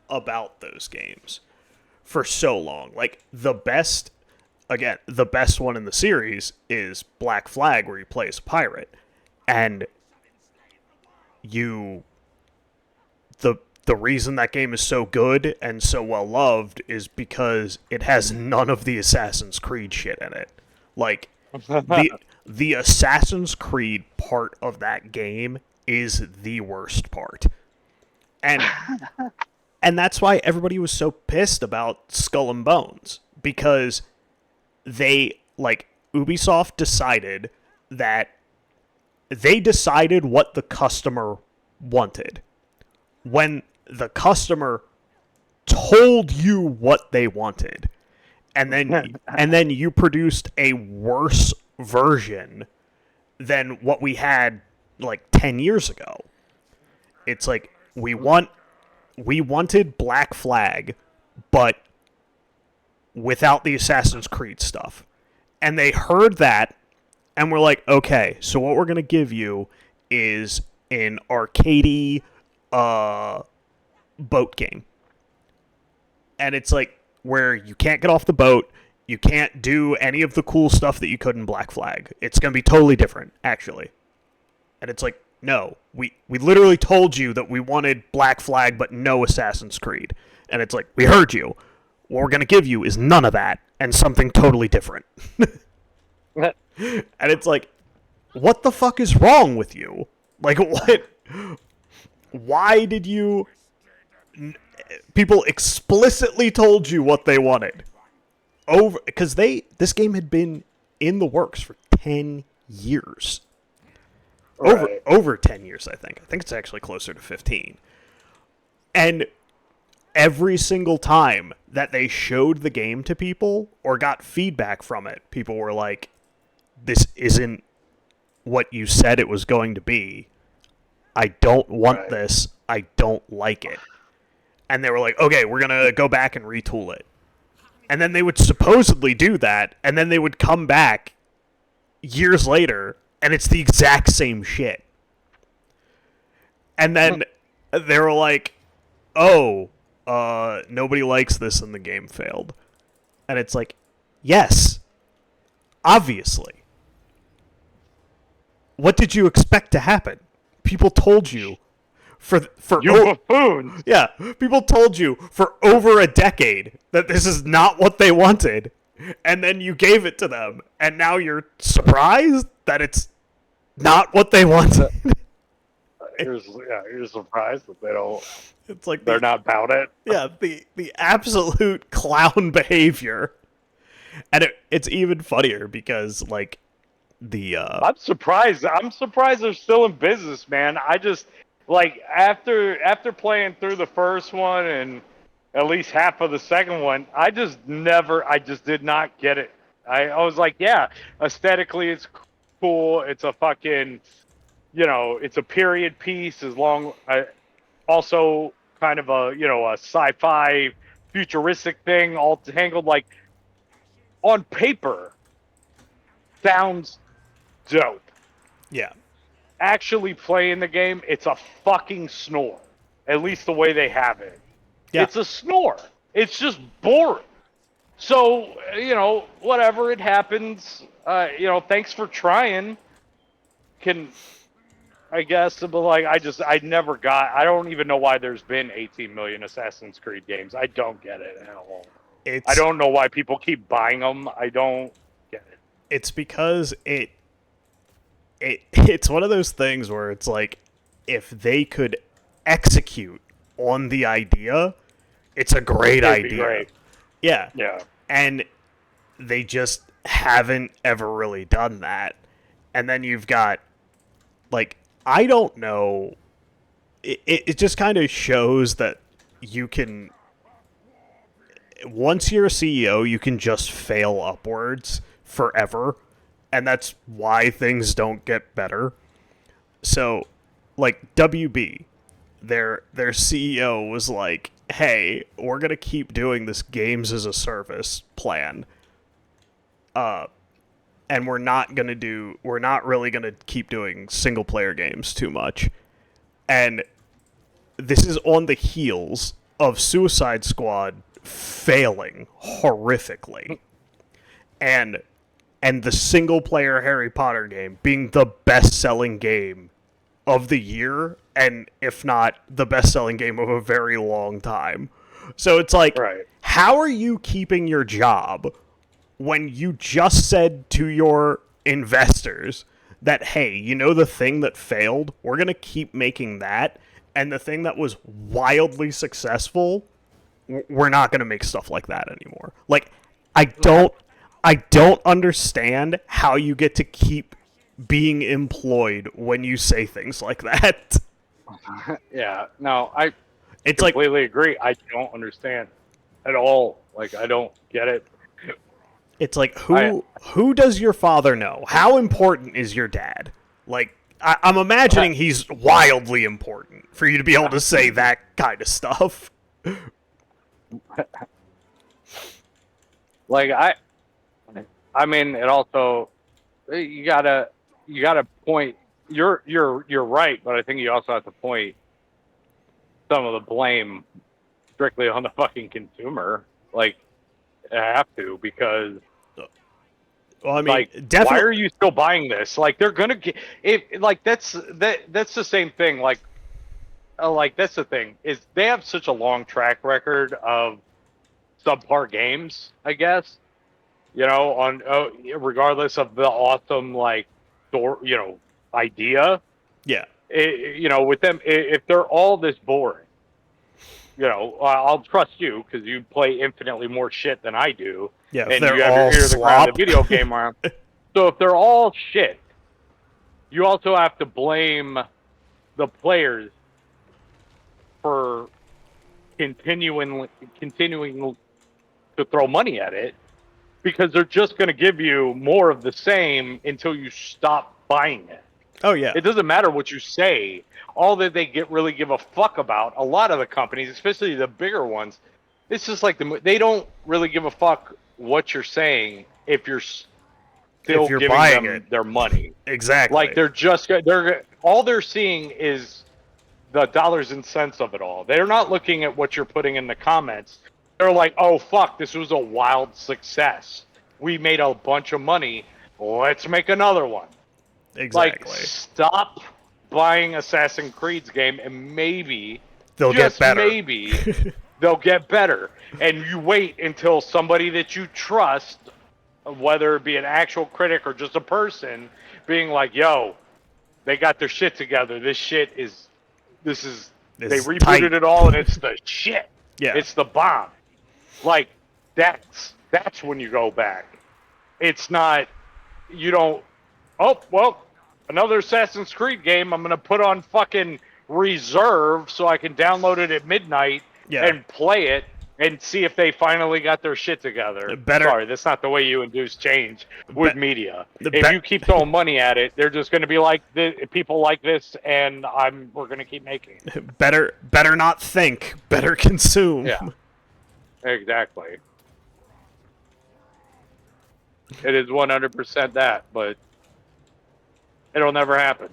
about those games for so long. Like the best one in the series is Black Flag, where you play as a pirate, and you the the reason that game is so good and so well loved is because it has none of the Assassin's Creed shit in it. Like the the Assassin's Creed part of that game is the worst part. And and that's why everybody was so pissed about Skull and Bones, because Ubisoft decided what the customer wanted. When the customer told you what they wanted, and then you produced a worse version than what we had like 10 years ago. It's like we wanted Black Flag, but without the Assassin's Creed stuff. And they heard that and were like, okay, so what we're going to give you is an arcadey boat game. And it's like where you can't get off the boat, you can't do any of the cool stuff that you could in Black Flag. It's going to be totally different, actually. And it's like, no, we literally told you that we wanted Black Flag but no Assassin's Creed. And it's like, we heard you. What we're going to give you is none of that and something totally different. And it's like, what the fuck is wrong with you? Like, what? Why did you... People explicitly told you what they wanted. Because this game had been in the works for 10 years. Right. Over 10 years, I think. I think it's actually closer to 15. And every single time that they showed the game to people or got feedback from it, people were like, this isn't what you said it was going to be. I don't want this. I don't like it. And they were like, okay, we're going to go back and retool it. And then they would supposedly do that, and then they would come back years later, and it's the exact same shit. And then they were like, oh, nobody likes this and the game failed. And it's like, yes, obviously. What did you expect to happen? People told you for You buffoons! yeah, people told you for over a decade that this is not what they wanted, and then you gave it to them, and now you're surprised that it's not what they wanted. You're surprised that they don't. It's like They're not about it. Yeah, the absolute clown behavior, and it's even funnier because like I'm surprised. I'm surprised they're still in business, man. I just like after playing through the first one and at least half of the second one, I just did not get it. I was like, yeah, aesthetically it's cool. It's a fucking, it's a period piece. Also kind of a, a sci-fi futuristic thing, all tangled. Like on paper, sounds dope. Yeah. Actually playing the game, it's a fucking snore. At least the way they have it. Yeah. It's a snore. It's just boring. So, whatever, it happens. Thanks for trying. I guess, but like, I don't even know why there's been 18 million Assassin's Creed games. I don't get it at all. I don't know why people keep buying them. I don't get it. It's because it's one of those things where it's like, if they could execute on the idea, it's a great It'd be idea. great. Yeah. Yeah. And they just haven't ever really done that. And then you've got, like, I don't know. It just kind of shows that you can, once you're a CEO, you can just fail upwards forever. And that's why things don't get better. So, like, WB, their CEO was like, hey, we're going to keep doing this games as a service plan. And we're not really going to keep doing single player games too much. And this is on the heels of Suicide Squad failing horrifically. And the single player Harry Potter game being the best-selling game of the year, and if not the best-selling game of a very long time. So it's like, Right. How are you keeping your job when you just said to your investors that, hey, you know the thing that failed? We're going to keep making that, and the thing that was wildly successful, we're not going to make stuff like that anymore. Like, I don't understand how you get to keep being employed when you say things like that. Yeah, no, I It's like, completely agree. I don't understand at all. Like, I don't get it. it's like, who does your father know? How important is your dad? Like, I'm imagining he's wildly important for you to be able to say that kind of stuff. Like, I mean, it also, you gotta point. You're right, but I think you also have to point some of the blame strictly on the fucking consumer. Like, I have to, because, Well, I mean, like, definitely. why are you still buying this? Like, they're gonna get it. Like, that's the same thing. Like, that's the thing, is they have such a long track record of subpar games, I guess. On regardless of the awesome, like, idea. Yeah. With them, if they're all this boring, I'll trust you because you play infinitely more shit than I do. Yeah, if and they're you have all your ear to the ground slop. of the video game around. So if they're all shit, you also have to blame the players for continuing to throw money at it, because they're just going to give you more of the same until you stop buying it. Oh, yeah. It doesn't matter what you say. All that they really give a fuck about, a lot of the companies, especially the bigger ones, it's just like they don't really give a fuck what you're saying if you're still If you're giving buying them it. their money. Exactly. Like, all they're seeing is the dollars and cents of it all. They're not looking at what you're putting in the comments. They're like, oh, fuck, this was a wild success. We made a bunch of money. Let's make another one. Exactly. Like, stop buying Assassin's Creed's game, and maybe, They'll get better. maybe, they'll get better. And you wait until somebody that you trust, whether it be an actual critic or just a person, being like, yo, they got their shit together. They rebooted tight. it all, and it's the shit. Yeah. It's the bomb. Like, that's when you go back. It's not, you don't, oh, well, another Assassin's Creed game I'm going to put on fucking reserve so I can download it at midnight Yeah. and play it and see if they finally got their shit together. Better- Sorry, that's not the way you induce change with media. the If be- you keep throwing money at it, they're just going to be like people like this, and we're going to keep making it. better not think, better consume. Yeah, exactly. It is 100% that, but it'll never happen.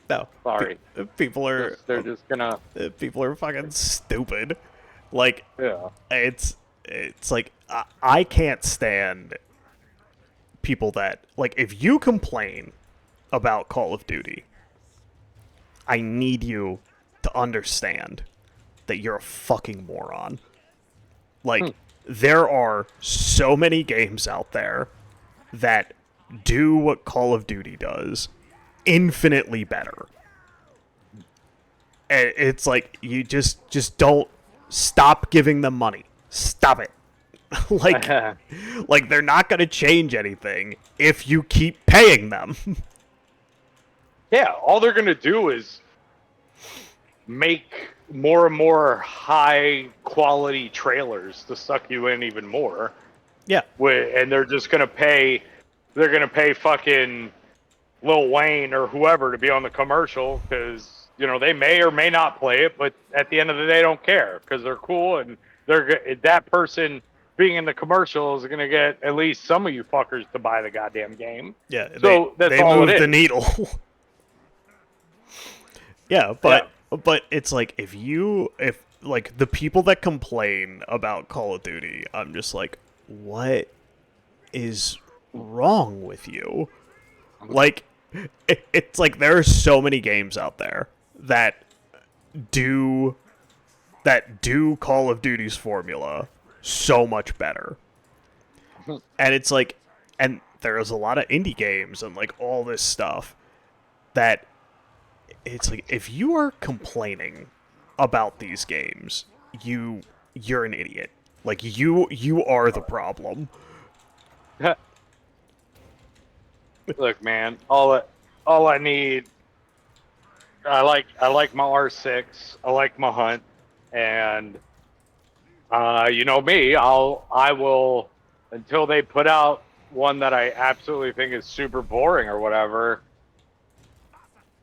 No. Sorry. People are They're just gonna. people are fucking stupid. Like Yeah. it's like I can't stand people that like if you complain about Call of Duty, I need you to understand that you're a fucking moron. Like there are so many games out there that do what Call of Duty does infinitely better. And it's like you just don't stop giving them money. Stop it. like they're not going to change anything if you keep paying them. Yeah, all they're gonna do is make more and more high quality trailers to suck you in even more. Yeah. And they're just gonna pay. They're gonna pay fucking Lil Wayne or whoever to be on the commercial because they may or may not play it, but at the end of the day, they don't care because they're cool and that person being in the commercial is gonna get at least some of you fuckers to buy the goddamn game. Yeah. So that's they all move it is. the needle. Yeah, but it's like if like the people that complain about Call of Duty, I'm just like, what is wrong with you? Like it's like there are so many games out there that do Call of Duty's formula so much better. And it's like, and there's a lot of indie games and like all this stuff that it's like if you are complaining about these games, you're an idiot. Like you are the problem. Look, man, all I need. I like my R6. I like my Hunt, and you know me. I will until they put out one that I absolutely think is super boring or whatever.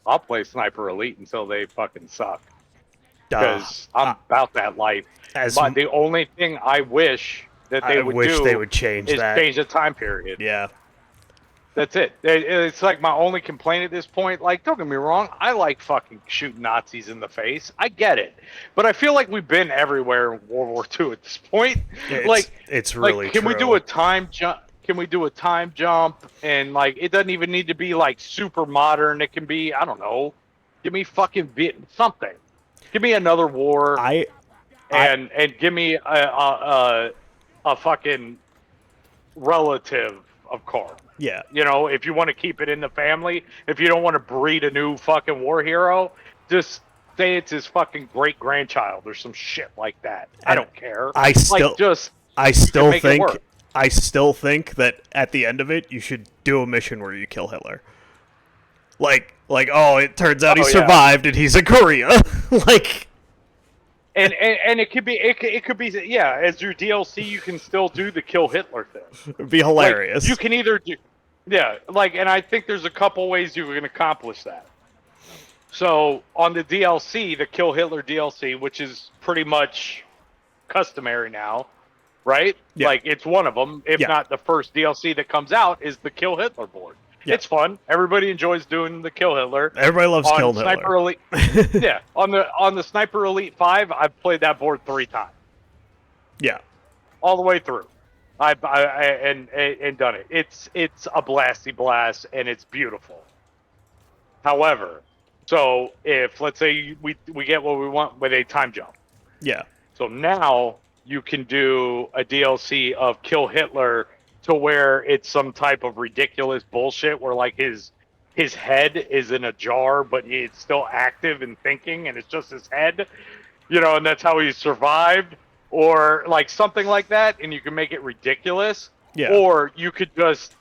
I'll play Sniper Elite until they fucking suck. Because I'm about that life. But the only thing I wish that they would change is change the time period. Yeah. That's it. It's like my only complaint at this point. Like, don't get me wrong, I like fucking shooting Nazis in the face. I get it, but I feel like we've been everywhere in World War II at this point. It's really can true. we do a time jump? Can we do a time jump? And like, it doesn't even need to be like super modern. It can be, I don't know, give me fucking something. Give me another war. And give me a fucking relative of Carl. Yeah. If you want to keep it in the family, if you don't want to breed a new fucking war hero, just say it's his fucking great grandchild or some shit like that. I don't care. I still think that at the end of it, you should do a mission where you kill Hitler. Like, oh, it turns out he survived and he's in Korea. like. And it could be as your DLC you can still do the kill Hitler thing. It'd be hilarious. Like, you can either do and I think there's a couple ways you can accomplish that. So on the DLC, the Kill Hitler DLC, which is pretty much customary now, right? Yeah. Like it's one of them, if not the first DLC that comes out is the Kill Hitler board. Yeah. It's fun. Everybody enjoys doing the Kill Hitler. Everybody loves Kill Hitler. Sniper Elite. Yeah, on the Sniper Elite 5, I've played that board 3 times. Yeah, all the way through. I've done it. It's a blasty blast and it's beautiful. However, so if let's say we get what we want with a time jump. Yeah. So now you can do a DLC of Kill Hitler to where it's some type of ridiculous bullshit where like his head is in a jar, but it's still active and thinking, and it's just his head, and that's how he survived, or like something like that, and you can make it ridiculous. Yeah. Or you could just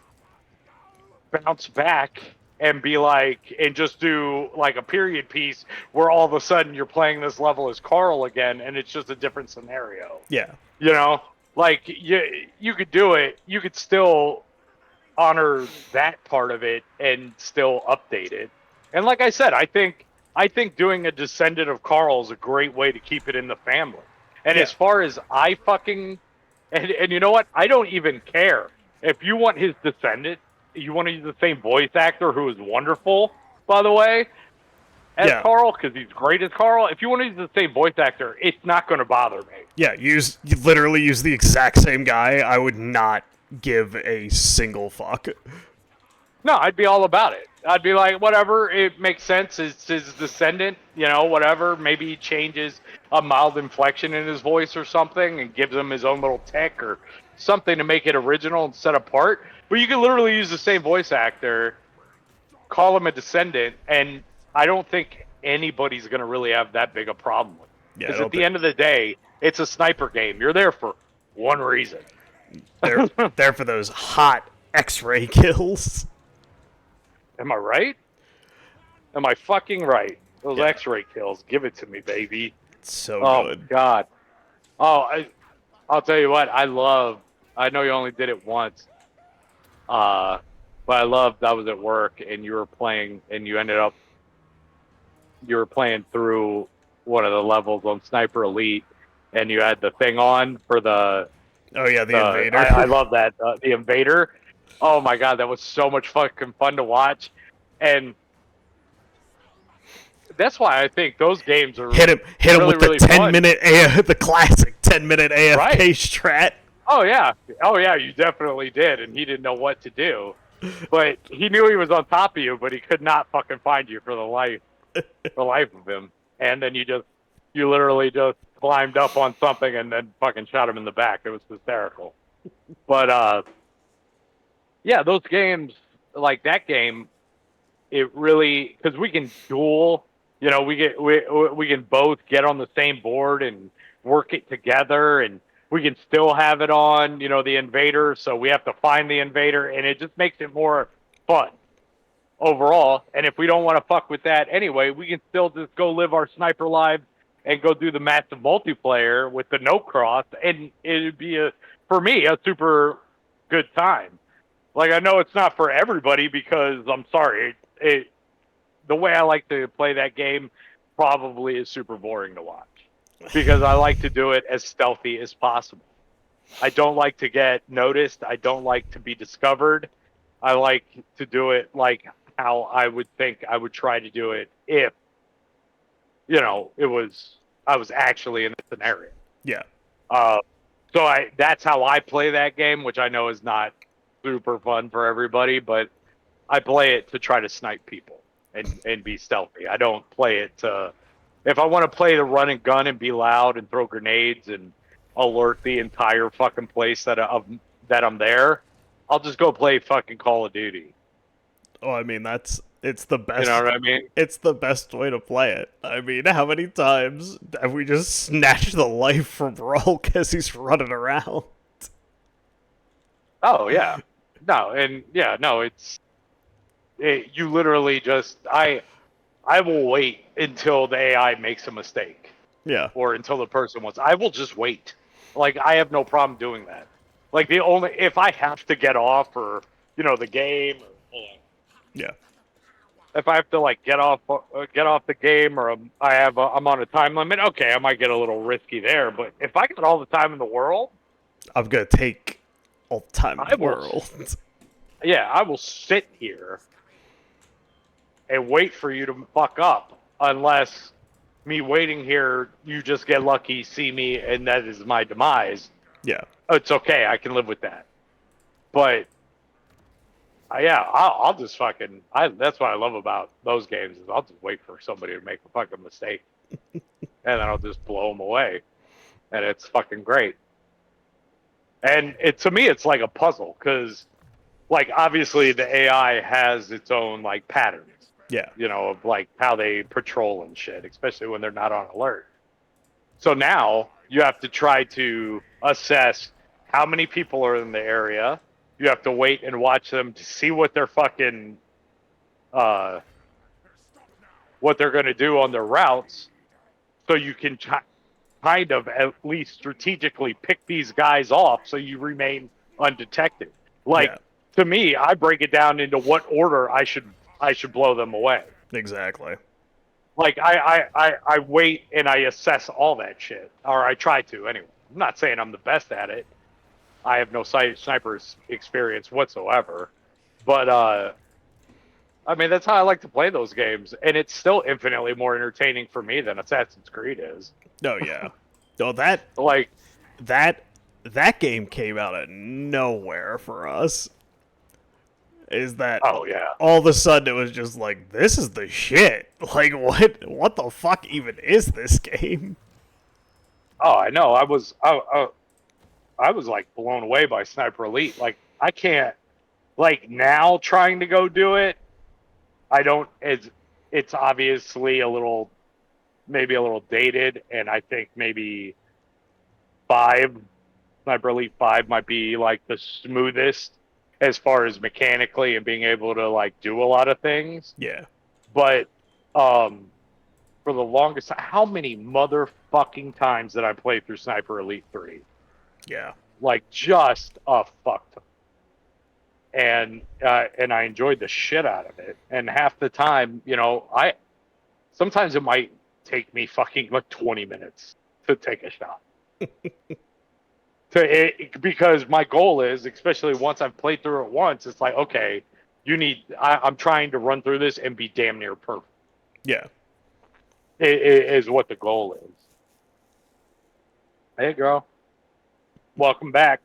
bounce back and be like, and just do like a period piece where all of a sudden you're playing this level as Carl again, and it's just a different scenario. Yeah. You know, like you could do it. You could still honor that part of it and still update it. And like I said, I think doing a Descendant of Carl is a great way to keep it in the family. And Yeah. as far as I fucking and you know what? I don't even care. If you want his Descendant, you want to use the same voice actor who is wonderful, by the way, as Yeah. Carl, because he's great as Carl. If you want to use the same voice actor, it's not going to bother me. Yeah, you literally use the exact same guy. I would not give a single fuck. No, I'd be all about it. I'd be like, whatever, it makes sense. It's his Descendant, whatever. Maybe he changes a mild inflection in his voice or something and gives him his own little tech or something to make it original and set apart. But you can literally use the same voice actor, call him a Descendant, and I don't think anybody's going to really have that big a problem with it. Yeah, Because at the end of the day, it's a sniper game. You're there for one reason. they're there for those hot X-ray kills. Am I right? Am I fucking right? Those Yeah. X-ray kills, give it to me, baby. It's so Oh good. God. Oh, I'll tell you what. I know you only did it once. But I loved. I was at work and you were playing, and you were playing through one of the levels on Sniper Elite, and you had the thing on for the. Oh yeah, the Invader. I love that the Invader. Oh my God, that was so much fucking fun to watch, and that's why I think those games are hit him really, with the really fun. 10-minute the classic 10-minute AFK Right. strat. Oh yeah, you definitely did, and he didn't know what to do, but he knew he was on top of you, but he could not fucking find you for the life of him, and then you literally just climbed up on something and then fucking shot him in the back. It was hysterical, but yeah, those games like that game, it really because we can duel. We can both get on the same board and work it together, and we can still have it on, the Invader. So we have to find the Invader, and it just makes it more fun overall. And if we don't want to fuck with that anyway, we can still just go live our sniper lives and go do the massive multiplayer with the no cross, and it'd be for me a super good time. Like, I know it's not for everybody because I'm sorry, the way I like to play that game probably is super boring to watch because I like to do it as stealthy as possible. I don't like to get noticed. I don't like to be discovered. I like to do it like how I would think I would try to do it if, I was actually in the scenario. Yeah. So that's how I play that game, which I know is not super fun for everybody, but I play it to try to snipe people and be stealthy. I don't play it to, if I want to play to run and gun and be loud and throw grenades and alert the entire fucking place that I'm there, I'll just go play fucking Call of Duty. Oh, I mean it's the best. You know what I mean? It's the best way to play it. I mean, how many times have we just snatched the life from Rolk as he's running around? Oh yeah, you literally just I will wait until the AI makes a mistake Yeah. or until the person wants. I will just wait. Like, I have no problem doing that. Like, if I have to get off or the game, or Yeah. if I have to like get off the game or I'm on a time limit, okay, I might get a little risky there. But if I got all the time in the world, I'm gonna take all the time in I the will. world. Yeah, I will sit here and wait for you to fuck up, unless me waiting here, you just get lucky, see me, and that is my demise. Yeah. It's okay, I can live with that. But yeah, I'll just fucking. That's what I love about those games is I'll just wait for somebody to make a fucking mistake, and then I'll just blow them away, and it's fucking great. And to me, it's like a puzzle because, like, obviously the AI has its own like patterns. Yeah. Of like how they patrol and shit, especially when they're not on alert. So now you have to try to assess how many people are in the area. You have to wait and watch them to see what their fucking uh, what they're going to do on their routes, so you can kind of at least strategically pick these guys off so you remain undetected. Yeah, Like, to me, I break it down into what order I should blow them away. exactly. Like I wait and I assess all that shit, or I try to anyway. I'm not saying I'm the best at it. I have no sniper's experience whatsoever, but I mean that's how I like to play those games, and it's still infinitely more entertaining for me than Assassin's Creed is. Oh yeah. Oh Like, that that game came out of nowhere for us. Is that oh yeah, all of a sudden it was just like this is the shit. Like what the fuck even is this game? oh I know. I was like blown away by Sniper Elite. Like I can't, like, now trying to go do it. I don't. It's obviously a little, maybe a little dated, and I think maybe five, Sniper Elite 5 might be like the smoothest as far as mechanically and being able to like do a lot of things. Yeah. But um, for the longest, how many motherfucking times did I play through Sniper Elite 3? Yeah. Like just a fuck ton. And I enjoyed the shit out of it. And half the time, I sometimes it might take me fucking like 20 minutes to take a shot. Because my goal is, especially once I've played through it once, it's like, okay, I'm trying to run through this and be damn near perfect. Yeah. Is what the goal is. Hey, girl, welcome back.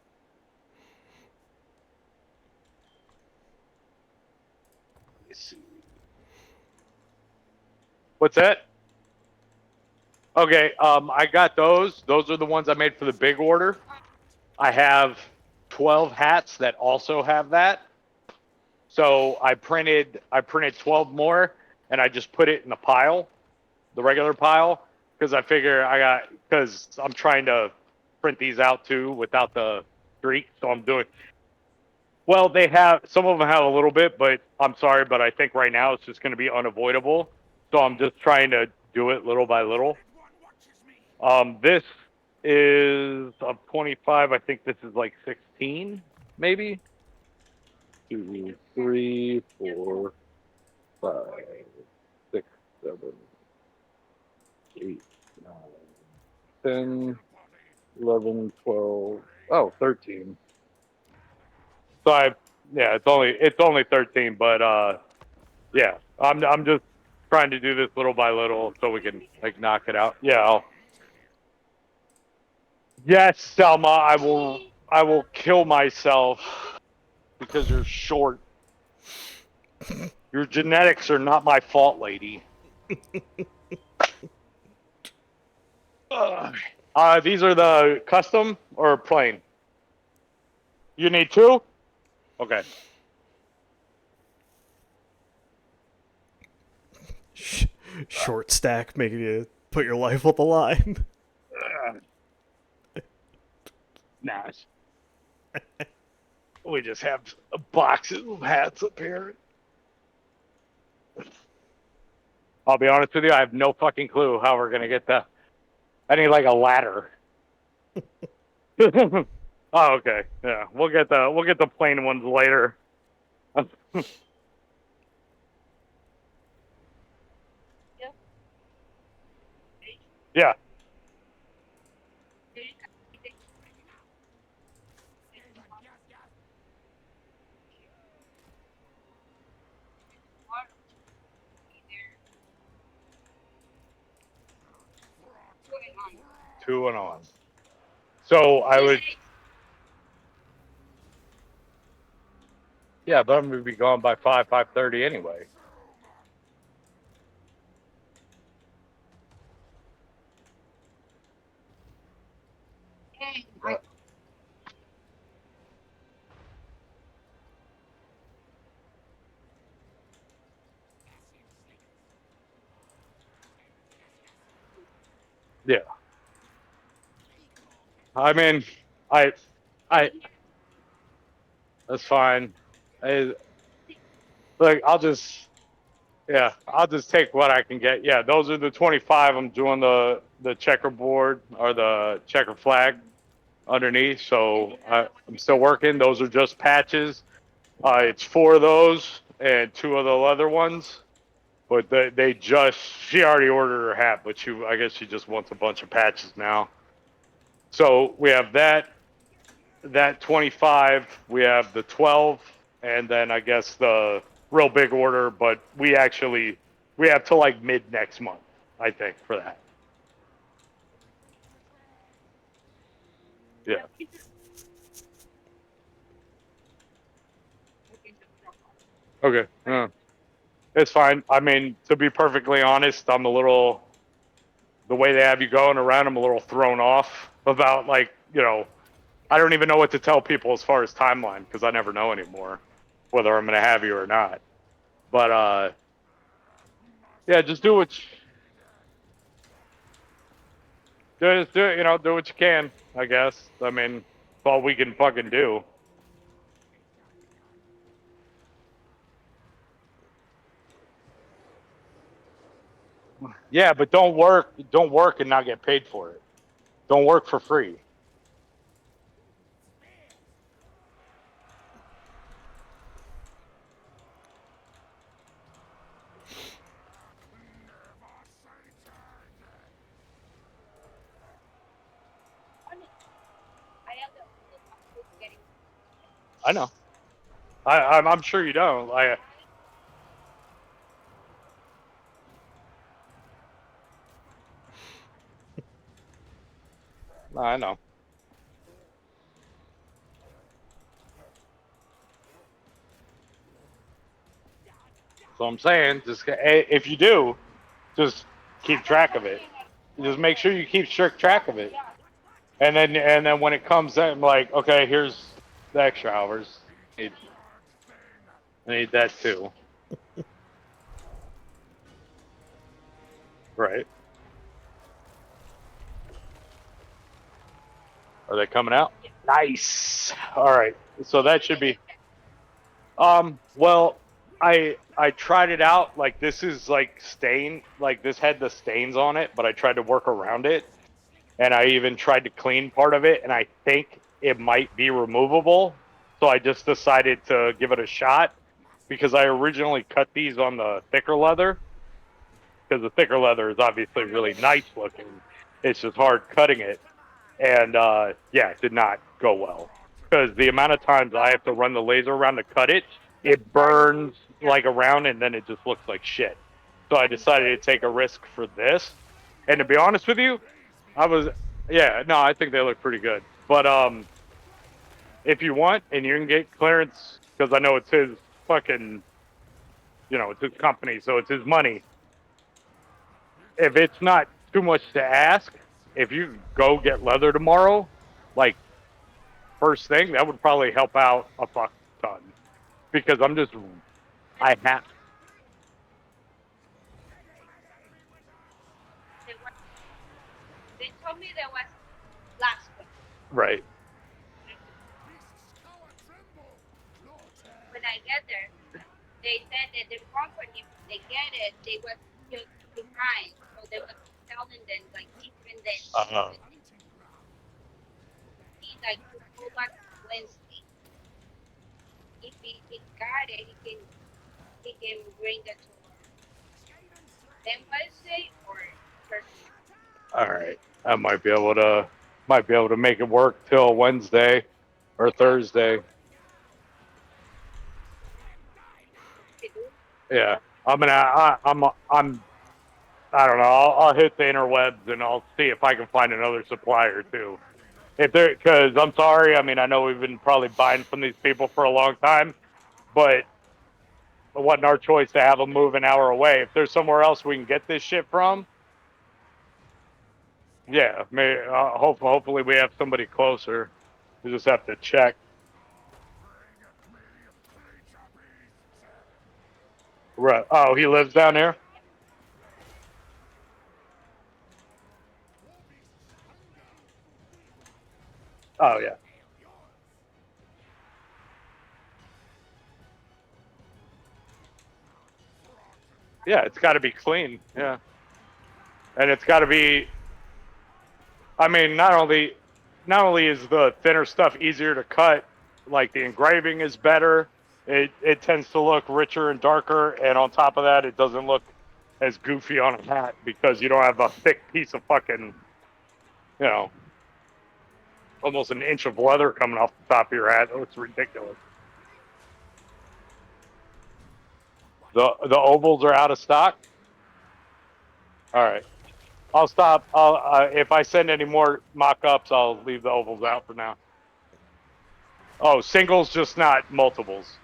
Let's see. What's that? Okay, I got those. Those are the ones I made for the big order. I have 12 hats that also have that. So I printed 12 more, and I just put it in the pile, the regular pile, because I figure because I'm trying to print these out too without the streak. So I'm doing, well, some of them have a little bit, but I'm sorry, but I think right now it's just going to be unavoidable. So I'm just trying to do it little by little. This is of 25. I think this is like 16, maybe. 2, 3, 4, 5, 6, 7, 8, 9, 10, 11, 12. Oh, 13. So it's only 13, but yeah, I'm just trying to do this little by little so we can like knock it out. Yeah. Yes, Selma, I will kill myself because you're short. Your genetics are not my fault, lady. These are the custom or plain? You need two? Okay. Short stack making you put your life on the line. Nice. We just have boxes of hats up here. I'll be honest with you, I have no fucking clue how we're gonna get that. I need like a ladder. Oh, okay. Yeah, we'll get the plain ones later. Yeah. Two and on. So I would. Yeah, but I'm gonna be gone by 5:30 anyway. But, yeah. I mean, I, I. That's fine. Look, I'll just Yeah, I'll just take what I can get. Yeah, those are the 25. I'm doing the checkerboard or the checker flag underneath. So I'm still working. Those are just patches. It's 4 of those and 2 of the leather ones. But they just, she already ordered her hat, but I guess she just wants a bunch of patches now. So we have that 25, we have the 12, and then I guess the real big order, but we have till like mid next month, I think, for that. Yeah. Okay. It's fine. I mean, to be perfectly honest, the way they have you going around, I'm a little thrown off about, like, I don't even know what to tell people as far as timeline because I never know anymore whether I'm going to have you or not. But, yeah, just do what just do it, do what you can, I guess. I mean, it's all we can fucking do. Yeah, but don't work and not get paid for it. Don't work for free. I know. I'm sure you don't. I know. So I'm saying, if you do, just keep track of it. Just make sure you keep strict track of it. And then when it comes in, like, okay, here's the extra hours. I need that too. Right. Are they coming out? Nice. All right. So that should be. Well, I tried it out. Like, this is like stain. Like, this had the stains on it, but I tried to work around it, and I even tried to clean part of it, and I think it might be removable. So I just decided to give it a shot because I originally cut these on the thicker leather because the thicker leather is obviously really nice looking. It's just hard cutting it, and yeah, it did not go well because the amount of times I have to run the laser around to cut it, it burns like around, and then it just looks like shit. So I decided to take a risk for this, and to be honest with you, I was, yeah, no, I think they look pretty good. But if you want and you can get clearance, because I know it's his fucking, it's his company, so it's his money. If it's not too much to ask, if you go get leather tomorrow, like, first thing, that would probably help out a fuck ton. Because I have, right. Uh, all right. I might be able to make it work till Wednesday or Thursday. Yeah. I don't know. I'll hit the interwebs and I'll see if I can find another supplier too. Because I'm sorry. I mean, I know we've been probably buying from these people for a long time, but it wasn't our choice to have them move an hour away. If there's somewhere else we can get this shit from, yeah, hopefully we have somebody closer. We just have to check. Right. Oh, he lives down there? Oh, yeah. Yeah, it's got to be clean. Yeah, and it's got to be. I mean, not only is the thinner stuff easier to cut, like the engraving is better. It tends to look richer and darker, and on top of that, it doesn't look as goofy on a hat because you don't have a thick piece of fucking, you know, almost an inch of leather coming off the top of your hat. It looks ridiculous. The ovals are out of stock. All right, I'll stop. I'll if I send any more mock-ups, I'll leave the ovals out for now. Oh, singles, just not multiples.